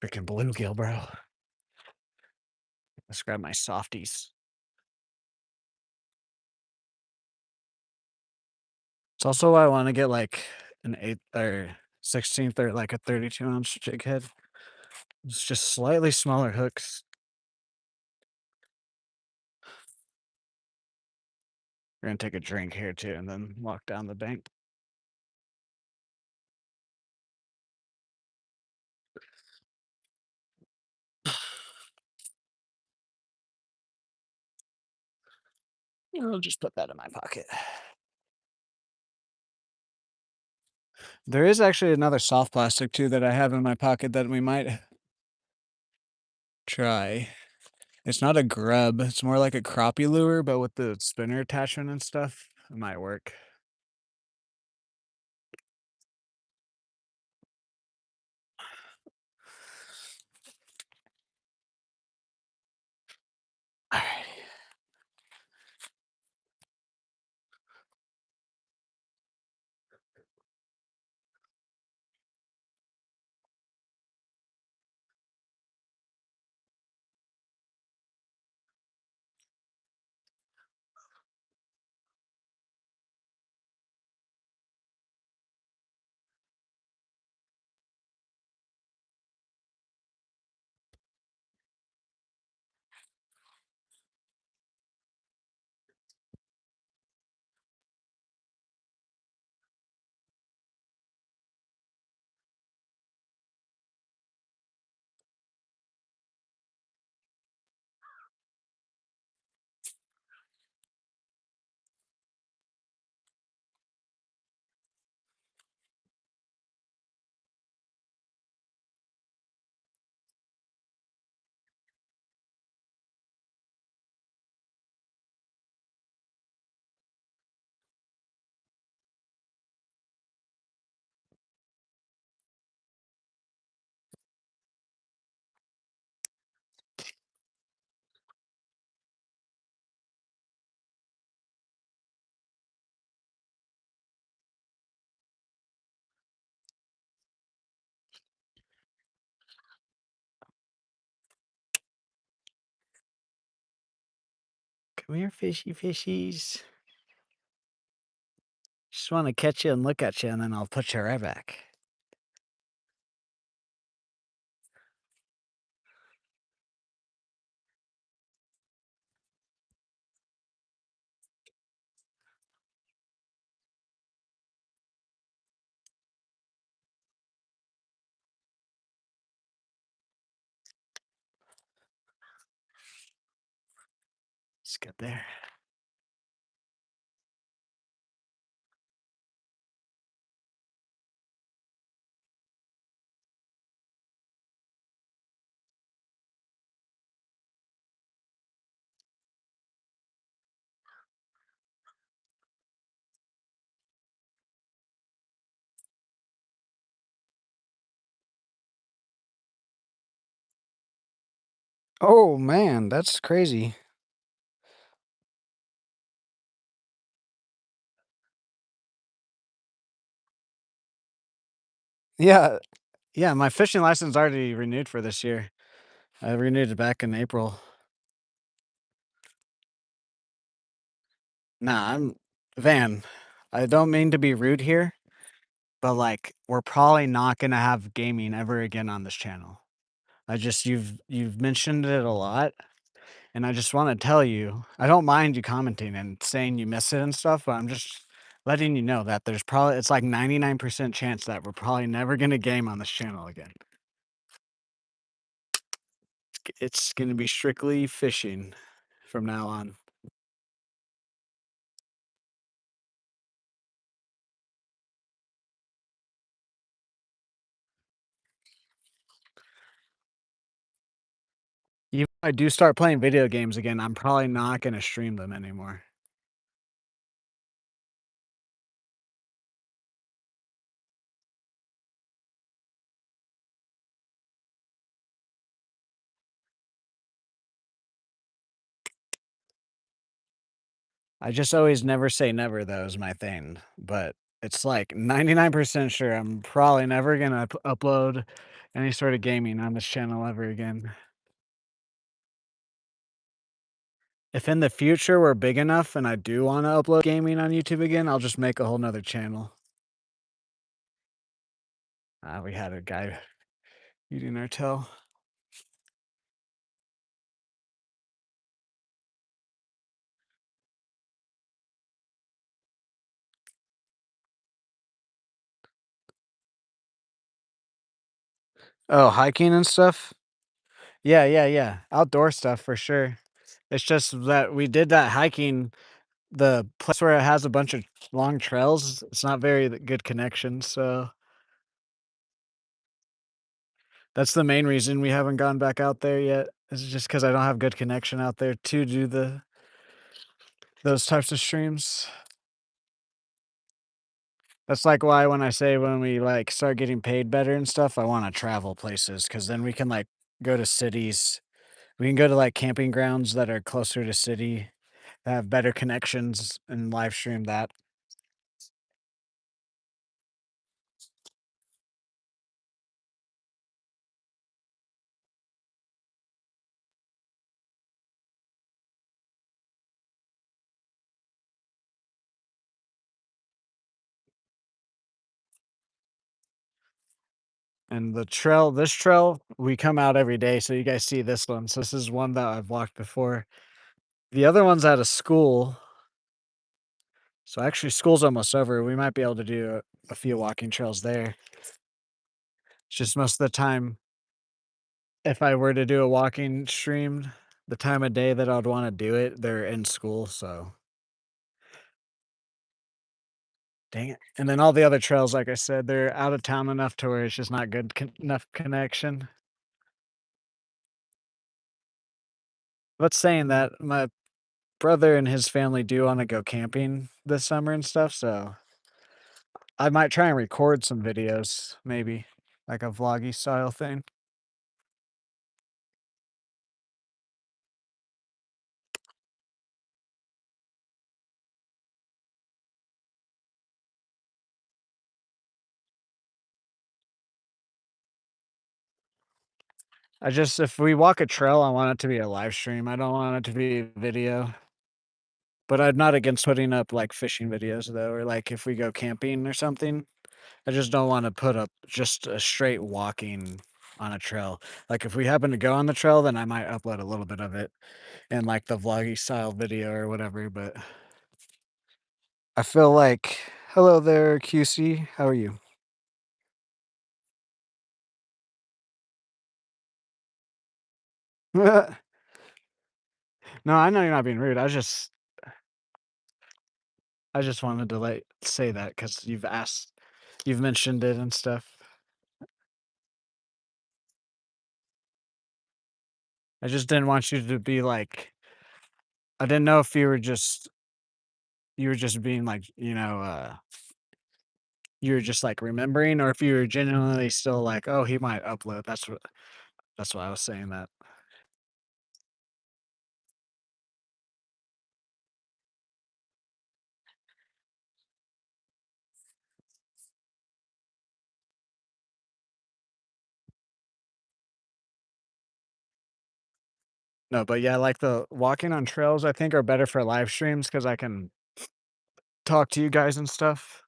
Freaking bluegill, bro. Let's grab my softies. It's also why I wanna get, like, an 8th or 16th or, like, a 32-ounce jig head. It's just slightly smaller hooks. We're gonna take a drink here too and then walk down the bank. I'll just put that in my pocket. There is actually another soft plastic too that I have in my pocket that we might try. It's not a grub, it's more like a crappie lure, but with the spinner attachment and stuff, it might work. Alrighty. Come here, fishy fishies. Just wanna catch you and look at you, and then I'll put you right back. Let's get there. Oh, man, that's crazy. Yeah, yeah, my fishing license already renewed for this year. I renewed it back in April. Nah, I'm Van, I don't mean to be rude here, but, like, we're probably not gonna have gaming ever again on this channel. I just you've mentioned it a lot, and I just wanna tell you, I don't mind you commenting and saying you miss it and stuff, but I'm just letting you know that there's probably it's like 99% chance that we're probably never gonna game on this channel again. It's gonna be strictly fishing from now on. Even if I do start playing video games again, I'm probably not gonna stream them anymore. I just always never say never though is my thing, but it's like 99% sure I'm probably never gonna upload any sort of gaming on this channel ever again. If in the future we're big enough and I do wanna upload gaming on YouTube again, I'll just make a whole 'nother channel. We had a guy eating our tail. Oh, hiking and stuff? Yeah, yeah, yeah. Outdoor stuff for sure. It's just that we did that hiking, the place where it has a bunch of long trails, it's not very good connection, so that's the main reason we haven't gone back out there yet. Is just because I don't have good connection out there to do those types of streams. That's like why when I say when we like start getting paid better and stuff, I want to travel places because then we can like go to cities. We can go to like camping grounds that are closer to city, that have better connections and live stream that. And this trail, we come out every day, so you guys see this one. So this is one that I've walked before. The other one's at a school. So actually school's almost over. We might be able to do a few walking trails there. It's just most of the time, if I were to do a walking stream, the time of day that I'd want to do it, they're in school. So dang it. And then all the other trails, like I said, they're out of town enough to where it's just not good enough connection. But saying that, my brother and his family do want to go camping this summer and stuff. So I might try and record some videos, maybe like a vloggy style thing. I just if we walk a trail, I want it to be a live stream. I don't want it to be video. But I'm not against putting up, like, fishing videos, though, or, like, if we go camping or something, I just don't wanna put up just a straight walking on a trail. Like, if we happen to go on the trail, then I might upload a little bit of it in, like, the vloggy style video or whatever, but I feel like hello there, QC, how are you? No, I know you're not being rude, I just wanted to, like, say that because 'cause you've mentioned it and stuff. I just didn't want you to be like I didn't know if you were just being like, you were just, like, remembering or if you were genuinely still like, "Oh, he might upload." That's why I was saying that. No, but yeah, like, the walking on trails, I think, are better for live streams because I can talk to you guys and stuff.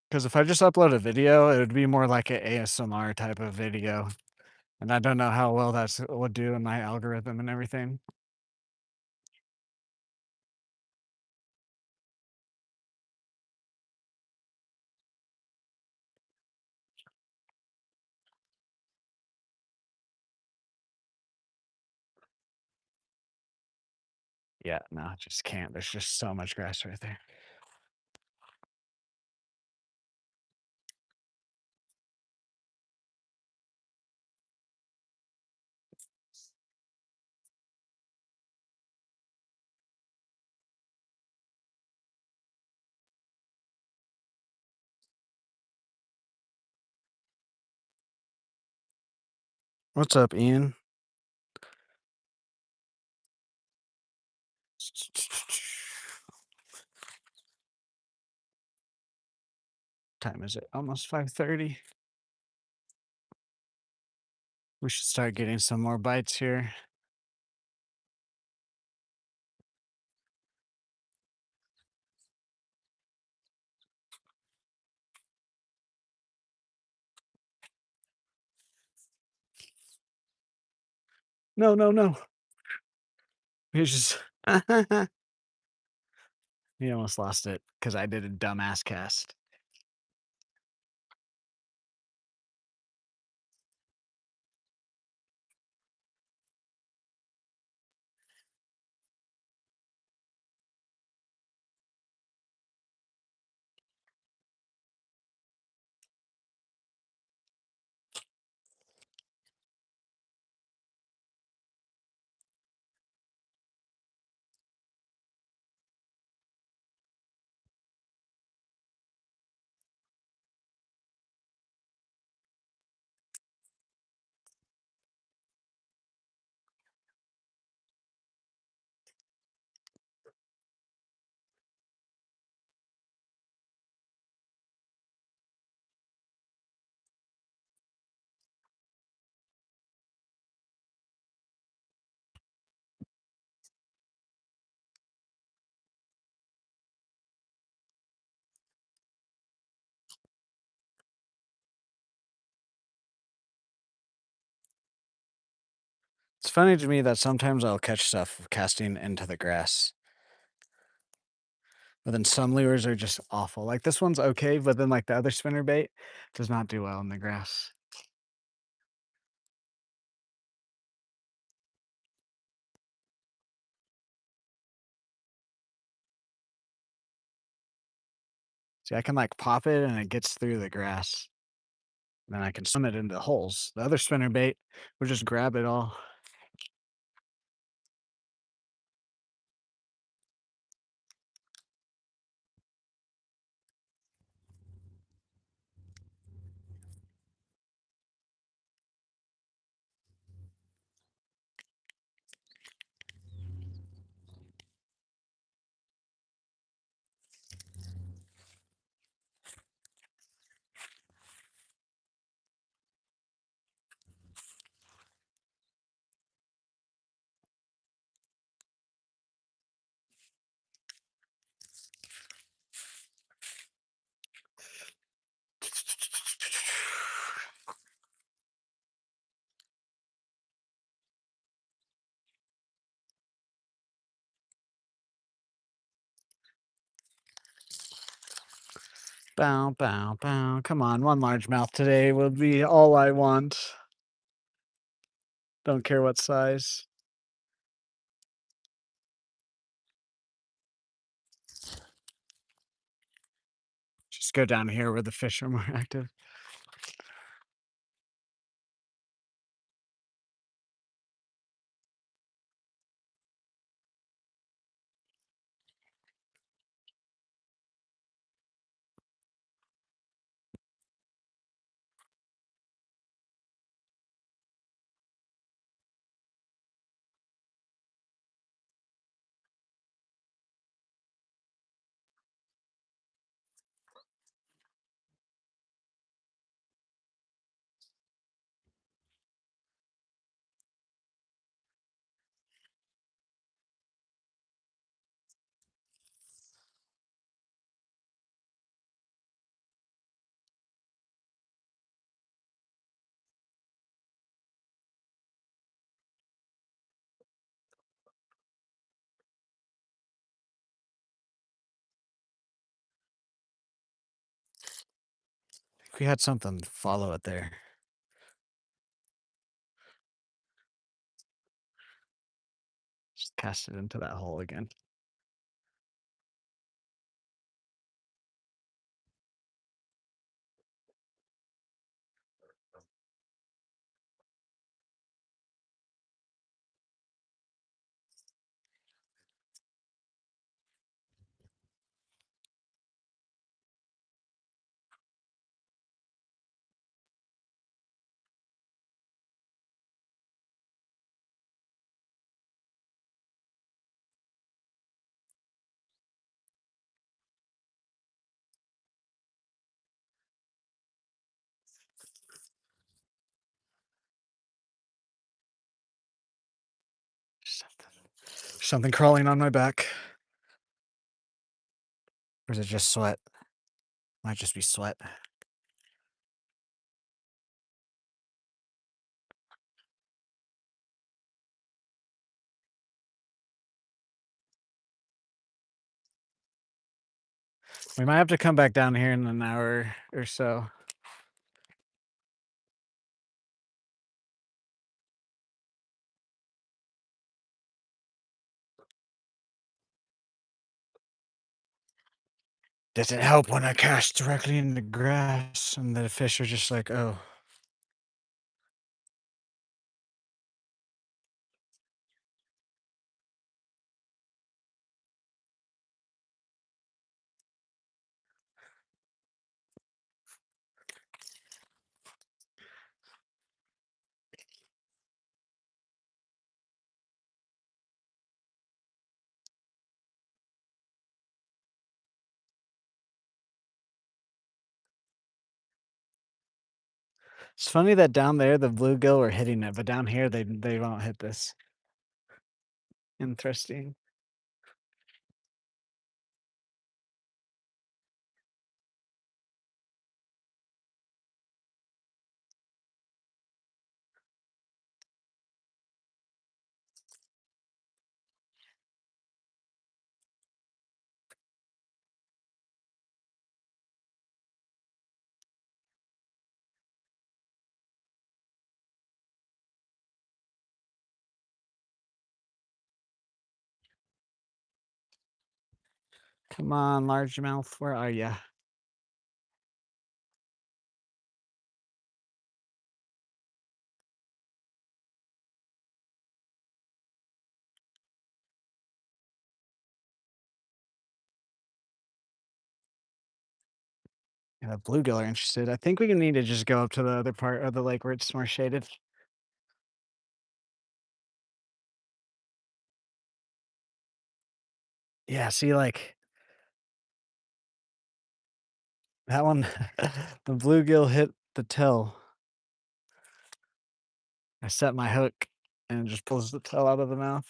Because if I just upload a video, it would be more like a ASMR type of video, and I don't know how well that's would do in my algorithm and everything. Yeah, no, I just can't. There's just so much grass right there. What's up, Ian? Time is it? Almost 5:30. We should start getting some more bites here. No, no, no. We just he almost lost it because I did a dumbass cast. It's funny to me that sometimes I'll catch stuff casting into the grass, but then some lures are just awful. Like this one's okay, but then like the other spinner bait does not do well in the grass. See, I can like pop it and it gets through the grass. Then I can swim it into holes. The other spinner bait would just grab it all. Bow, bow, bow. Come on, one largemouth today will be all I want. Don't care what size. Just go down here where the fish are more active. If we had something to follow it there. Just cast it into that hole again. Something crawling on my back. Or is it just sweat? Might just be sweat. We might have to come back down here in an hour or so. Does it help when I cast directly in the grass and the fish are just like, oh. It's funny that down there the bluegill were hitting it, but down here they won't hit this. Interesting. Come on, largemouth, where are ya? Yeah, the bluegill are interested. I think we need to just go up to the other part of the lake where it's more shaded. Yeah, see, like, that one, the bluegill hit the tail. I set my hook and it just pulls the tail out of the mouth.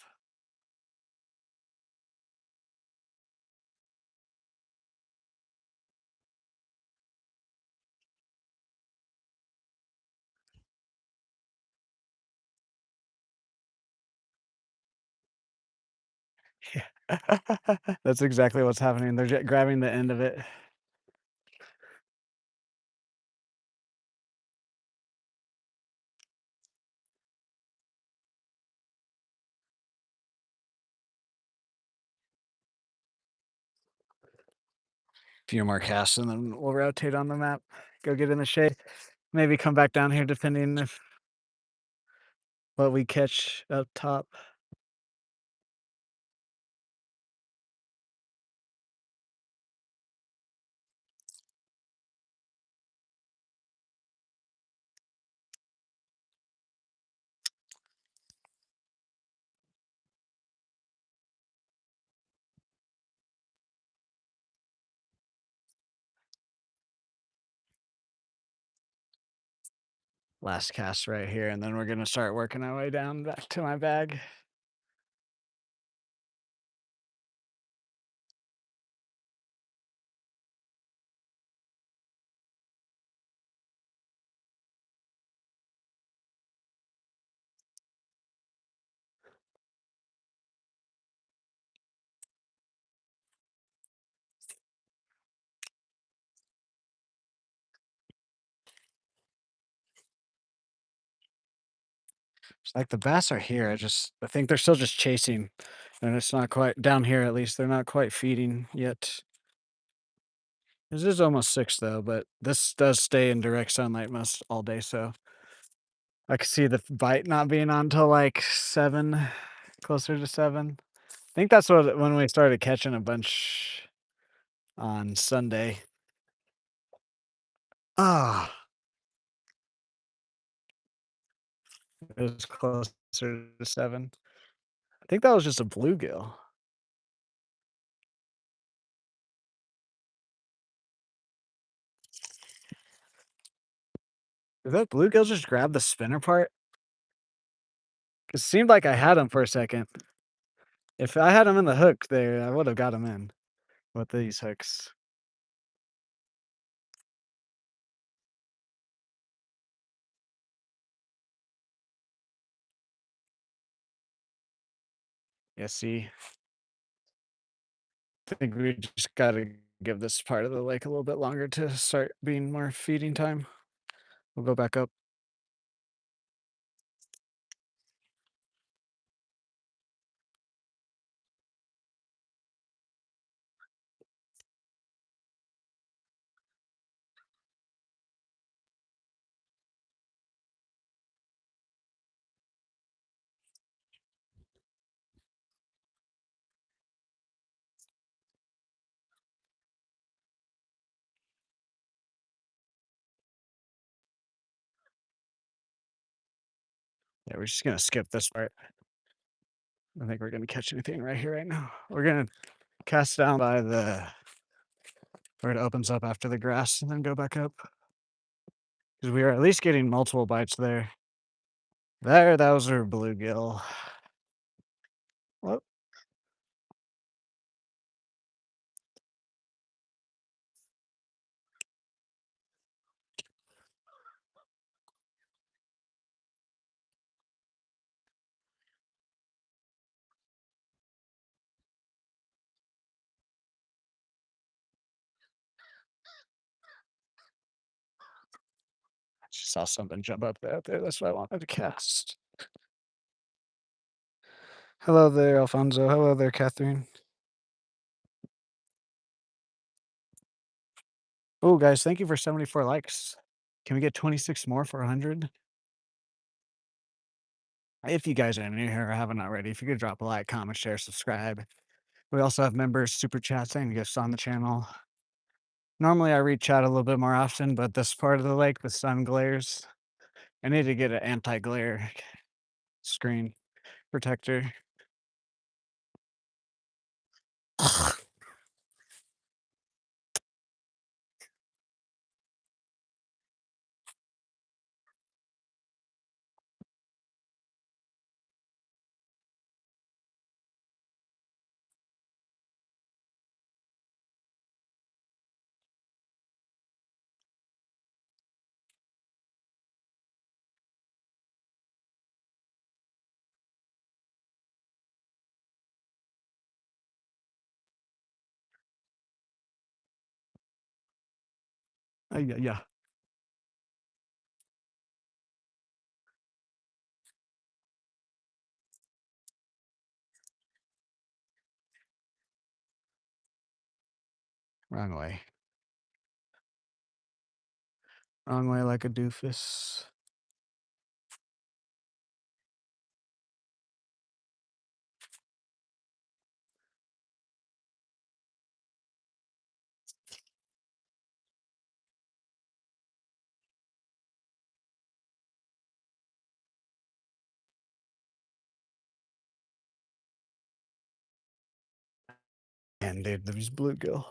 Yeah. That's exactly what's happening. They're grabbing the end of it. few more casts, and then we'll rotate on the map, go get in the shade, maybe come back down here depending if what we catch up top. Last cast right here, and then we're gonna start working our way down back to my bag. It's like the bass are here. I think they're still just chasing, and it's not quite down here at least. They're not quite feeding yet. This is almost 6 though, but this does stay in direct sunlight most all day, so I could see the bite not being on till like 7, closer to 7. I think that's what when we started catching a bunch on Sunday. Ah, it was closer to 7. I think that was just a bluegill. Did that bluegill just grab the spinner part? It seemed like I had him for a second. If I had him in the hook there, I would have got him in with these hooks. Yeah, see, I think we just gotta give this part of the lake a little bit longer to start being more feeding time. We'll go back up. Yeah, we're just gonna skip this part. I don't think we're gonna catch anything right here right now. We're gonna cast down by the where it opens up after the grass and then go back up. Because we are at least getting multiple bites there. There, that was our bluegill. Well, I just saw something jump up out there. That's what I wanted to cast. Hello there, Alfonso. Hello there, Catherine. Oh, guys, thank you for 74 likes. Can we get 26 more for 100? If you guys are new here or haven't already, if you could drop a like, comment, share, subscribe. We also have members, super chats, and gifts on the channel. Normally, I read chat a little bit more often, but this part of the lake, the sun glares. I need to get an anti-glare screen protector. Yeah, yeah. Wrong way. Wrong way like a doofus. And dude, these bluegill.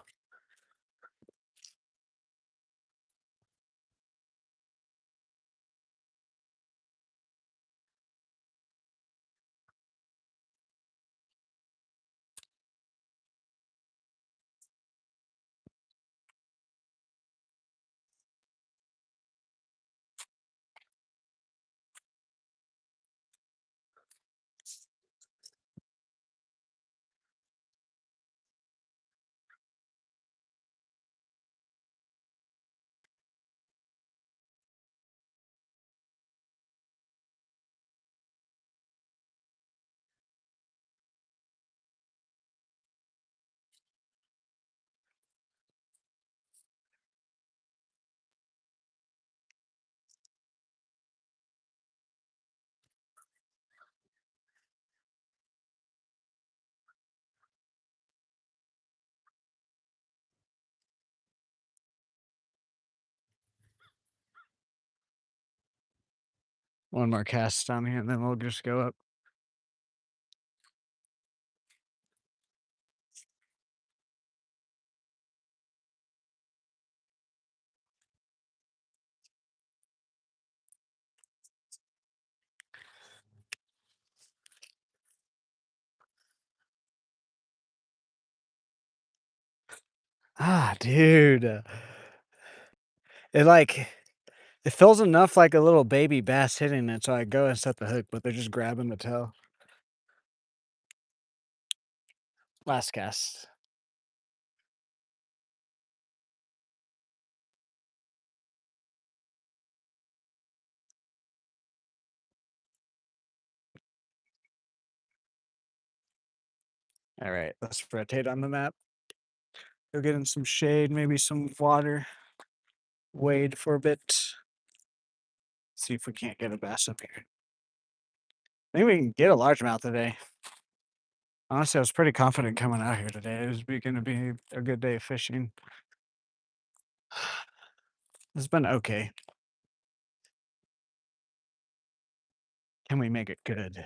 One more cast down here, and then we'll just go up. Ah, dude. It like it feels enough like a little baby bass hitting it, so I go and set the hook, but they're just grabbing the tail. Last cast. All right, let's rotate on the map. Go get in some shade, maybe some water. Wade for a bit. See if we can't get a bass up here. I think we can get a largemouth today. Honestly, I was pretty confident coming out here today. It was going to be a good day of fishing. It's been okay. Can we make it good?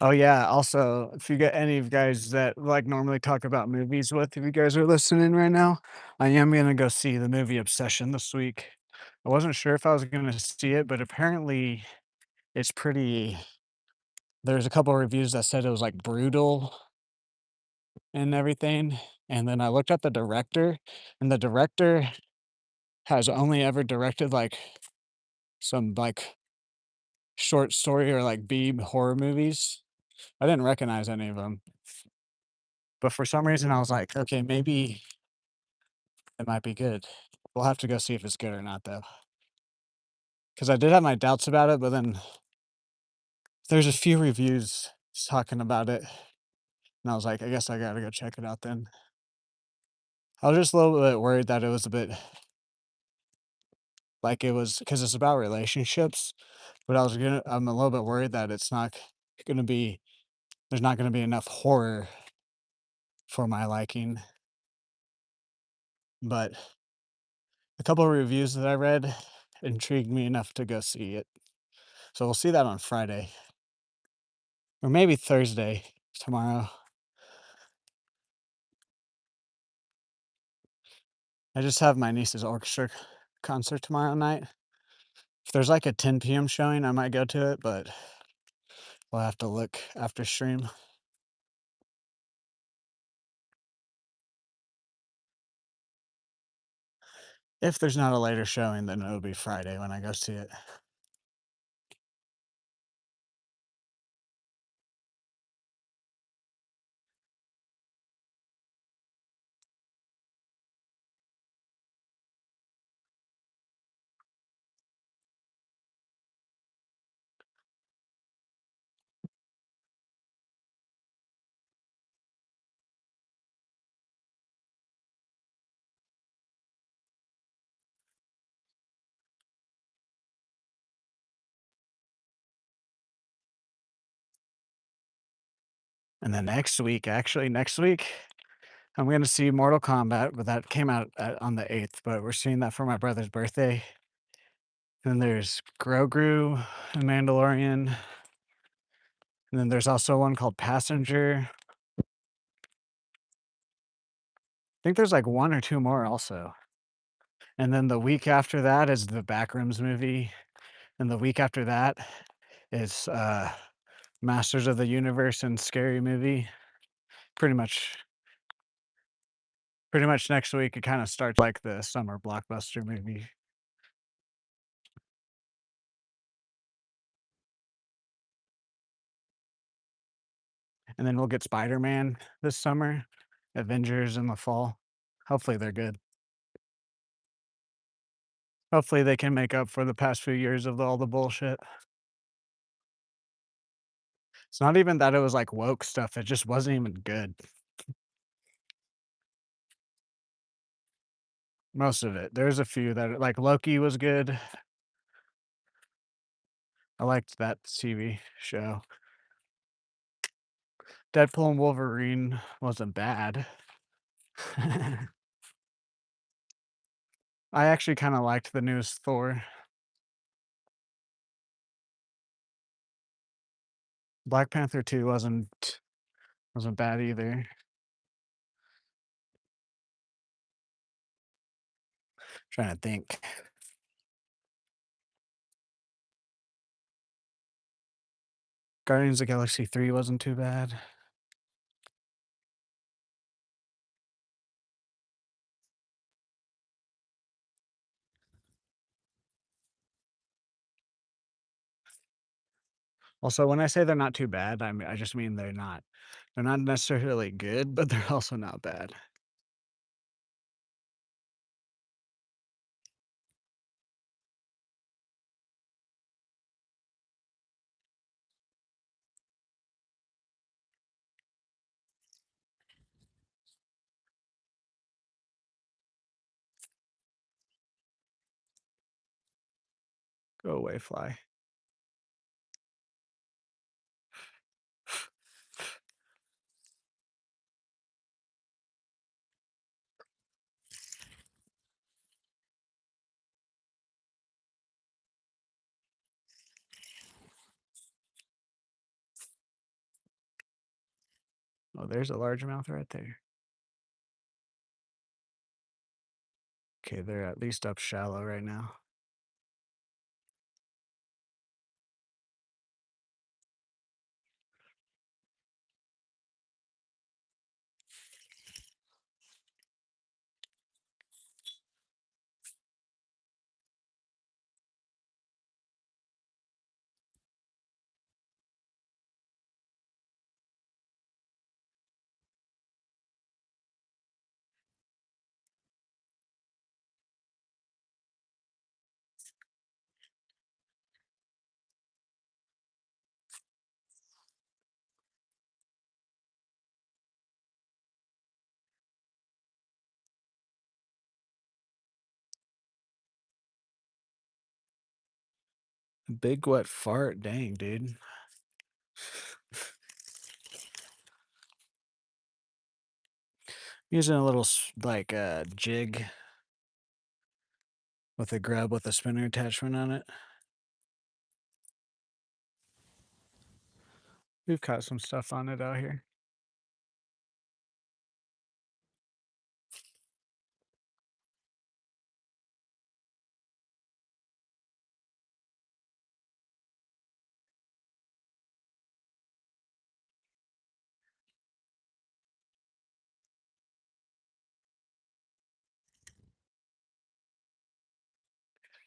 Oh yeah. Also, if you get any of you guys that like normally talk about movies with, if you guys are listening right now, I am gonna go see the movie Obsession this week. I wasn't sure if I was gonna see it, but apparently it's pretty. There's a couple of reviews that said it was like brutal and everything. And then I looked at the director, and the director has only ever directed like some like short story or like B horror movies. I didn't recognize any of them, but for some reason I was like, okay, maybe it might be good. We'll have to go see if it's good or not though, because I did have my doubts about it. But then there's a few reviews talking about it, and I was like, I guess I gotta go check it out then. I was just a little bit worried that it was a bit like it was because it's about relationships, but I'm a little bit worried that it's not gonna be there's not gonna be enough horror for my liking. But a couple of reviews that I read intrigued me enough to go see it. So we'll see that on Friday or maybe Thursday tomorrow. I just have my niece's orchestra concert tomorrow night. If there's like a 10 p.m. showing, I might go to it, but we'll have to look after stream. If there's not a later showing, then it'll be Friday when I go see it. And then next week, I'm gonna see Mortal Kombat, but that came out, on the 8th, but we're seeing that for my brother's birthday. Then there's Grogu and Mandalorian, and then there's also one called Passenger. I think there's, like, 1 or 2 more also. And then the week after that is the Backrooms movie, and the week after that is, Masters of the Universe and Scary Movie. Pretty much pretty much next week, it kinda starts like the summer blockbuster movie. And then we'll get Spider-Man this summer, Avengers in the fall. Hopefully, they're good. Hopefully, they can make up for the past few years of all the bullshit. It's not even that it was, like, woke stuff, it just wasn't even good. Most of it. There's a few that like, Loki was good. I liked that TV show. Deadpool and Wolverine wasn't bad. I actually kinda liked the newest Thor. Black Panther 2 wasn't bad either. Trying to think. Guardians of the Galaxy 3 wasn't too bad. Also, when I say they're not too bad, I just mean they're not necessarily good, but they're also not bad. Go away, fly. Oh, there's a largemouth right there. Okay, they're at least up shallow right now. Big wet fart, dang, dude. Using a little like jig with a grub with a spinner attachment on it. We've caught some stuff on it out here.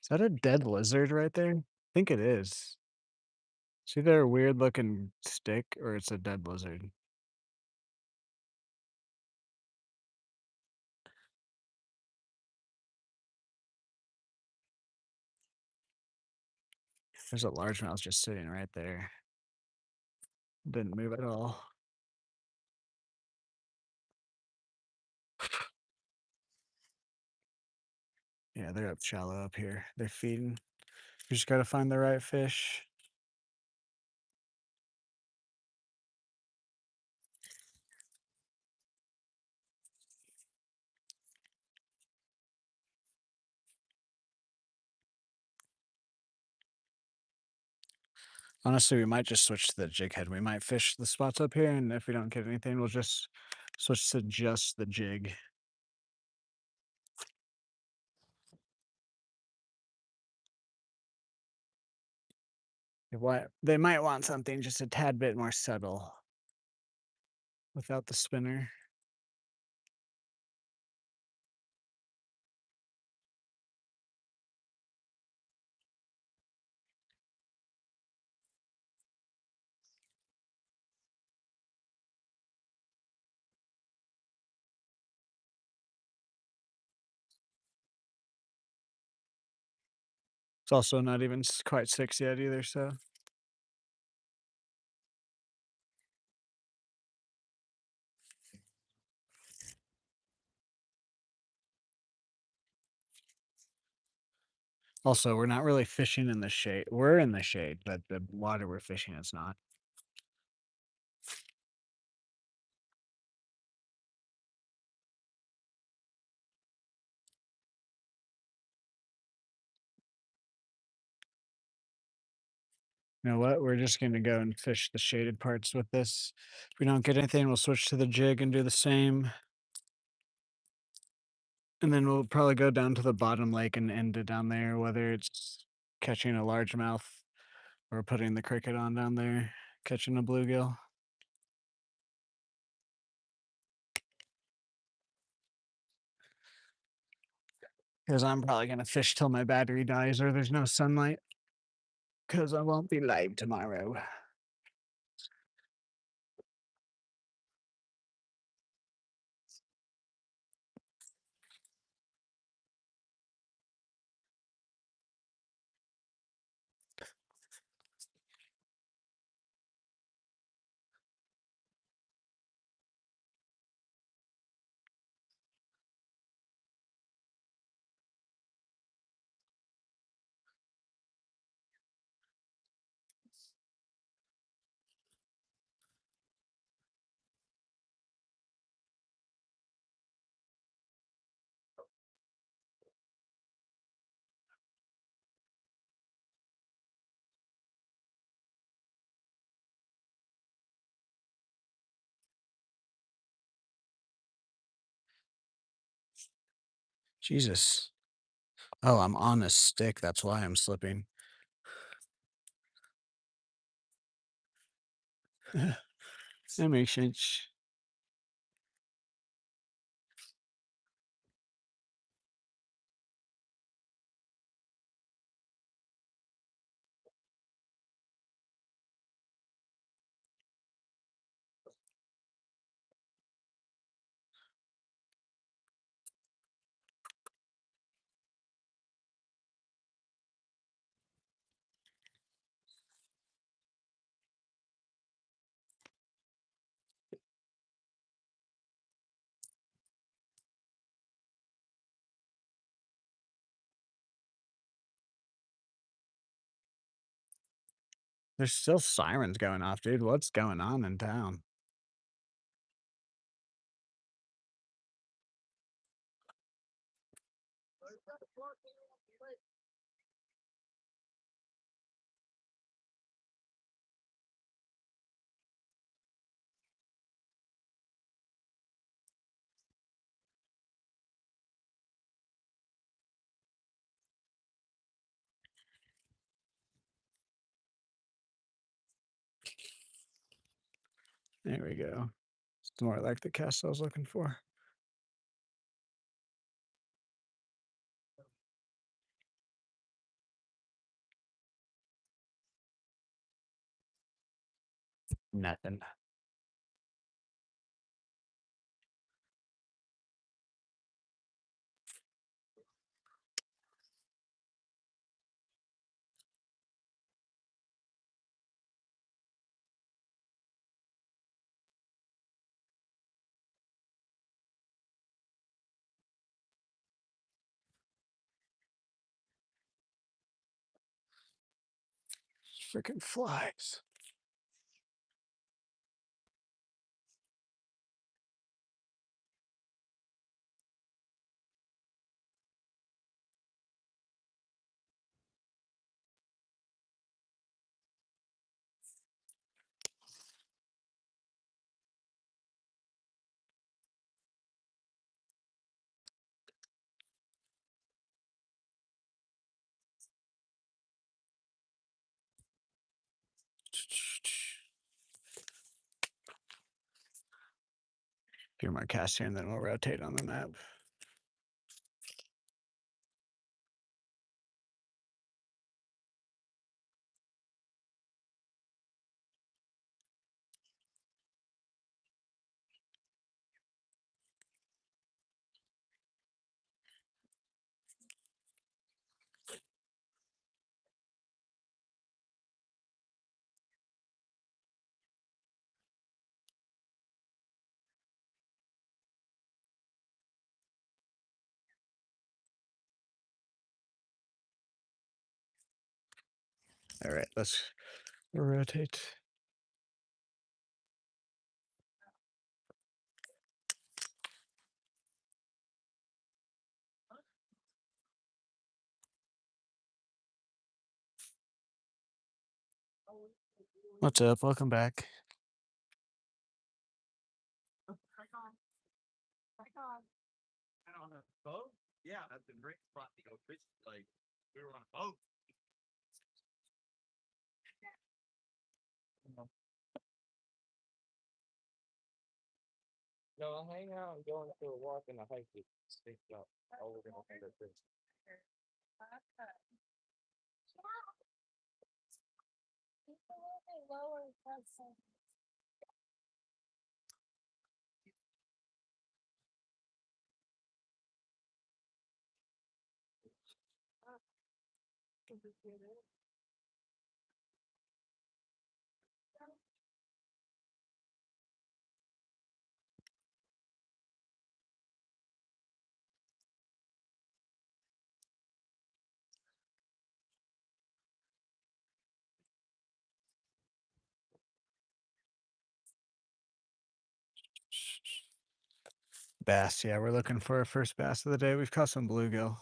Is that a dead lizard right there? I think it is. It's either a weird looking stick or it's a dead lizard. There's a largemouth just sitting right there. Didn't move at all. Yeah, they're up shallow up here. They're feeding. You just gotta find the right fish. Honestly, we might just switch to the jig head. We might fish the spots up here, and if we don't get anything, we'll just switch to just the jig. They might want something just a tad bit more subtle without the spinner. It's also not even quite 6 yet either, so also, we're not really fishing in the shade. We're in the shade, but the water we're fishing is not. You know what? We're just gonna go and fish the shaded parts with this. If we don't get anything, we'll switch to the jig and do the same. And then we'll probably go down to the bottom lake and end it down there, whether it's catching a largemouth or putting the cricket on down there, catching a bluegill. Because I'm probably gonna fish till my battery dies or there's no sunlight. Because I won't be live tomorrow. Jesus. Oh, I'm on a stick. That's why I'm slipping. That makes sense. There's still sirens going off, dude. What's going on in town? There we go. It's more like the cast I was looking for. Nothing. Freaking flies. Few more casts here, and then we'll rotate on the map. All right, let's rotate. What's up? Welcome back. Bass, yeah, we're looking for our first bass of the day. We've caught some bluegill.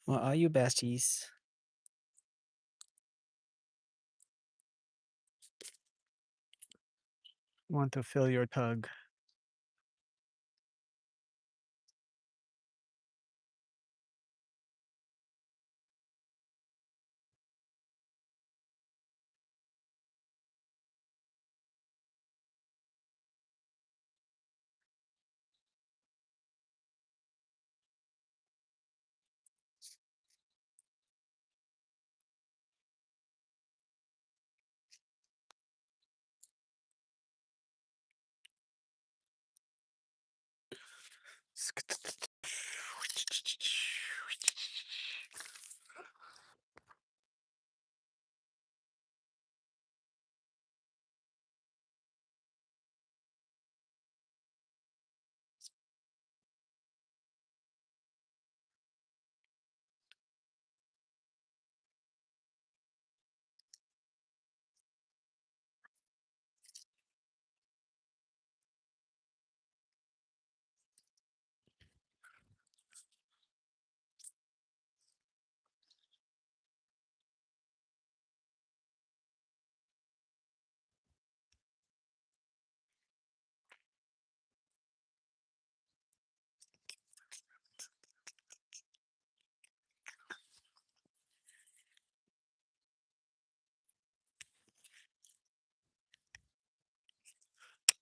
Well, are you besties? Want to fill your tug.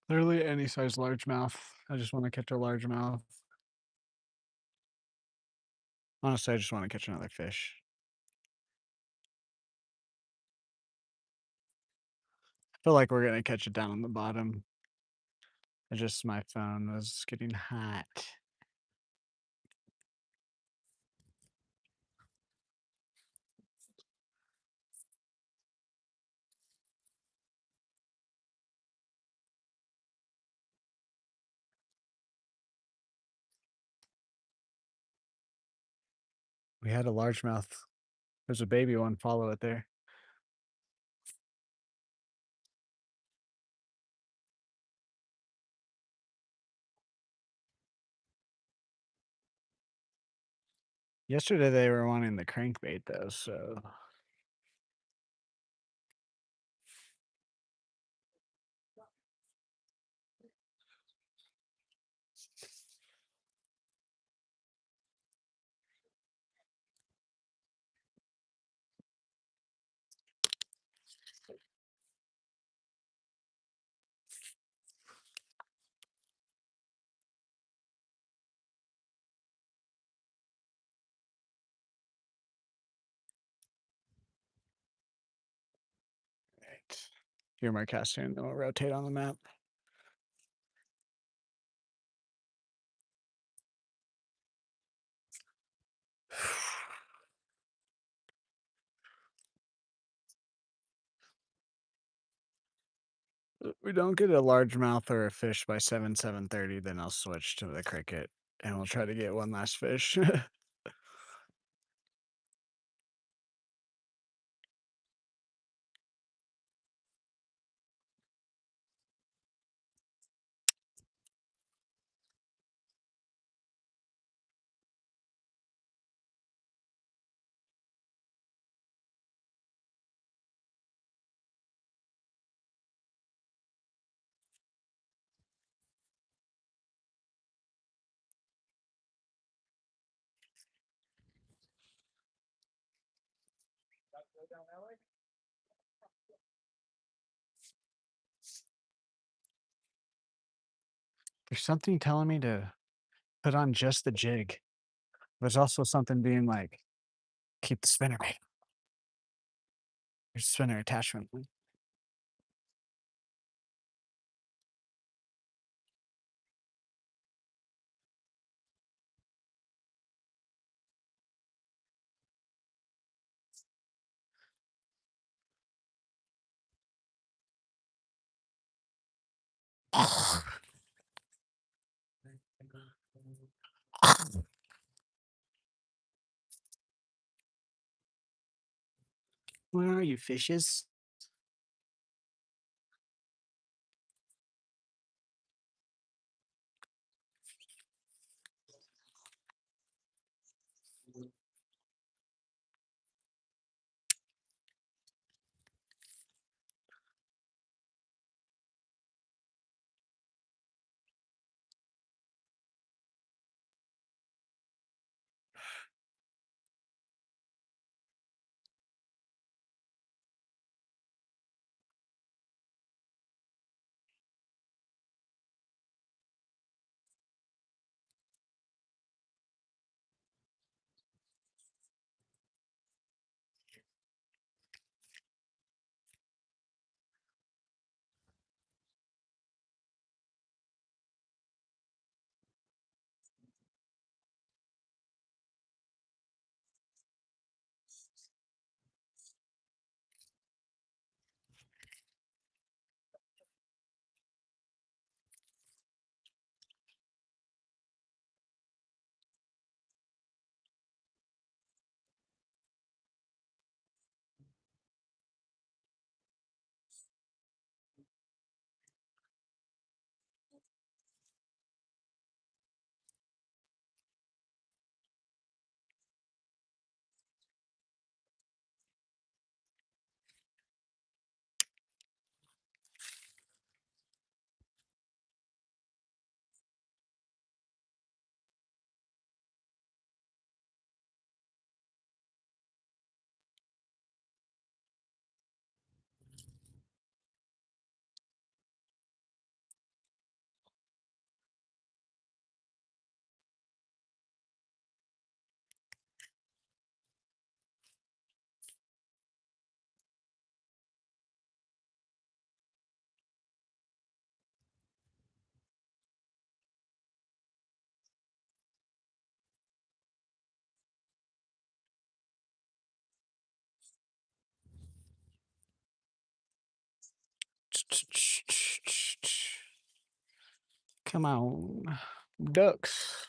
Literally any size largemouth. I just want to catch a largemouth. Honestly, I just want to catch another fish. I feel like we're gonna catch it down on the bottom. It's just my phone was getting hot. We had a largemouth. There's a baby one. Follow it there. Yesterday, they were wanting the crankbait, though, so right. Here, my casting, and then we'll rotate on the map. We don't get a largemouth or a fish by 7:30, then I'll switch to the cricket, and we'll try to get one last fish. There's something telling me to put on just the jig. There's also something being like, "Keep the spinner rate." There's spinner attachment. Where are you, fishes? Come on, ducks.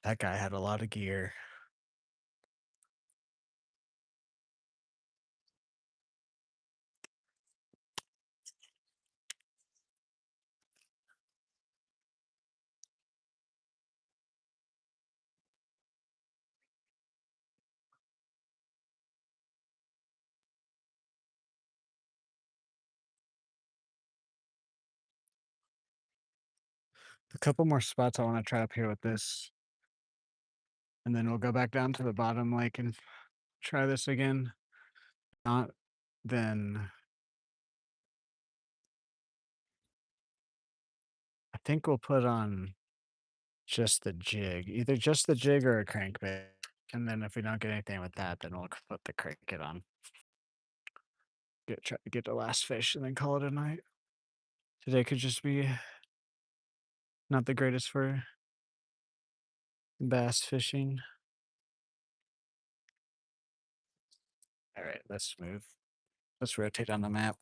That guy had a lot of gear. A couple more spots I wanna try up here with this, and then we'll go back down to the bottom lake and try this again. Not then I think we'll put on just the jig, either just the jig or a crankbait, and then if we don't get anything with that, then we'll put the cricket on. Try to get the last fish and then call it a night. Today could just be not the greatest for bass fishing. All right, let's move. Let's rotate on the map.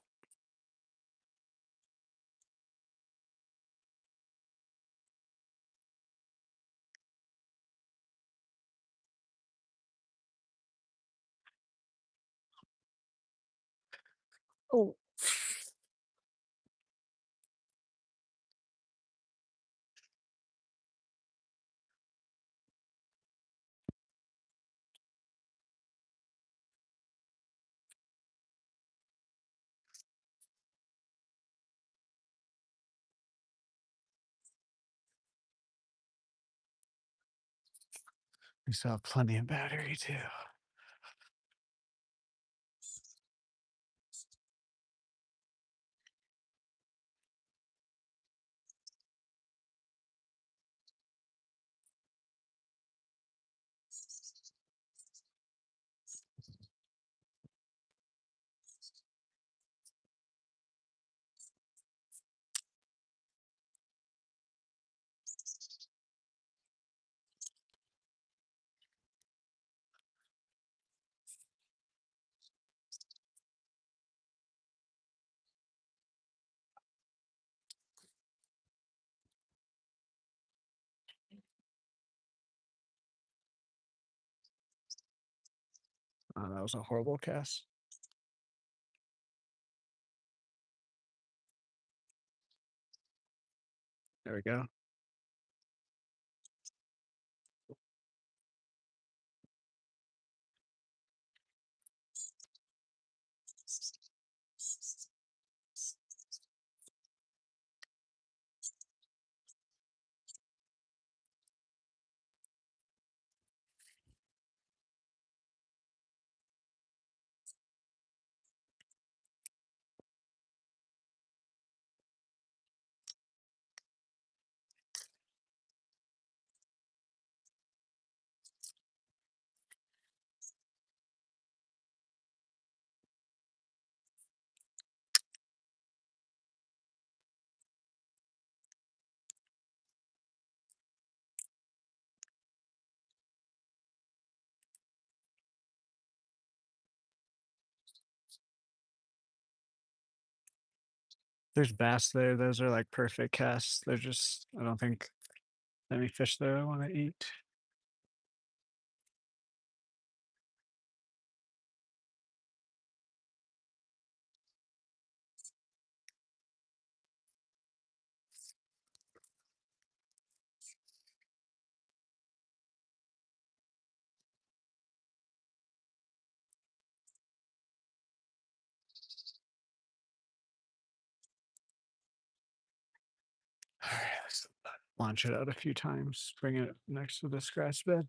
Oh, we still have plenty of battery too. Oh, that was a horrible cast. There we go. There's bass there. Those are like perfect casts. They're just, I don't think any fish there I want to eat. All right, let's launch it out a few times. Bring it next to the scratch bed.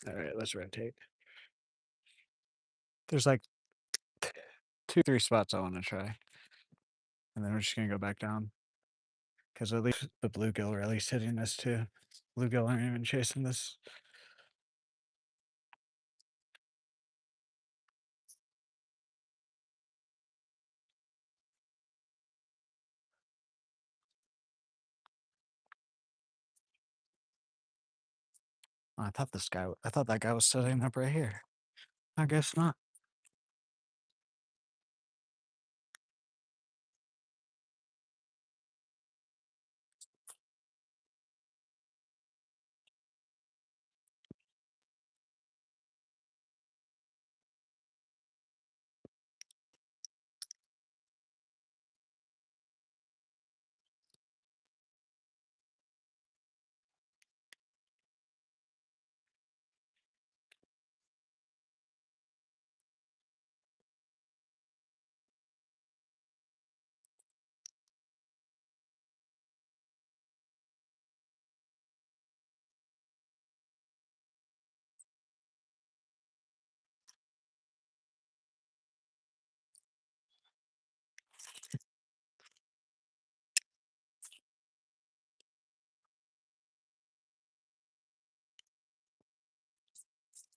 Alright, let's rotate. There's like 2, 3 spots I wanna try, and then we're just gonna go back down. Because at least the bluegill are at least hitting this too. Bluegill aren't even chasing this. Oh, I thought that guy was setting up right here. I guess not.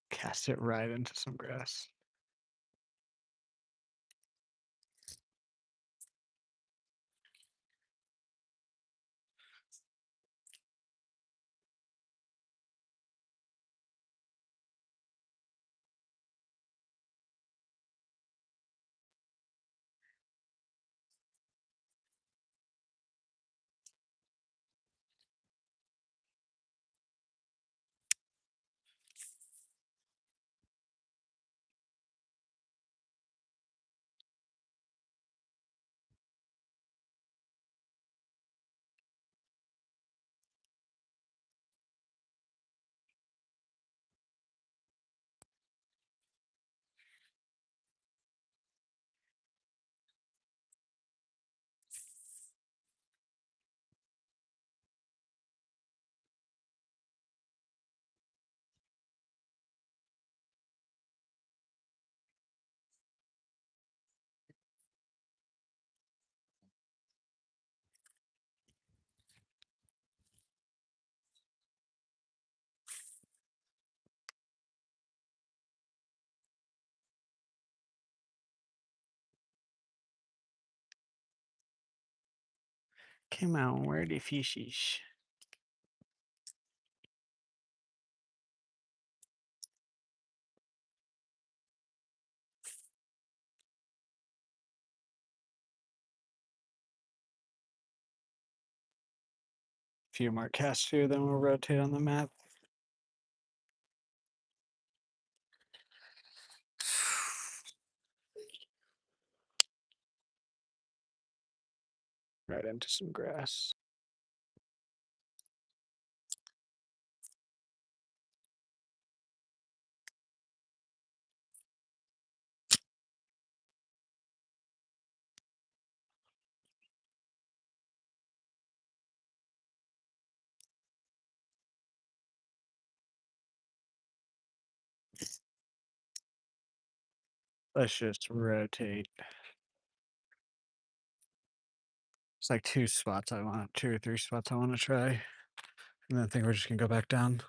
Cast it right into some grass. Come on, where the fishies? Few more casts here, then we'll rotate on the map. Right into some grass. Let's just rotate. It's like 2 or 3 spots I want to try. And then I think we're just gonna go back down.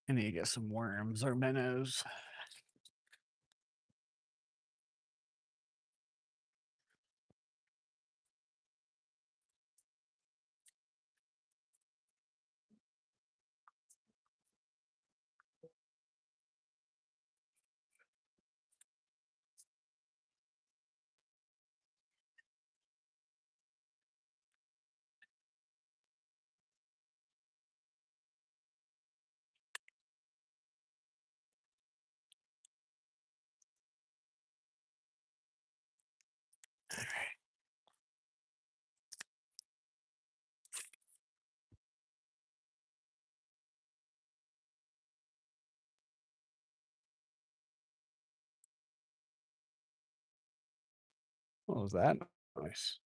I need to get some worms or minnows. What was that noise?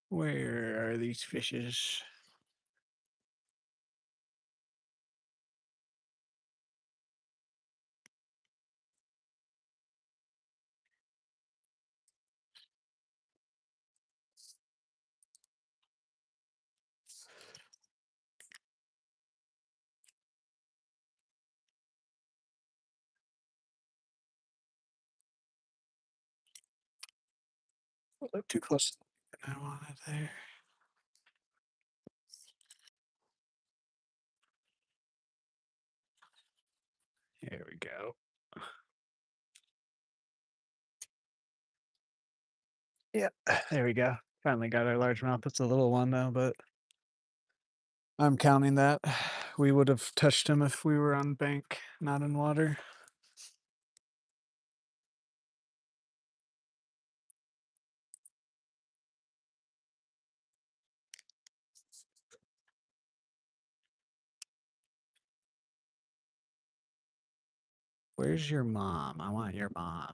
Where are these fishes? Look too close. I want it there. Here we go. Yep, there we go. Finally got our largemouth. It's a little one though, but I'm counting that. We would have touched him if we were on bank, not in water. Where's your mom? I want your mom.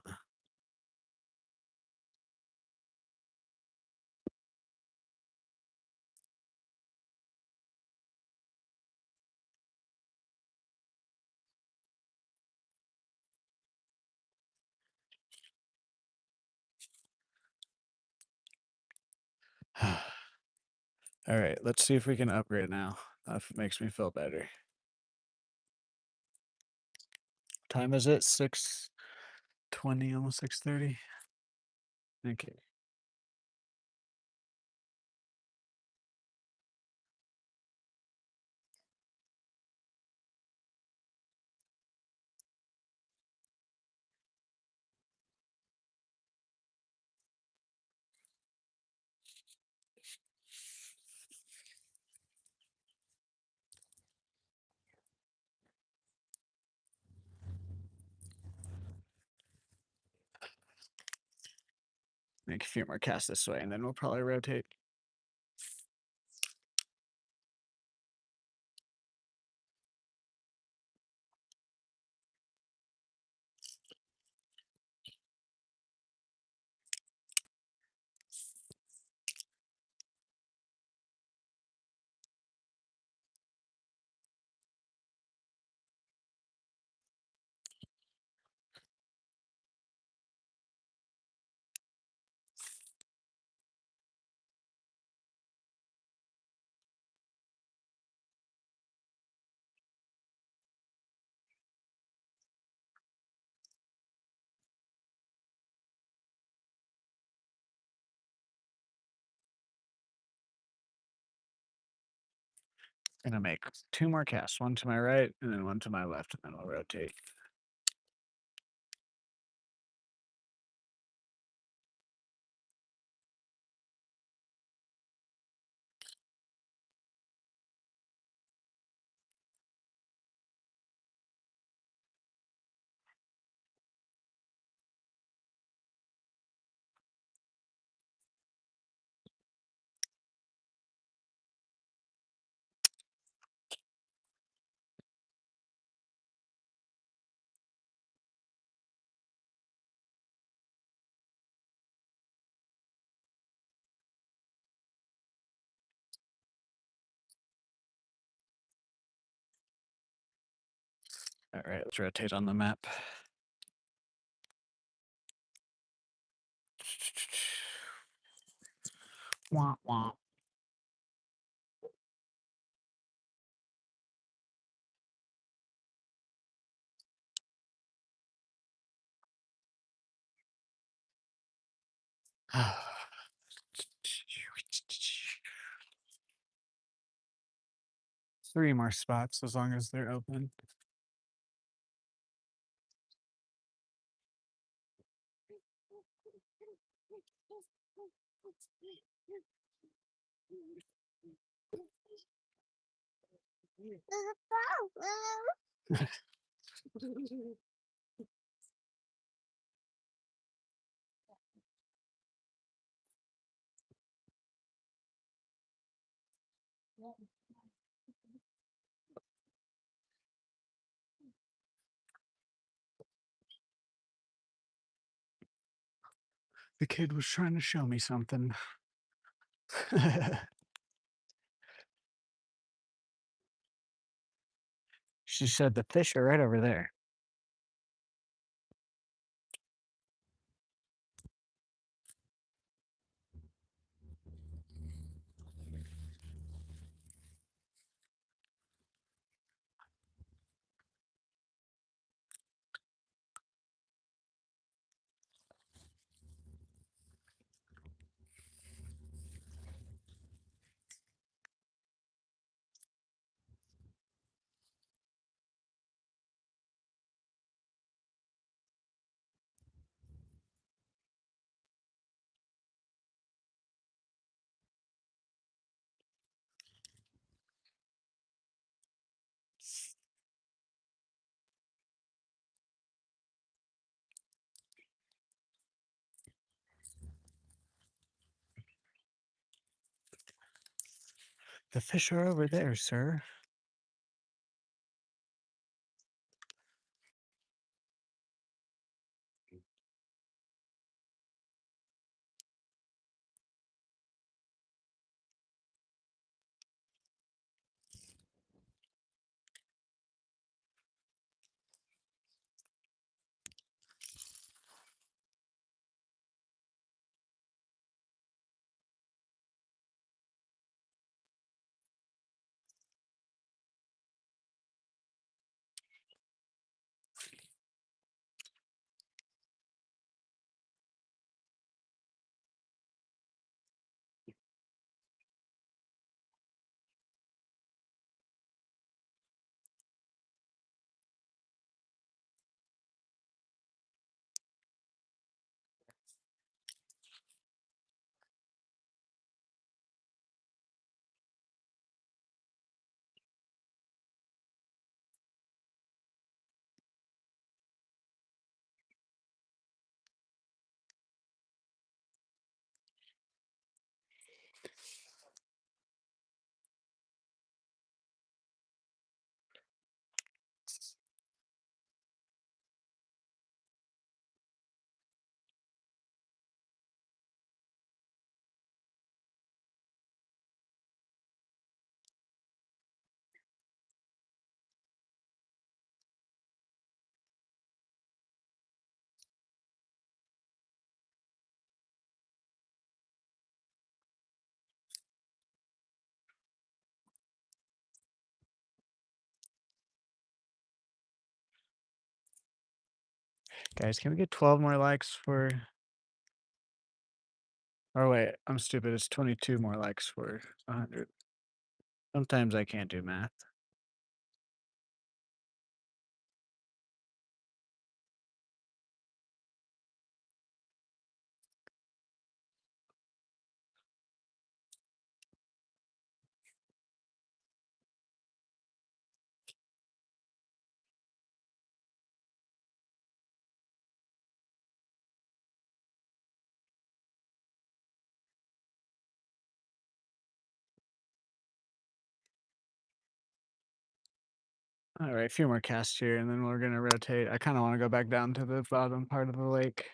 All right, let's see if we can upgrade now. That makes me feel better. Time is it? 6:20, almost 6:30. Okay. Make a few more casts this way, and then we'll probably rotate. Gonna make 2 more casts, 1 to my right and then 1 to my left, and then I'll rotate. Alright, let's rotate on the map. Wah, wah. Three more spots as long as they're open. The kid was trying to show me something. She said the fish are right over there. The fish are over there, sir. Guys, can we get 12 more likes for oh wait, I'm stupid. It's 22 more likes for 100. Sometimes I can't do math. All right, a few more casts here, and then we're gonna rotate. I kind of want to go back down to the bottom part of the lake.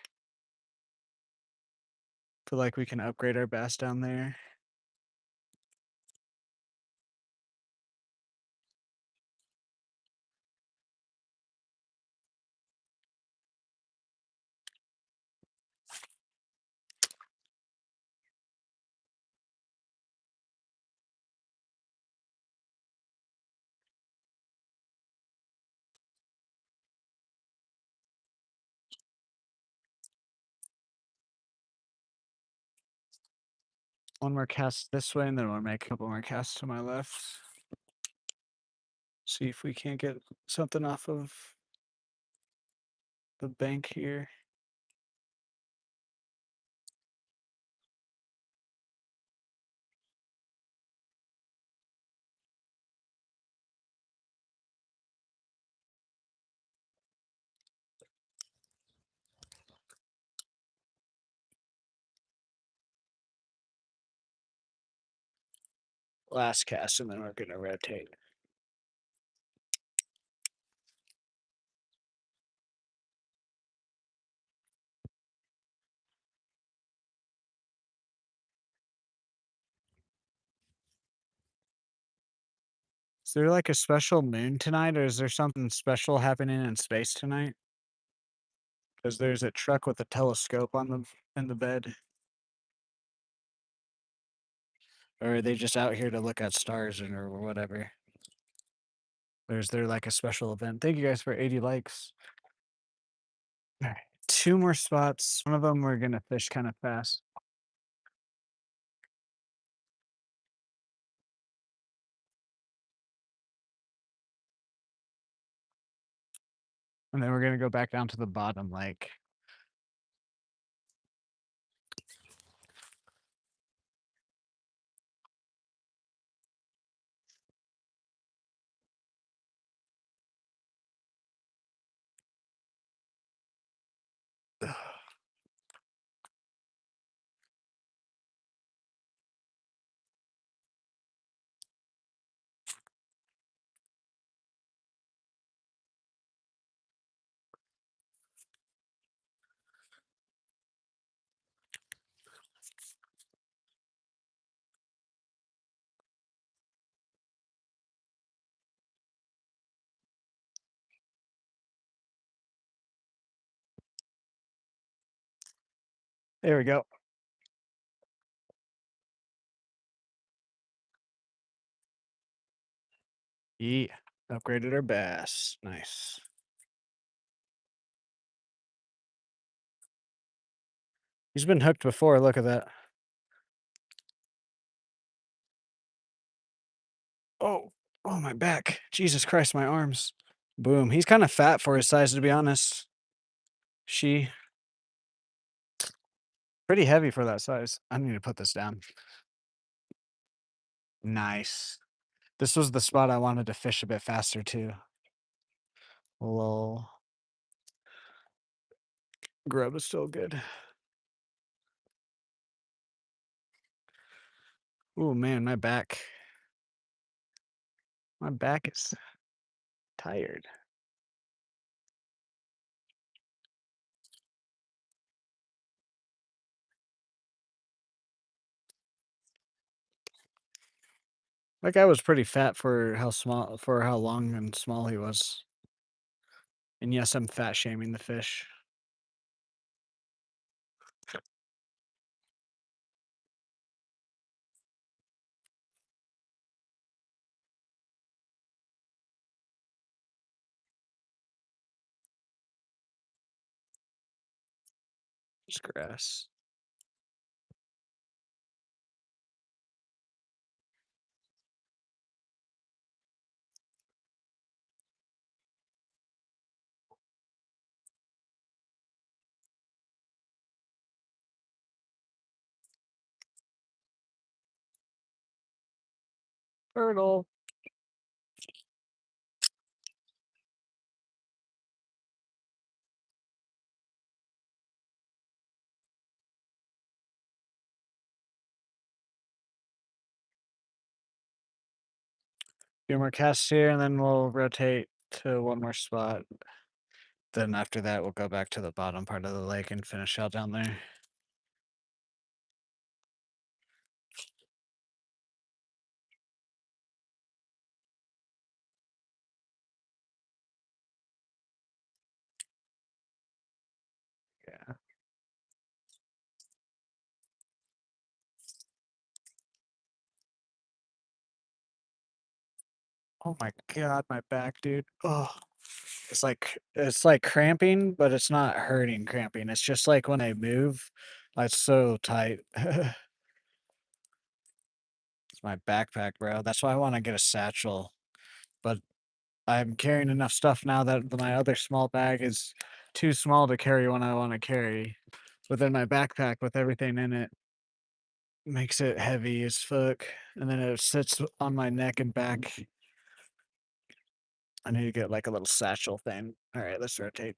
Feel like we can upgrade our bass down there. One more cast this way, and then we'll make a couple more casts to my left. See if we can't get something off of the bank here. Last cast, and then we're gonna rotate. Is there like a special moon tonight, or is there something special happening in space tonight? Because there's a truck with a telescope on the in the bed. Or are they just out here to look at stars or whatever? Or is there like a special event? Thank you guys for 80 likes. All right, two more spots. One of them we're gonna fish kind of fast. And then we're gonna go back down to the bottom like there we go. Yeah. Upgraded our bass. Nice. He's been hooked before. Look at that. Oh, oh, my back. Jesus Christ, my arms. Boom. He's kind of fat for his size, to be honest. She pretty heavy for that size. I need to put this down. Nice. This was the spot I wanted to fish a bit faster too. Lol. Grub is still good. Oh man, my back. My back is tired. That guy was pretty fat for how long and small he was. And yes, I'm fat shaming the fish. It's grass. Turtle. Few more casts here, and then we'll rotate to one more spot. Then after that, we'll go back to the bottom part of the lake and finish out down there. Yeah. Oh my god, my back, dude. Oh, it's like cramping, but it's not hurting cramping. It's just like when I move, it's so tight. It's my backpack, bro. That's why I want to get a satchel. But I'm carrying enough stuff now that my other small bag is too small to carry when I want to carry. But then my backpack with everything in it makes it heavy as fuck. And then it sits on my neck and back. I need to get like a little satchel thing. All right, let's rotate.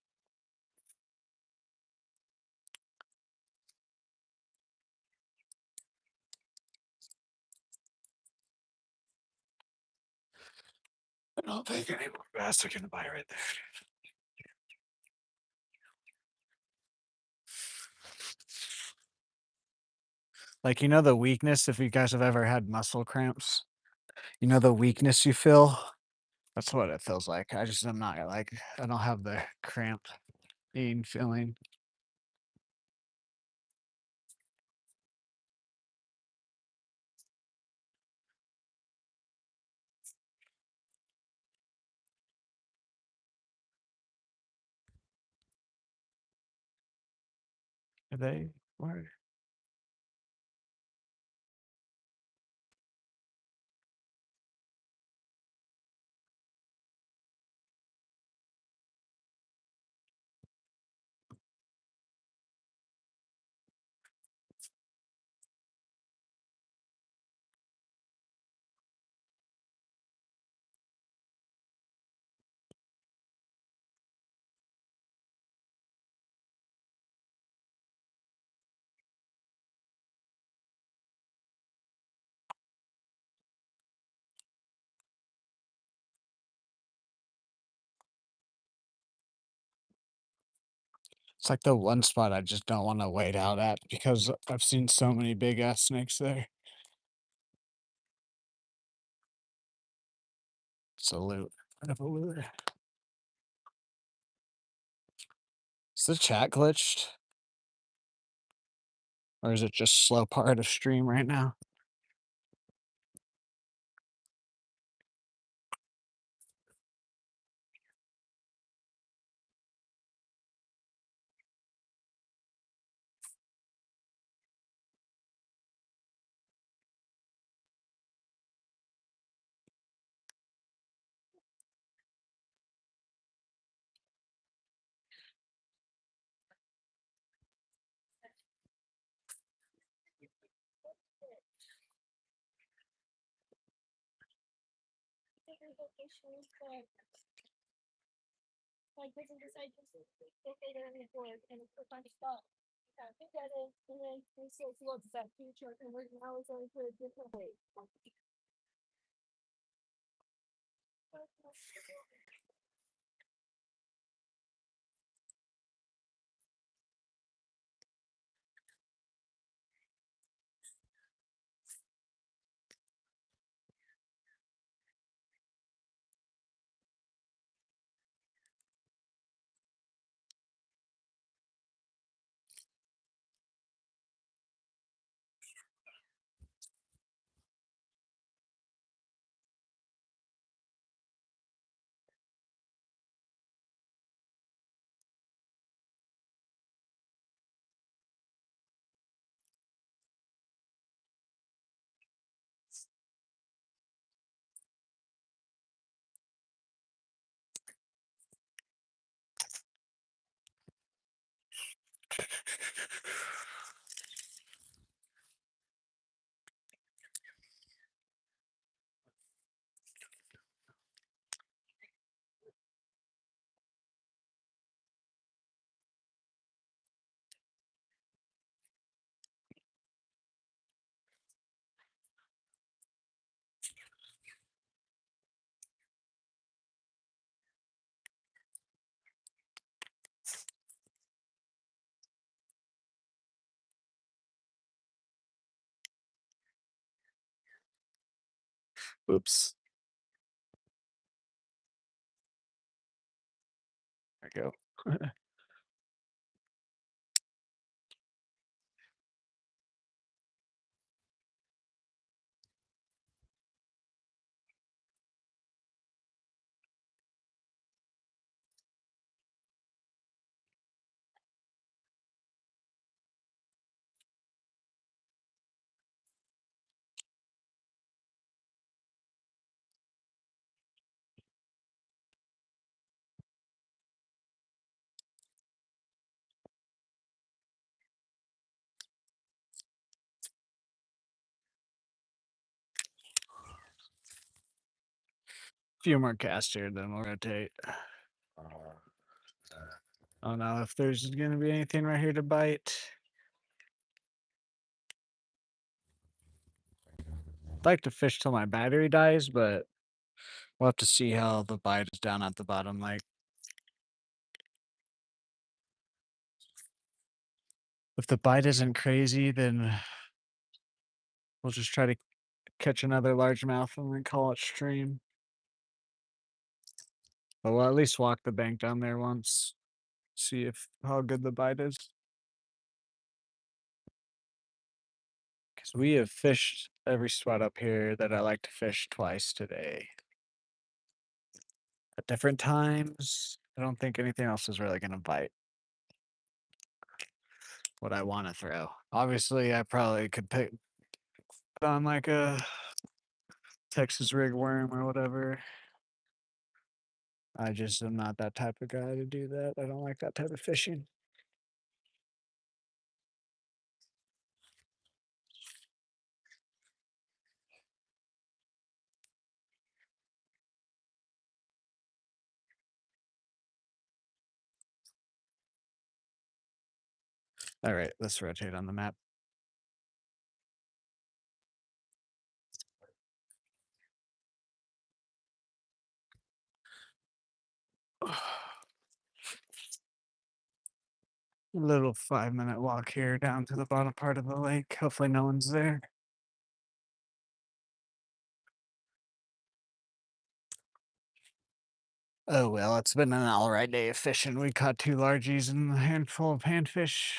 I don't think any more bass are gonna buy right there. Like, you know, the weakness, if you guys have ever had muscle cramps, you know, the weakness you feel? That's what it feels like. I'm not like, I don't have the cramp pain feeling. Are they? Where? It's like the one spot I just don't want to wait out at because I've seen so many big ass snakes there. It's a loot. Kind of a lure. Is the chat glitched? Or is it just slow part of stream right now? Oops. There we go. Few more casts here, then we'll rotate. I don't know if there's gonna be anything right here to bite. I'd like to fish till my battery dies, but we'll have to see how the bite is down at the bottom. Like, if the bite isn't crazy, then we'll just try to catch another largemouth and then call it stream. But we'll at least walk the bank down there once, see if how good the bite is. Because we have fished every spot up here that I like to fish twice today at different times. I don't think anything else is really gonna bite what I want to throw. Obviously, I probably could pick on like a Texas rig worm or whatever. I just am not that type of guy to do that. I don't like that type of fishing. All right, let's rotate on the map. A little 5-minute walk here down to the bottom part of the lake. Hopefully, no one's there. Oh well, it's been an all right day of fishing. We caught two largies and a handful of panfish.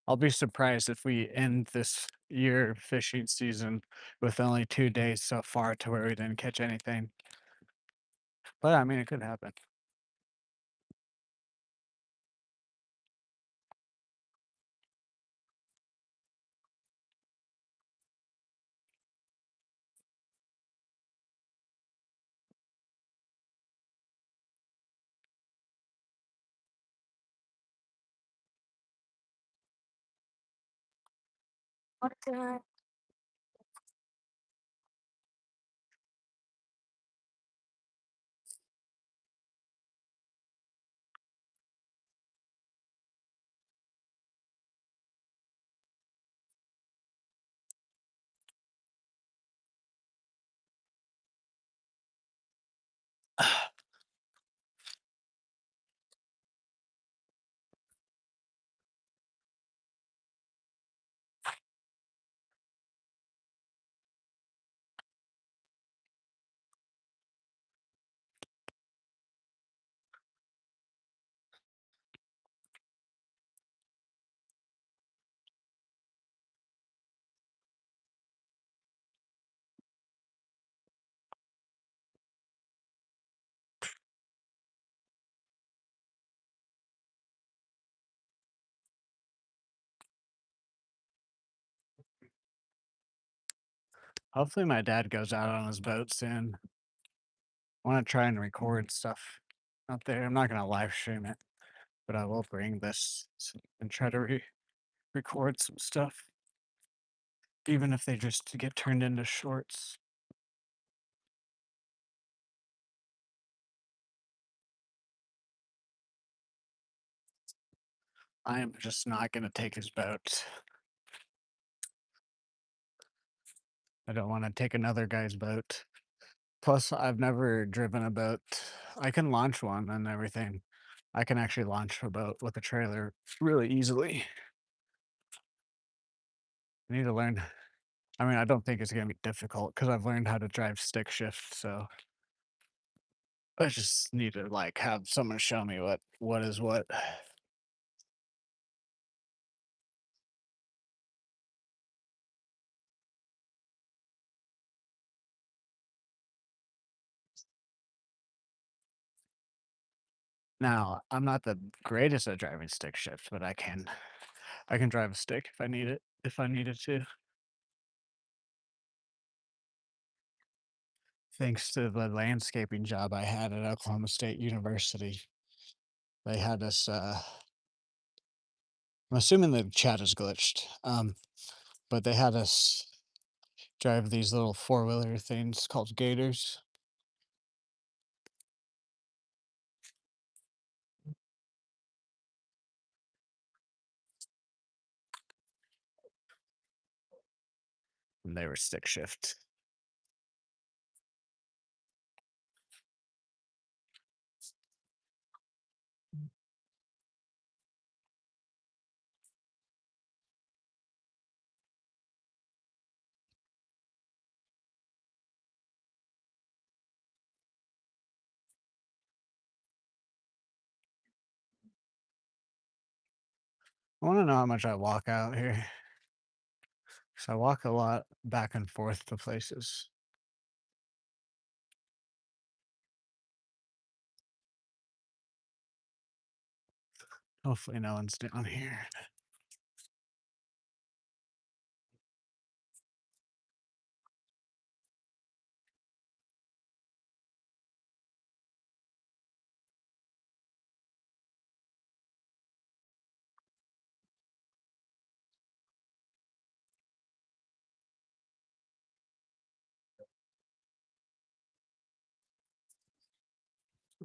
I'll be surprised if we end this year fishing season with only 2 days so far to where we didn't catch anything. But I mean, it could happen. Hopefully, my dad goes out on his boat soon. I want to try and record stuff out there. I'm not going to live stream it, but I will bring this and try to record some stuff, even if they just get turned into shorts. I am just not going to take his boat. I don't want to take another guy's boat. Plus, I've never driven a boat. I can launch one and everything, I can actually launch a boat with a trailer really easily. I need to learn. I mean, I don't think it's gonna be difficult because I've learned how to drive stick shift, so I just need to, like, have someone show me what is what. Now, I'm not the greatest at driving stick shift, but I can drive a stick if I needed to. Thanks to the landscaping job I had at Oklahoma State University, they had us, I'm assuming the chat is glitched, but they had us drive these little four-wheeler things called gators. And they were stick shift. I wanna know how much I walk out here, 'cause I walk a lot back and forth to places. Hopefully, no one's down here.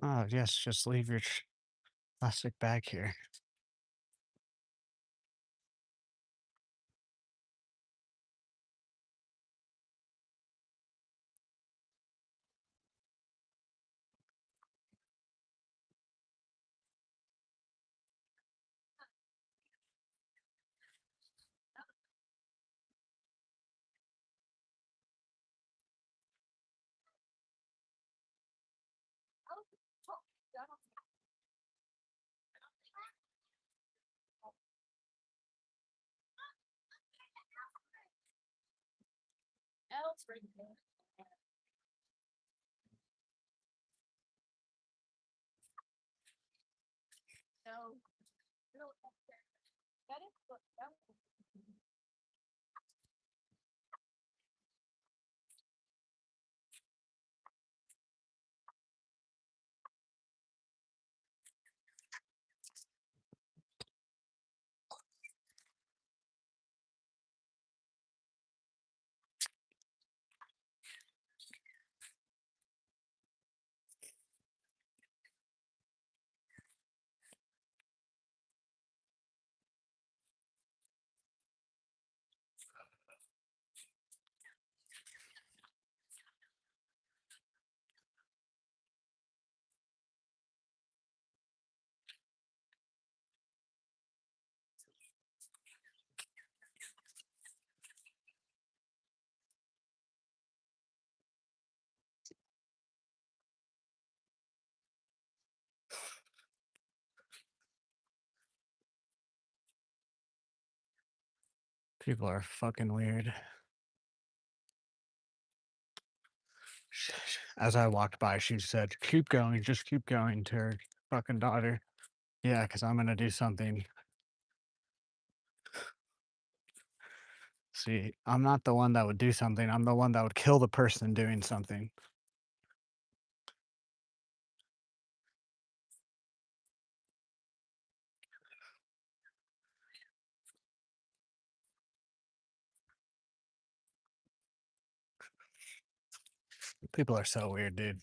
Oh, yes, just leave your plastic bag here. People are fucking weird. As I walked by, she said, "Keep going, just keep going," to her fucking daughter. Yeah, because 'cause I'm gonna do something. See, I'm not the one that would do something, I'm the one that would kill the person doing something. People are so weird, dude.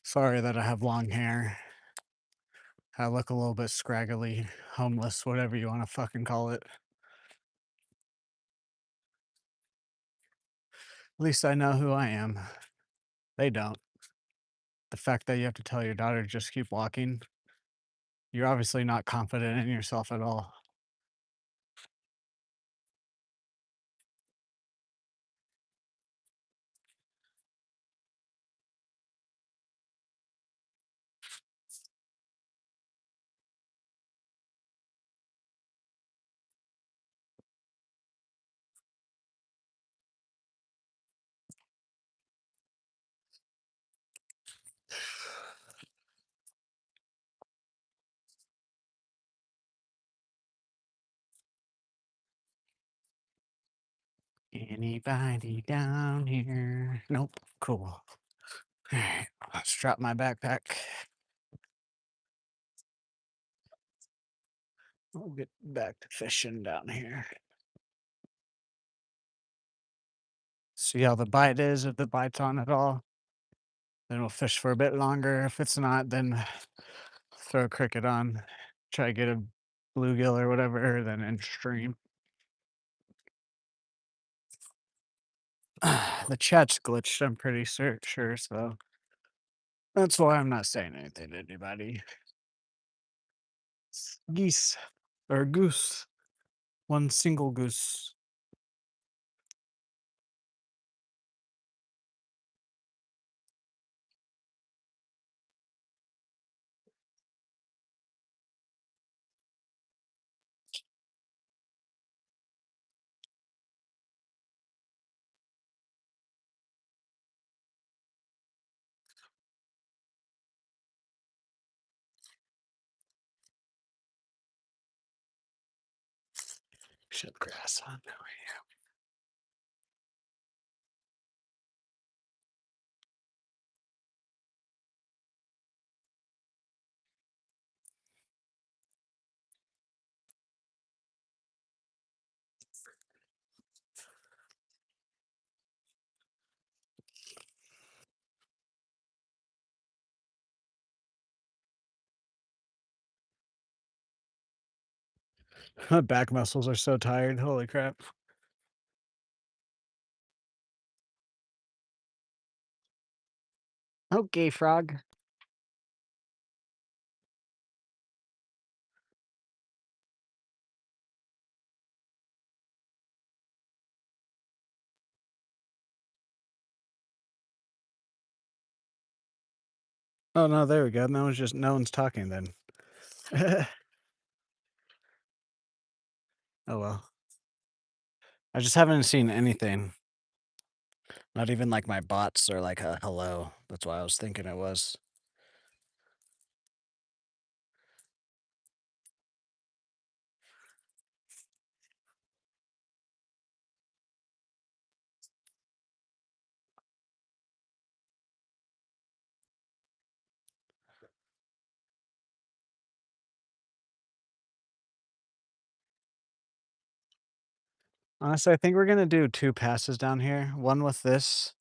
Sorry that I have long hair. I look a little bit scraggly, homeless, whatever you wanna fucking call it. At least I know who I am. They don't. The fact that you have to tell your daughter, "Just keep walking," You're obviously not confident in yourself at all. Anybody down here? Nope. Cool. Alright, let's drop my backpack. We'll get back to fishing down here. See how the bite is, if the bite's on at all. Then we'll fish for a bit longer. If it's not, then throw a cricket on. Try to get a bluegill or whatever, then in stream. The chat's glitched, I'm pretty sure, so that's why I'm not saying anything to anybody. Geese or goose. One single goose. Shut grass on. No My back muscles are so tired. Holy crap. Okay, frog. Oh no, there we go. No one's talking then. Oh well. I just haven't seen anything. Not even like my bots or like a hello. That's why I was thinking it was. Honestly, I think we're gonna do 2 passes down here. One with this,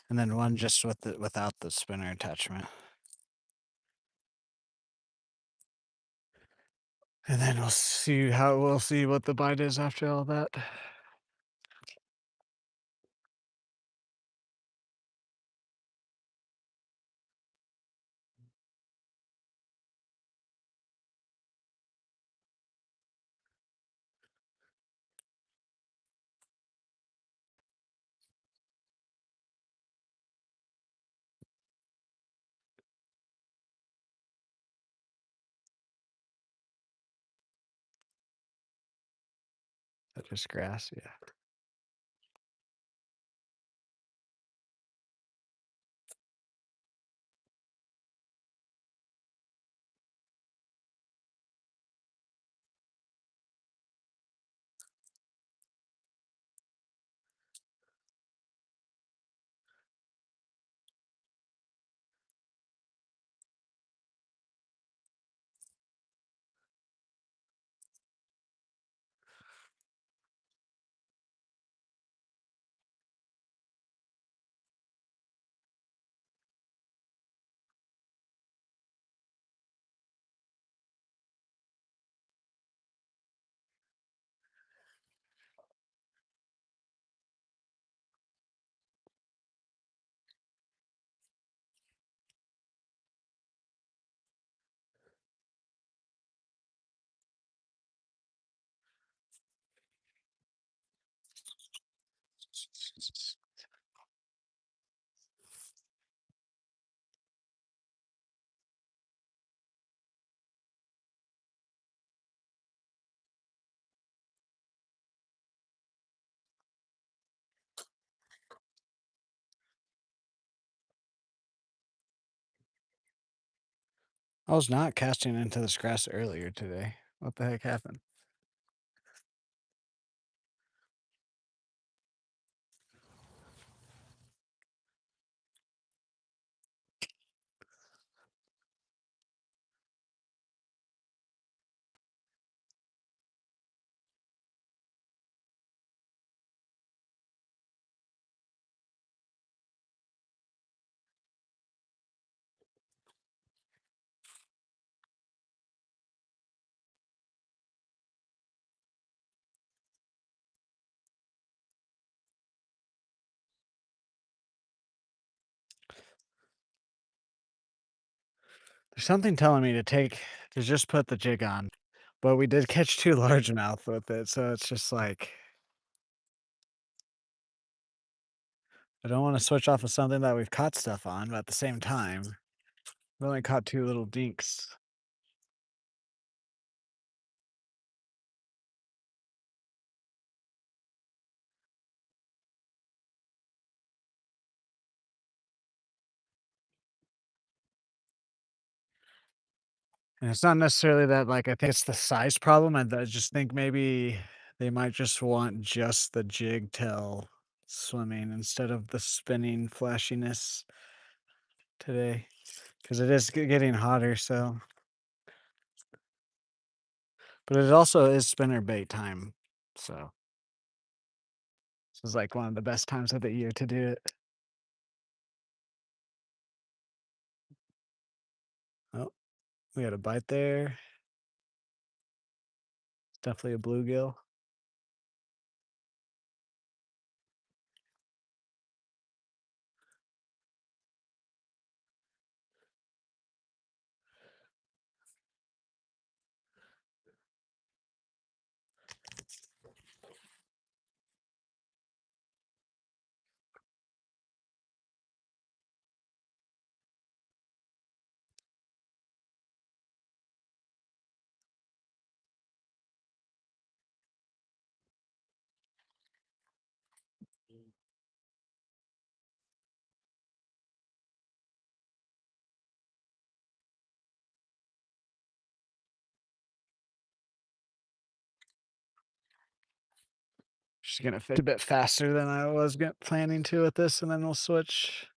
and then one just without the spinner attachment. And then we'll see what the bite is after all that. That just grass, yeah. I was not casting into this grass earlier today. What the heck happened? There's something telling me to just put the jig on, but we did catch 2 largemouth with it, so it's just like I don't wanna switch off of something that we've caught stuff on, but at the same time, we only caught 2 little dinks. And it's not necessarily that, like, I think it's the size problem, I just think maybe they might just want just the jig tail swimming instead of the spinning flashiness today, because it is getting hotter, so but it also is spinnerbait time, so this is, like, one of the best times of the year to do it. Oh, we got a bite there. It's definitely a bluegill. Just gonna fish a bit faster than I was planning to with this, and then we'll switch.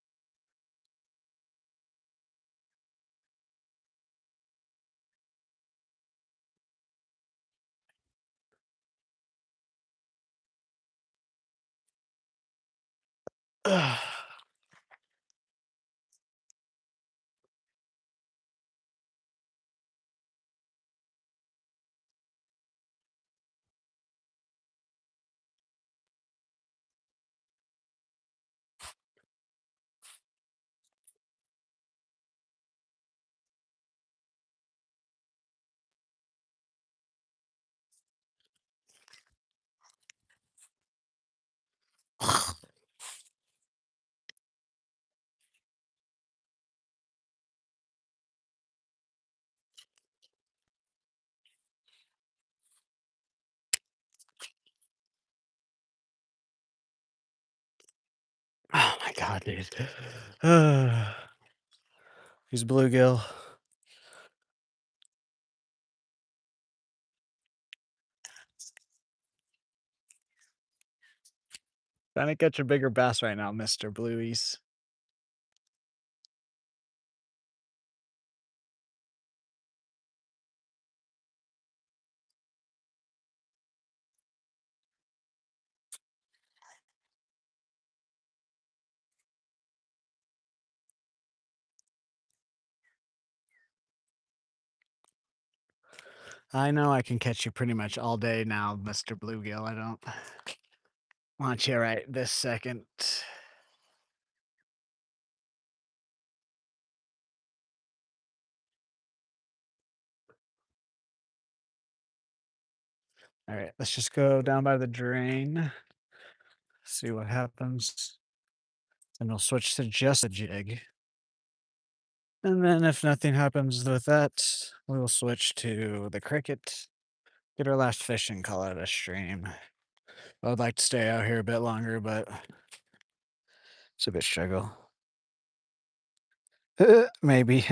Oh my god, dude. He's bluegill. Trying to catch a bigger bass right now, Mr. Blueies. I know I can catch you pretty much all day now, Mr. Bluegill. I don't want you right this second. All right, let's just go down by the drain, see what happens. And we'll switch to just a jig. And then if nothing happens with that, we will switch to the cricket, get our last fish and call it a stream. I would like to stay out here a bit longer, but it's a bit struggle. Maybe.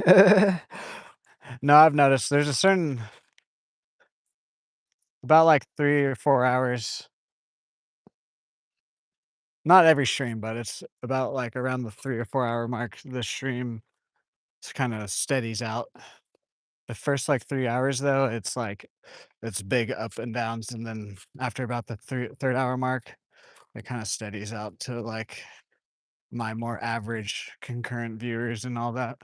No, I've noticed there's a certain about, like, 3 or 4 hours, not every stream, but it's about, like, around the 3 or 4 hour mark, the stream kinda steadies out. The first, like, 3 hours, though, it's like it's big up and downs, and then after about the 3rd hour mark, it kinda steadies out to, like, my more average concurrent viewers and all that.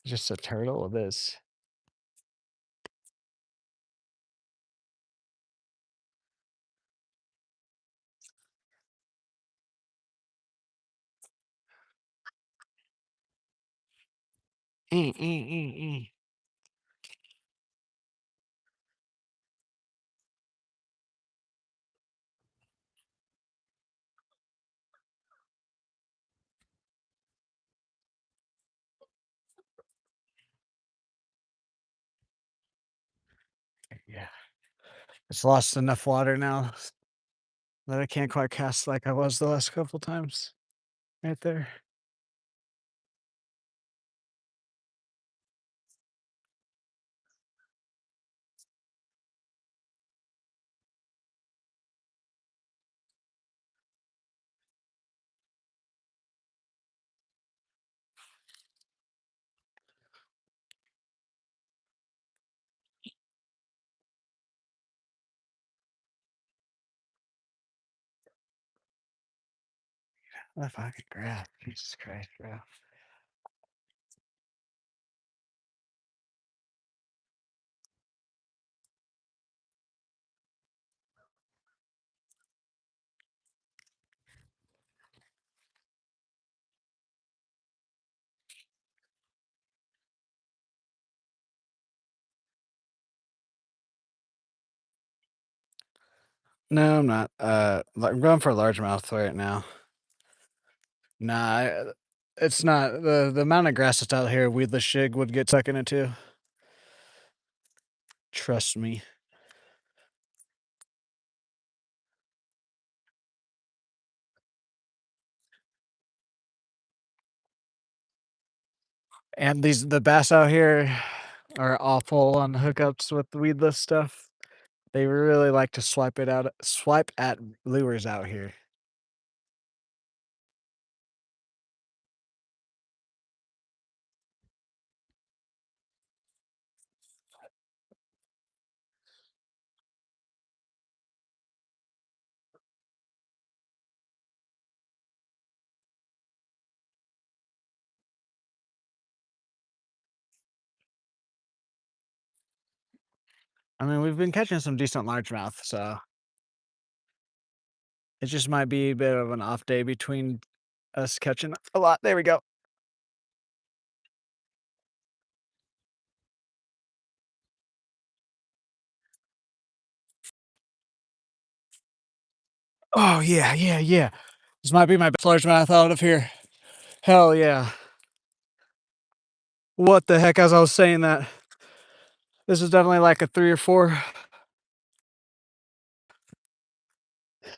Just a turtle, it is. Eh. Yeah. It's lost enough water now that I can't quite cast like I was the last couple times. Right there. If I could grab, Jesus Christ, bro. No, I'm not. I'm going for largemouth right now. Nah, it's not the amount of grass that's out here. Weedless shig would get stuck in it too. Trust me. And the bass out here are awful on hookups with the weedless stuff. They really like to swipe at lures out here. I mean, we've been catching some decent largemouth, so it just might be a bit of an off day between us catching a lot. There we go. Oh yeah, yeah, yeah. This might be my best largemouth out of here. Hell yeah. What the heck? As I was saying that, this is definitely like a 3 or 4.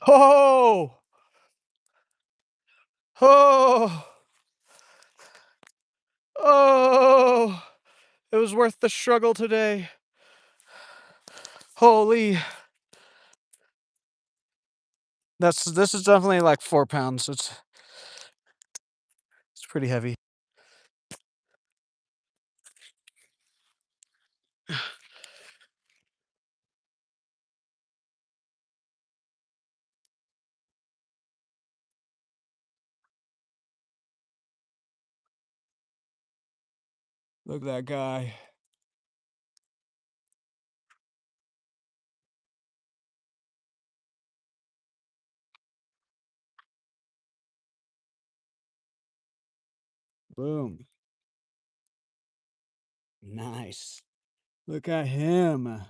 Oh, oh, oh! It was worth the struggle today. Holy, this is definitely like 4 pounds. It's pretty heavy. Look at that guy. Boom. Nice. Look at him. All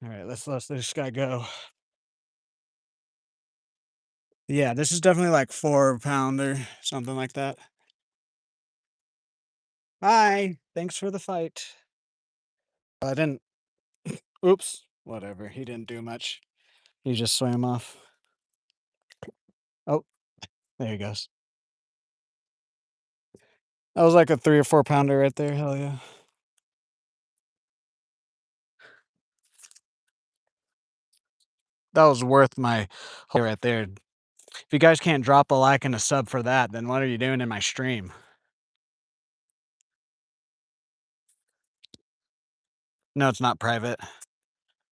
right, let's let this guy go. Yeah, this is definitely like 4 pounder, something like that. Hi, thanks for the fight. I didn't. Oops. Whatever. He didn't do much. He just swam off. Oh, there he goes. That was like a 3 or 4 pounder right there. Hell yeah. That was worth my whole right there. If you guys can't drop a like and a sub for that, then what are you doing in my stream? No, it's not private.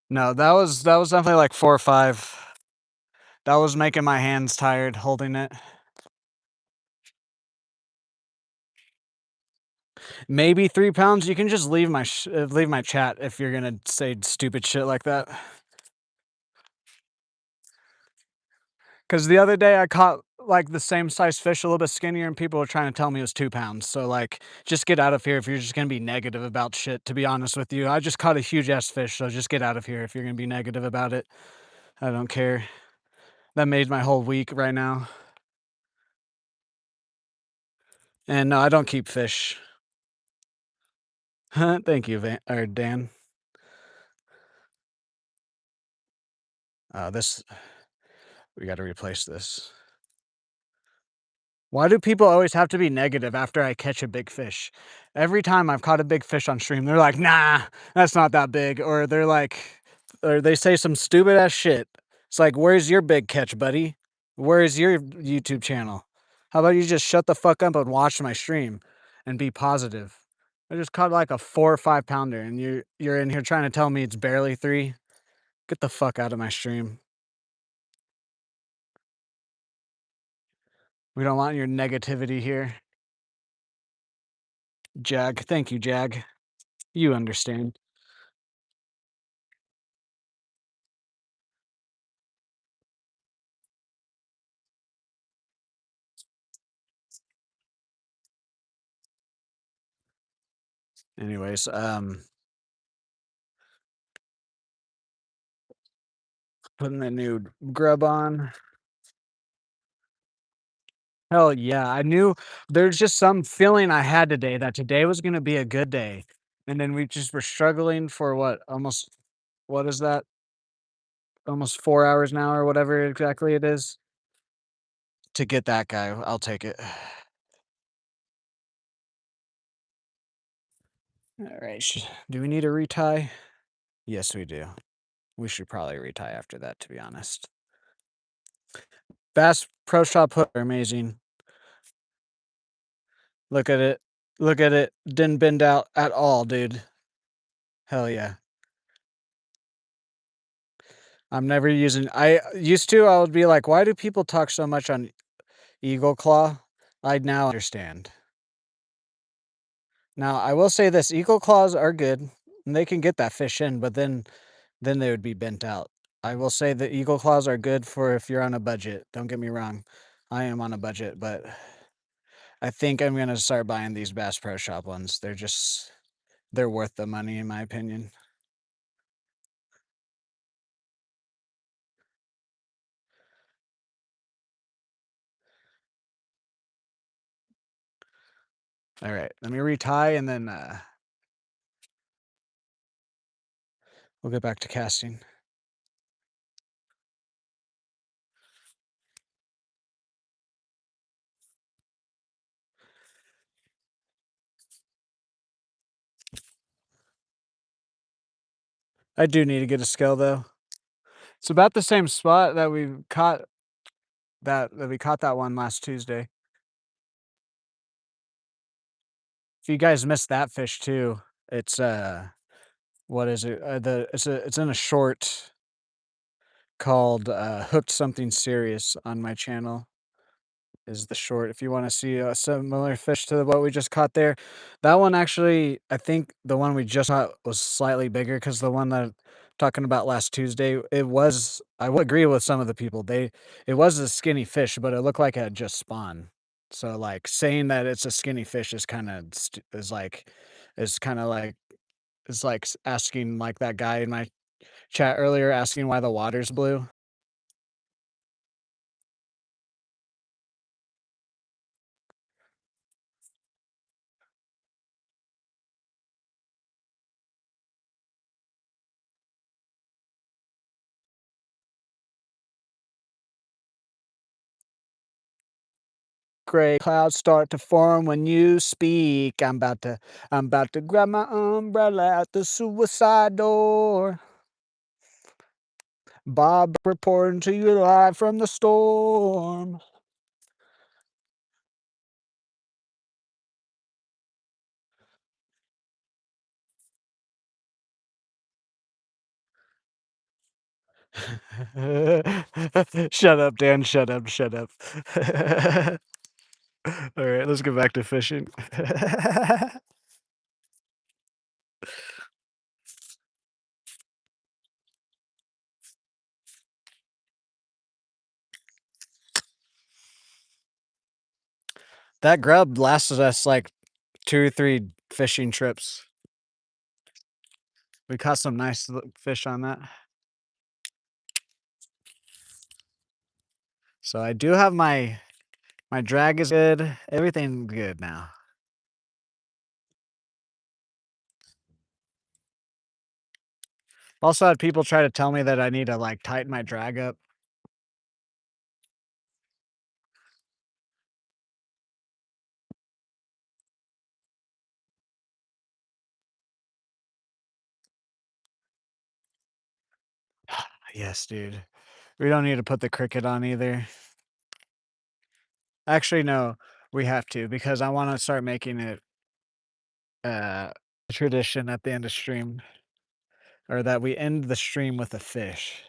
No, that was definitely like 4 or 5. That was making my hands tired holding it. Maybe 3 pounds. You can just leave my chat if you're gonna say stupid shit like that. Because the other day I caught like the same size fish, a little bit skinnier, and people were trying to tell me it was 2 pounds. So like, just get out of here if you're just gonna be negative about shit. To be honest with you, I just caught a huge ass fish, so just get out of here if you're gonna be negative about it. I don't care. That made my whole week right now. And no, I don't keep fish. Thank you, Dan. This we got to replace this. Why do people always have to be negative after I catch a big fish? Every time I've caught a big fish on stream, they're like, "Nah, that's not that big," or or they say some stupid ass shit. It's like, "Where's your big catch, buddy? Where is your YouTube channel? How about you just shut the fuck up and watch my stream and be positive?" I just caught like a 4 or 5 pounder, and you're in here trying to tell me it's barely 3. Get the fuck out of my stream. We don't want your negativity here. Jag. Thank you, Jag. You understand. Anyways, putting the new grub on. Hell yeah. I knew there's just some feeling I had today that today was gonna be a good day. And then we just were struggling for what is that? Almost 4 hours now or whatever exactly it is to get that guy. I'll take it. All right. Do we need a retie? Yes, we do. We should probably retie after that, to be honest. Bass Pro Shop hook are amazing. Look at it. Look at it. Didn't bend out at all, dude. Hell yeah. I'm never using I used to, I would be like, "Why do people talk so much on Eagle Claw?" I now understand. Now, I will say this, Eagle Claws are good, and they can get that fish in, but then they would be bent out. I will say the Eagle Claws are good for if you're on a budget, don't get me wrong. I am on a budget, but I think I'm gonna start buying these Bass Pro Shop ones. They're worth the money in my opinion. Alright, let me retie and then, we'll get back to casting. I do need to get a scale though. It's about the same spot that we caught that one last Tuesday. If you guys missed that fish too, it's what is it? It's in a short. called Hooked Something Serious on my channel. Is the short. If you want to see a similar fish to what we just caught there, that one actually, I think the one we just caught was slightly bigger because the one that I'm talking about last Tuesday, it was. I would agree with some of the people. It was a skinny fish, but it looked like it had just spawned. So like saying that it's a skinny fish is kind of is kind of like is like asking like that guy in my chat earlier asking why the water's blue. Gray clouds start to form when you speak. I'm about to grab my umbrella at the suicide door. Bob reporting to you live from the storm. Shut up, Dan. Shut up. Shut up. All right, let's get back to fishing. That grub lasted us like 2 or 3 fishing trips. We caught some nice fish on that. So I do have my drag is good. Everything good now. Also had people try to tell me that I need to like tighten my drag up. Yes, dude. We don't need to put the cricket on either. Actually, no, we have to because I want to start making it a tradition at the end of stream, or that we end the stream with a fish,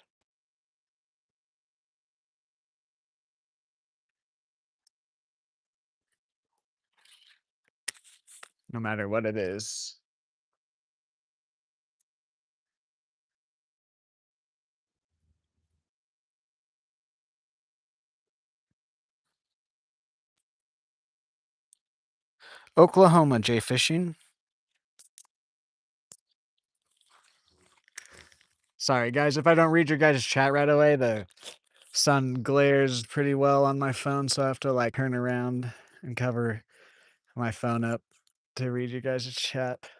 no matter what it is. Oklahoma J fishing. Sorry, guys, if I don't read your guys' chat right away, the sun glares pretty well on my phone, so I have to like turn around and cover my phone up to read you guys' chat.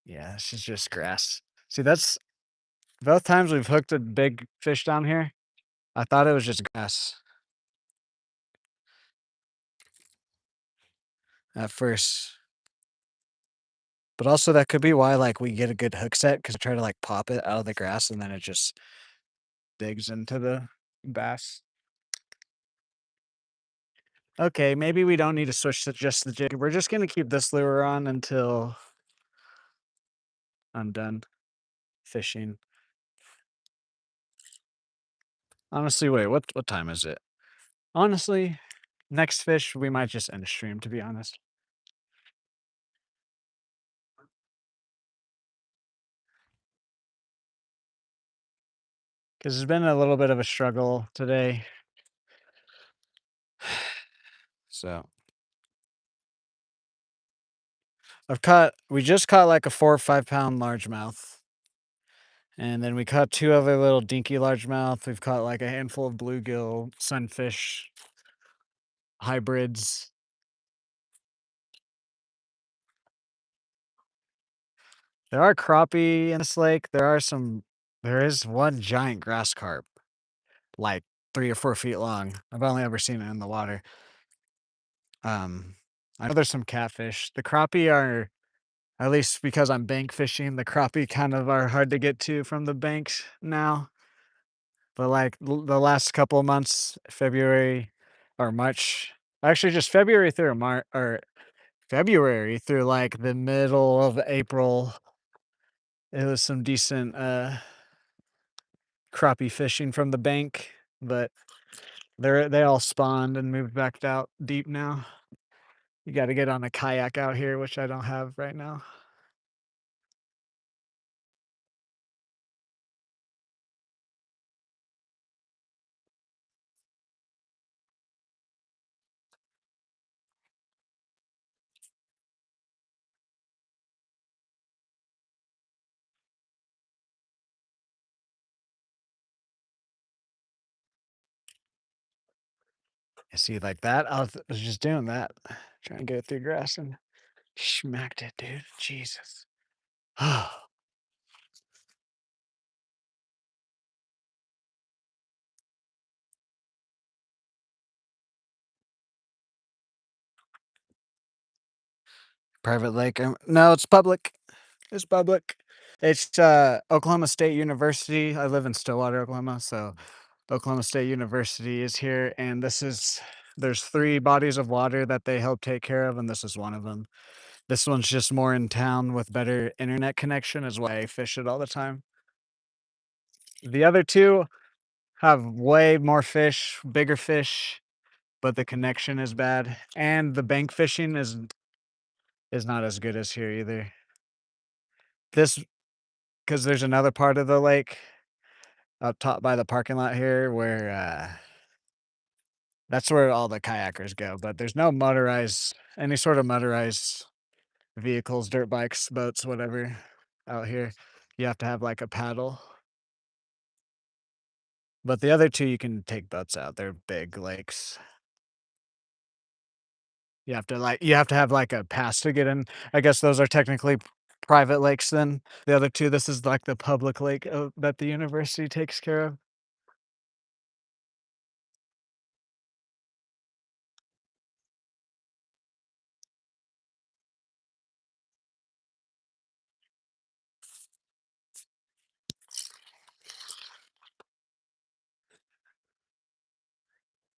Yeah, this is just grass. See, that's both times we've hooked a big fish down here. I thought it was just grass at first. But also that could be why like we get a good hook set because I try to like pop it out of the grass and then it just digs into the bass. Okay, maybe we don't need to switch to just the jig. We're just gonna keep this lure on until I'm done fishing. Honestly, wait, what time is it? Honestly, next fish we might just end the stream to be honest. Because it's been a little bit of a struggle today. So we just caught like a 4 or 5 pound largemouth. And then we caught 2 other little dinky largemouth. We've caught like a handful of bluegill, sunfish, hybrids. There are crappie in this lake. There is one giant grass carp, like 3 or 4 feet long. I've only ever seen it in the water. Um, I know there's some catfish. The crappie are, at least because I'm bank fishing, the crappie kind of are hard to get to from the banks now. But like the last couple of months, February or March, actually just February through March or February through like the middle of April, It was some decent, crappie fishing from the bank, but they all spawned and moved back out deep now. You gotta get on a kayak out here, which I don't have right now. You see, like that? I was just doing that, trying to get it through grass and smacked it, dude. Jesus. Private lake? No, it's public. It's public. It's Oklahoma State University. I live in Stillwater, Oklahoma, so Oklahoma State University is here, and there's 3 bodies of water that they help take care of, and this is one of them. This one's just more in town with better internet connection is why I fish it all the time. The other 2 have way more fish, bigger fish, but the connection is bad, and the bank fishing is not as good as here either. This because there's another part of the lake up top by the parking lot here where, that's where all the kayakers go, but there's no motorized any sort of motorized vehicles, dirt bikes, boats, whatever out here. You have to have, like, a paddle. But the other 2, you can take boats out, they're big lakes. You have to have, like, a pass to get in. I guess those are technically private lakes then. The other 2, this is, like, the public lake, that the university takes care of.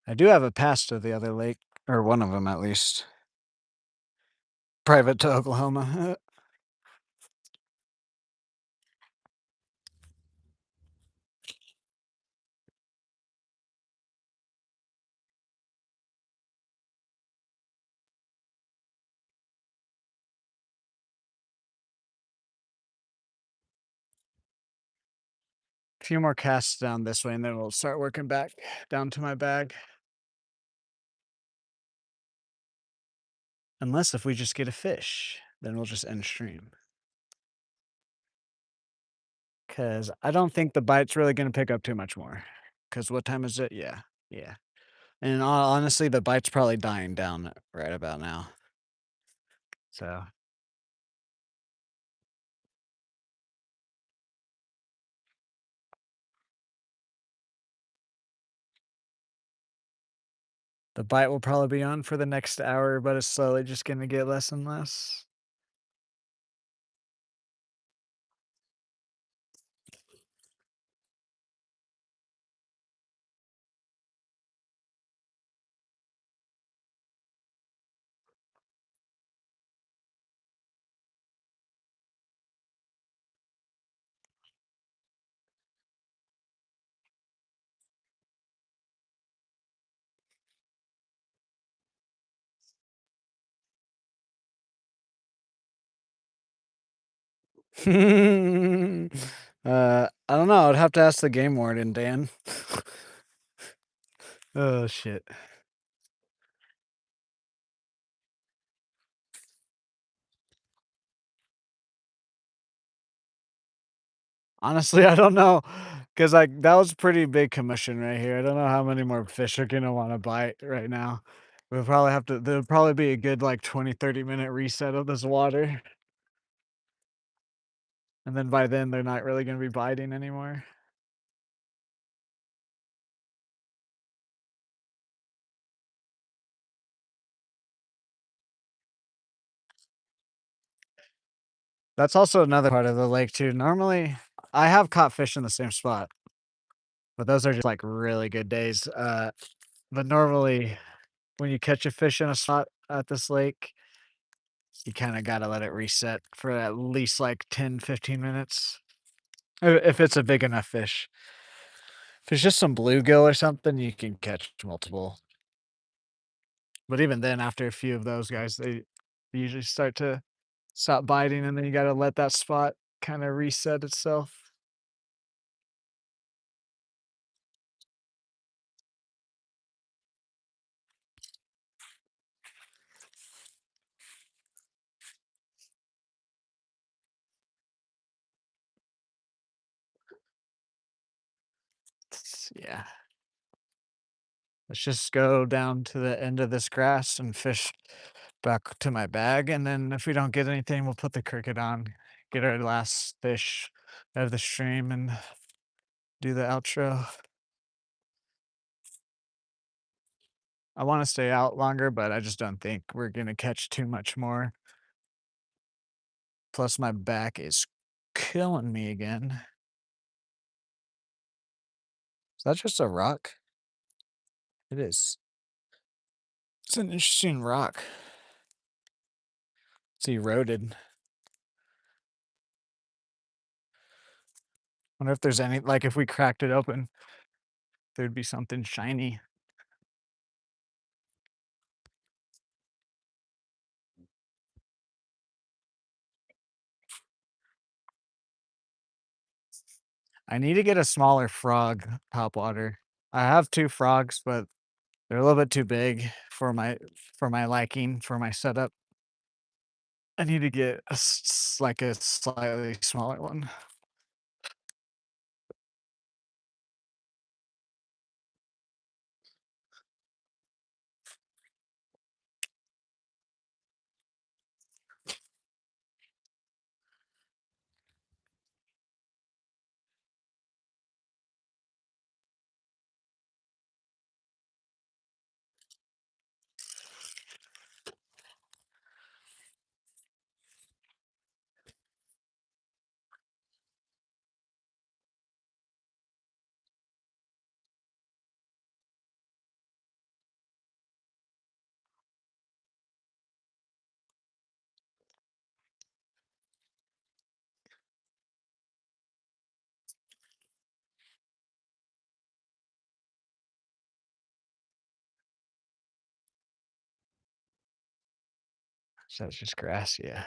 I do have a pass to the other lake, or one of them at least. Private to Oklahoma. A few more casts down this way, and then we'll start working back down to my bag. Unless if we just get a fish, then we'll just end stream. Cause I don't think the bite's really gonna pick up too much more. Cause what time is it? Yeah, yeah. And honestly, the bite's probably dying down right about now. So the bite will probably be on for the next hour, but it's slowly just gonna get less and less. I don't know. I'd have to ask the game warden, Dan. Oh shit. Honestly, I don't know, cause like, that was pretty big commission right here. I don't know how many more fish are gonna wanna bite right now. We'll probably have to there'll probably be a good, like, 20, 30-minute reset of this water, and then by then, they're not really gonna be biting anymore. That's also another part of the lake too. Normally, I have caught fish in the same spot, but those are just, like, really good days, but normally, when you catch a fish in a spot at this lake, You kinda gotta let it reset for at least, like, 10, 15 minutes, if it's a big enough fish. If it's just some bluegill or something, you can catch multiple. But even then, after a few of those guys, they usually start to stop biting, and then you gotta let that spot kinda reset itself. Yeah. Let's just go down to the end of this grass and fish back to my bag, and then if we don't get anything, we'll put the cricket on, get our last fish out of the stream, and do the outro. I wanna stay out longer, but I just don't think we're gonna catch too much more. Plus, my back is killing me again. Is that just a rock? It is. It's an interesting rock. It's eroded. Wonder if there's any like, if we cracked it open, there'd be something shiny. I need to get a smaller frog topwater. I have 2 frogs, but they're a little bit too big for my liking, for my setup. I need to get like, a slightly smaller one. So it's just grass, yeah.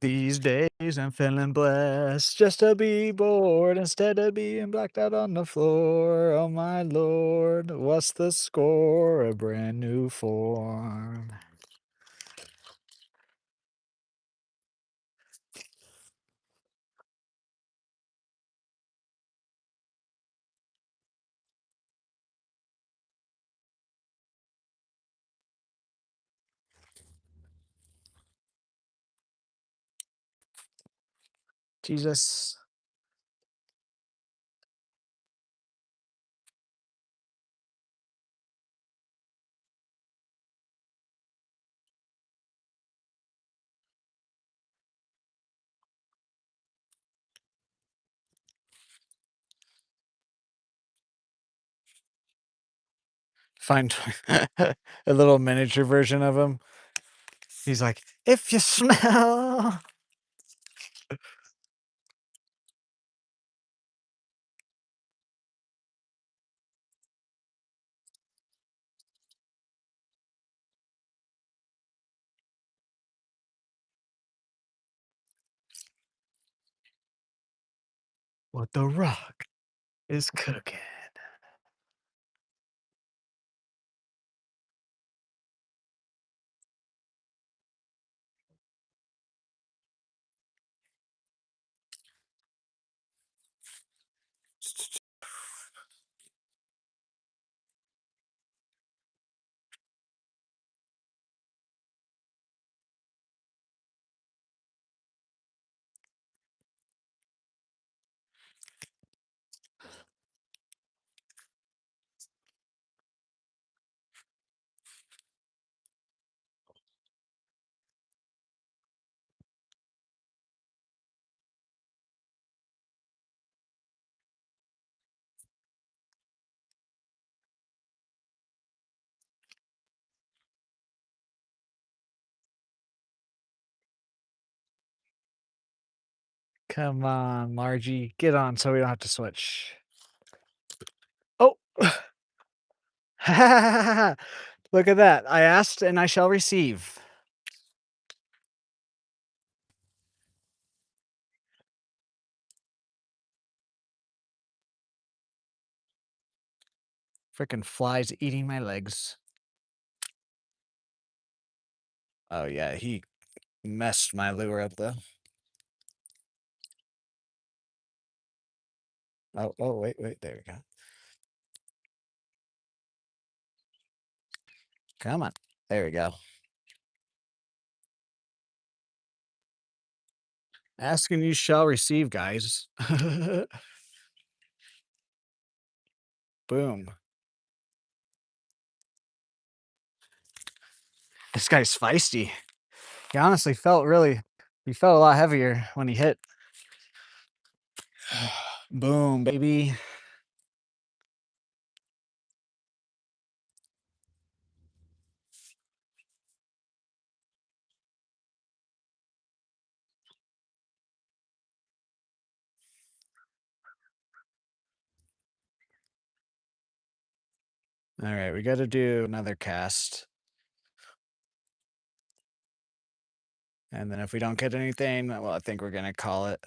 These days I'm feeling blessed just to be bored instead of being blacked out on the floor. Oh my lord, what's the score? A brand new form. Jesus. Find a little miniature version of him. He's like, "If you smell" what the rock is cooking. Come on, Margie, get on so we don't have to switch. Oh, look at that. I asked and I shall receive. Frickin' flies eating my legs. Oh yeah, he messed my lure up though. Oh, wait, there we go. Come on. There we go. Ask and you shall receive, guys. Boom. This guy's feisty. He honestly he felt a lot heavier when he hit. Boom, baby. All right, we got to do another cast. And then if we don't get anything, well, I think we're going to call it.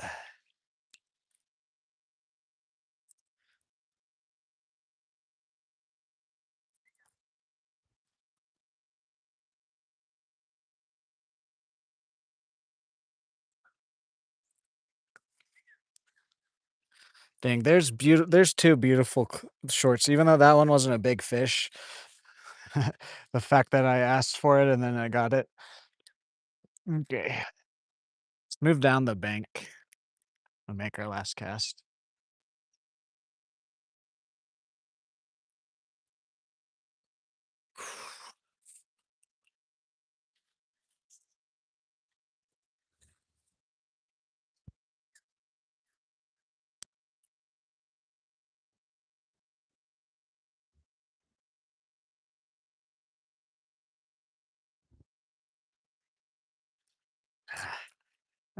Dang, there's two beautiful shorts. Even though that one wasn't a big fish, the fact that I asked for it and then I got it. Okay, let's move down the bank and make our last cast.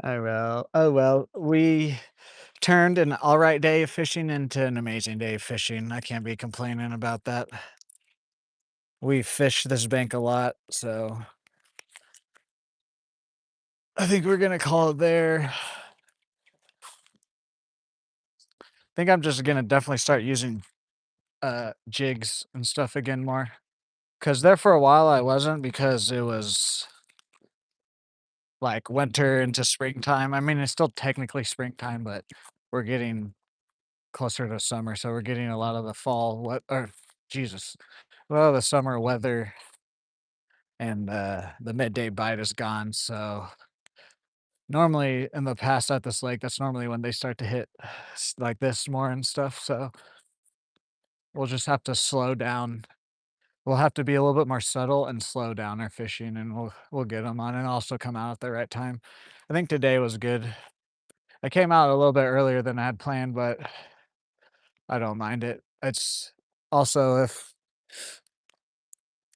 Oh well, oh well. We turned an all right day of fishing into an amazing day of fishing. I can't be complaining about that. We fished this bank a lot, so I think we're gonna call it there. I think I'm just gonna definitely start using jigs and stuff again more. Cause there for a while I wasn't because it was like winter into springtime. I mean, it's still technically springtime, but we're getting closer to summer, so we're getting a lot of the fall what or Jesus. Well, the summer weather and the midday bite is gone. So normally in the past at this lake, that's normally when they start to hit like this more and stuff. So we'll just have to slow down. We'll have to be a little bit more subtle and slow down our fishing, and we'll get them on and also come out at the right time. I think today was good. I came out a little bit earlier than I had planned, but I don't mind it. It's also if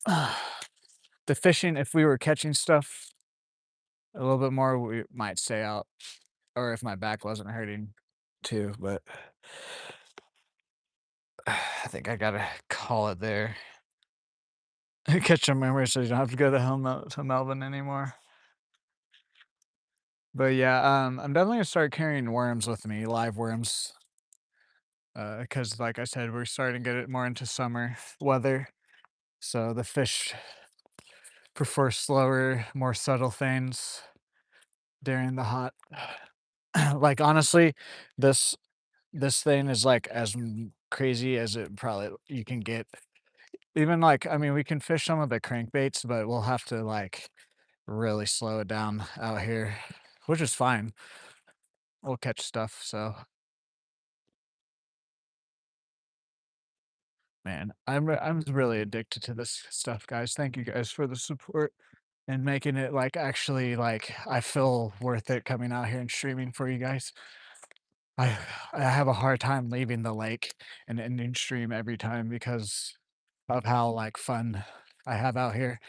the fishing, if we were catching stuff a little bit more, we might stay out, or if my back wasn't hurting too. But I think I gotta call it there. Catch some memories so you don't have to go to Melbourne anymore. But yeah, I'm definitely gonna start carrying worms with me, live worms, because like I said, we're starting to get it more into summer weather. So the fish prefer slower, more subtle things during the hot. Like honestly, this this thing is like as crazy as it probably you can get. Even like I mean, we can fish some of the crankbaits, but we'll have to like really slow it down out here, which is fine. We'll catch stuff. So man, I'm really addicted to this stuff, guys. Thank you guys for the support and making it like actually like I feel worth it coming out here and streaming for you guys. I I have a hard time leaving the lake and ending stream every time because of how like fun I have out here.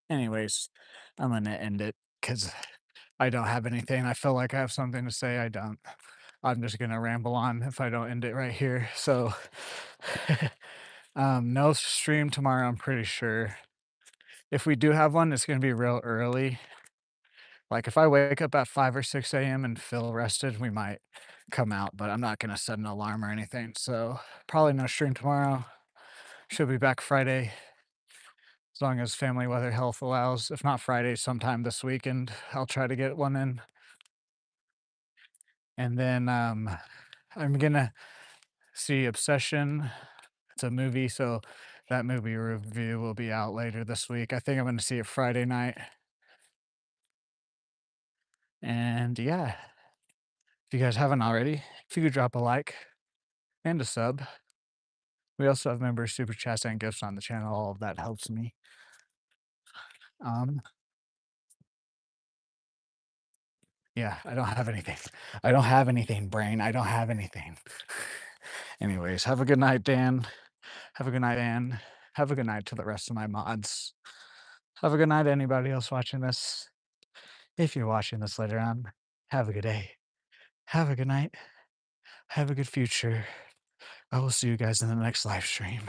Anyways, I'm gonna end it because I don't have anything. I feel like I have something to say, I don't. I'm just gonna ramble on if I don't end it right here. So, no stream tomorrow, I'm pretty sure. If we do have one, it's gonna be real early. Like, if I wake up at 5 or 6 AM and feel rested, we might come out, but I'm not gonna set an alarm or anything, so probably no stream tomorrow. Should be back Friday, as long as family weather health allows. If not Friday, sometime this weekend, I'll try to get one in. And then, I'm gonna see Obsession. It's a movie, so that movie review will be out later this week. I think I'm gonna see it Friday night. And yeah, if you guys haven't already, if you could drop a like and a sub. We also have members, super chats, and gifts on the channel. All of that helps me. Um, yeah, I don't have anything. I don't have anything, brain. I don't have anything. Anyways, have a good night, Dan. Have a good night, Ann. Have a good night to the rest of my mods. Have a good night to anybody else watching this. If you're watching this later on, have a good day. Have a good night. Have a good future. I will see you guys in the next live stream.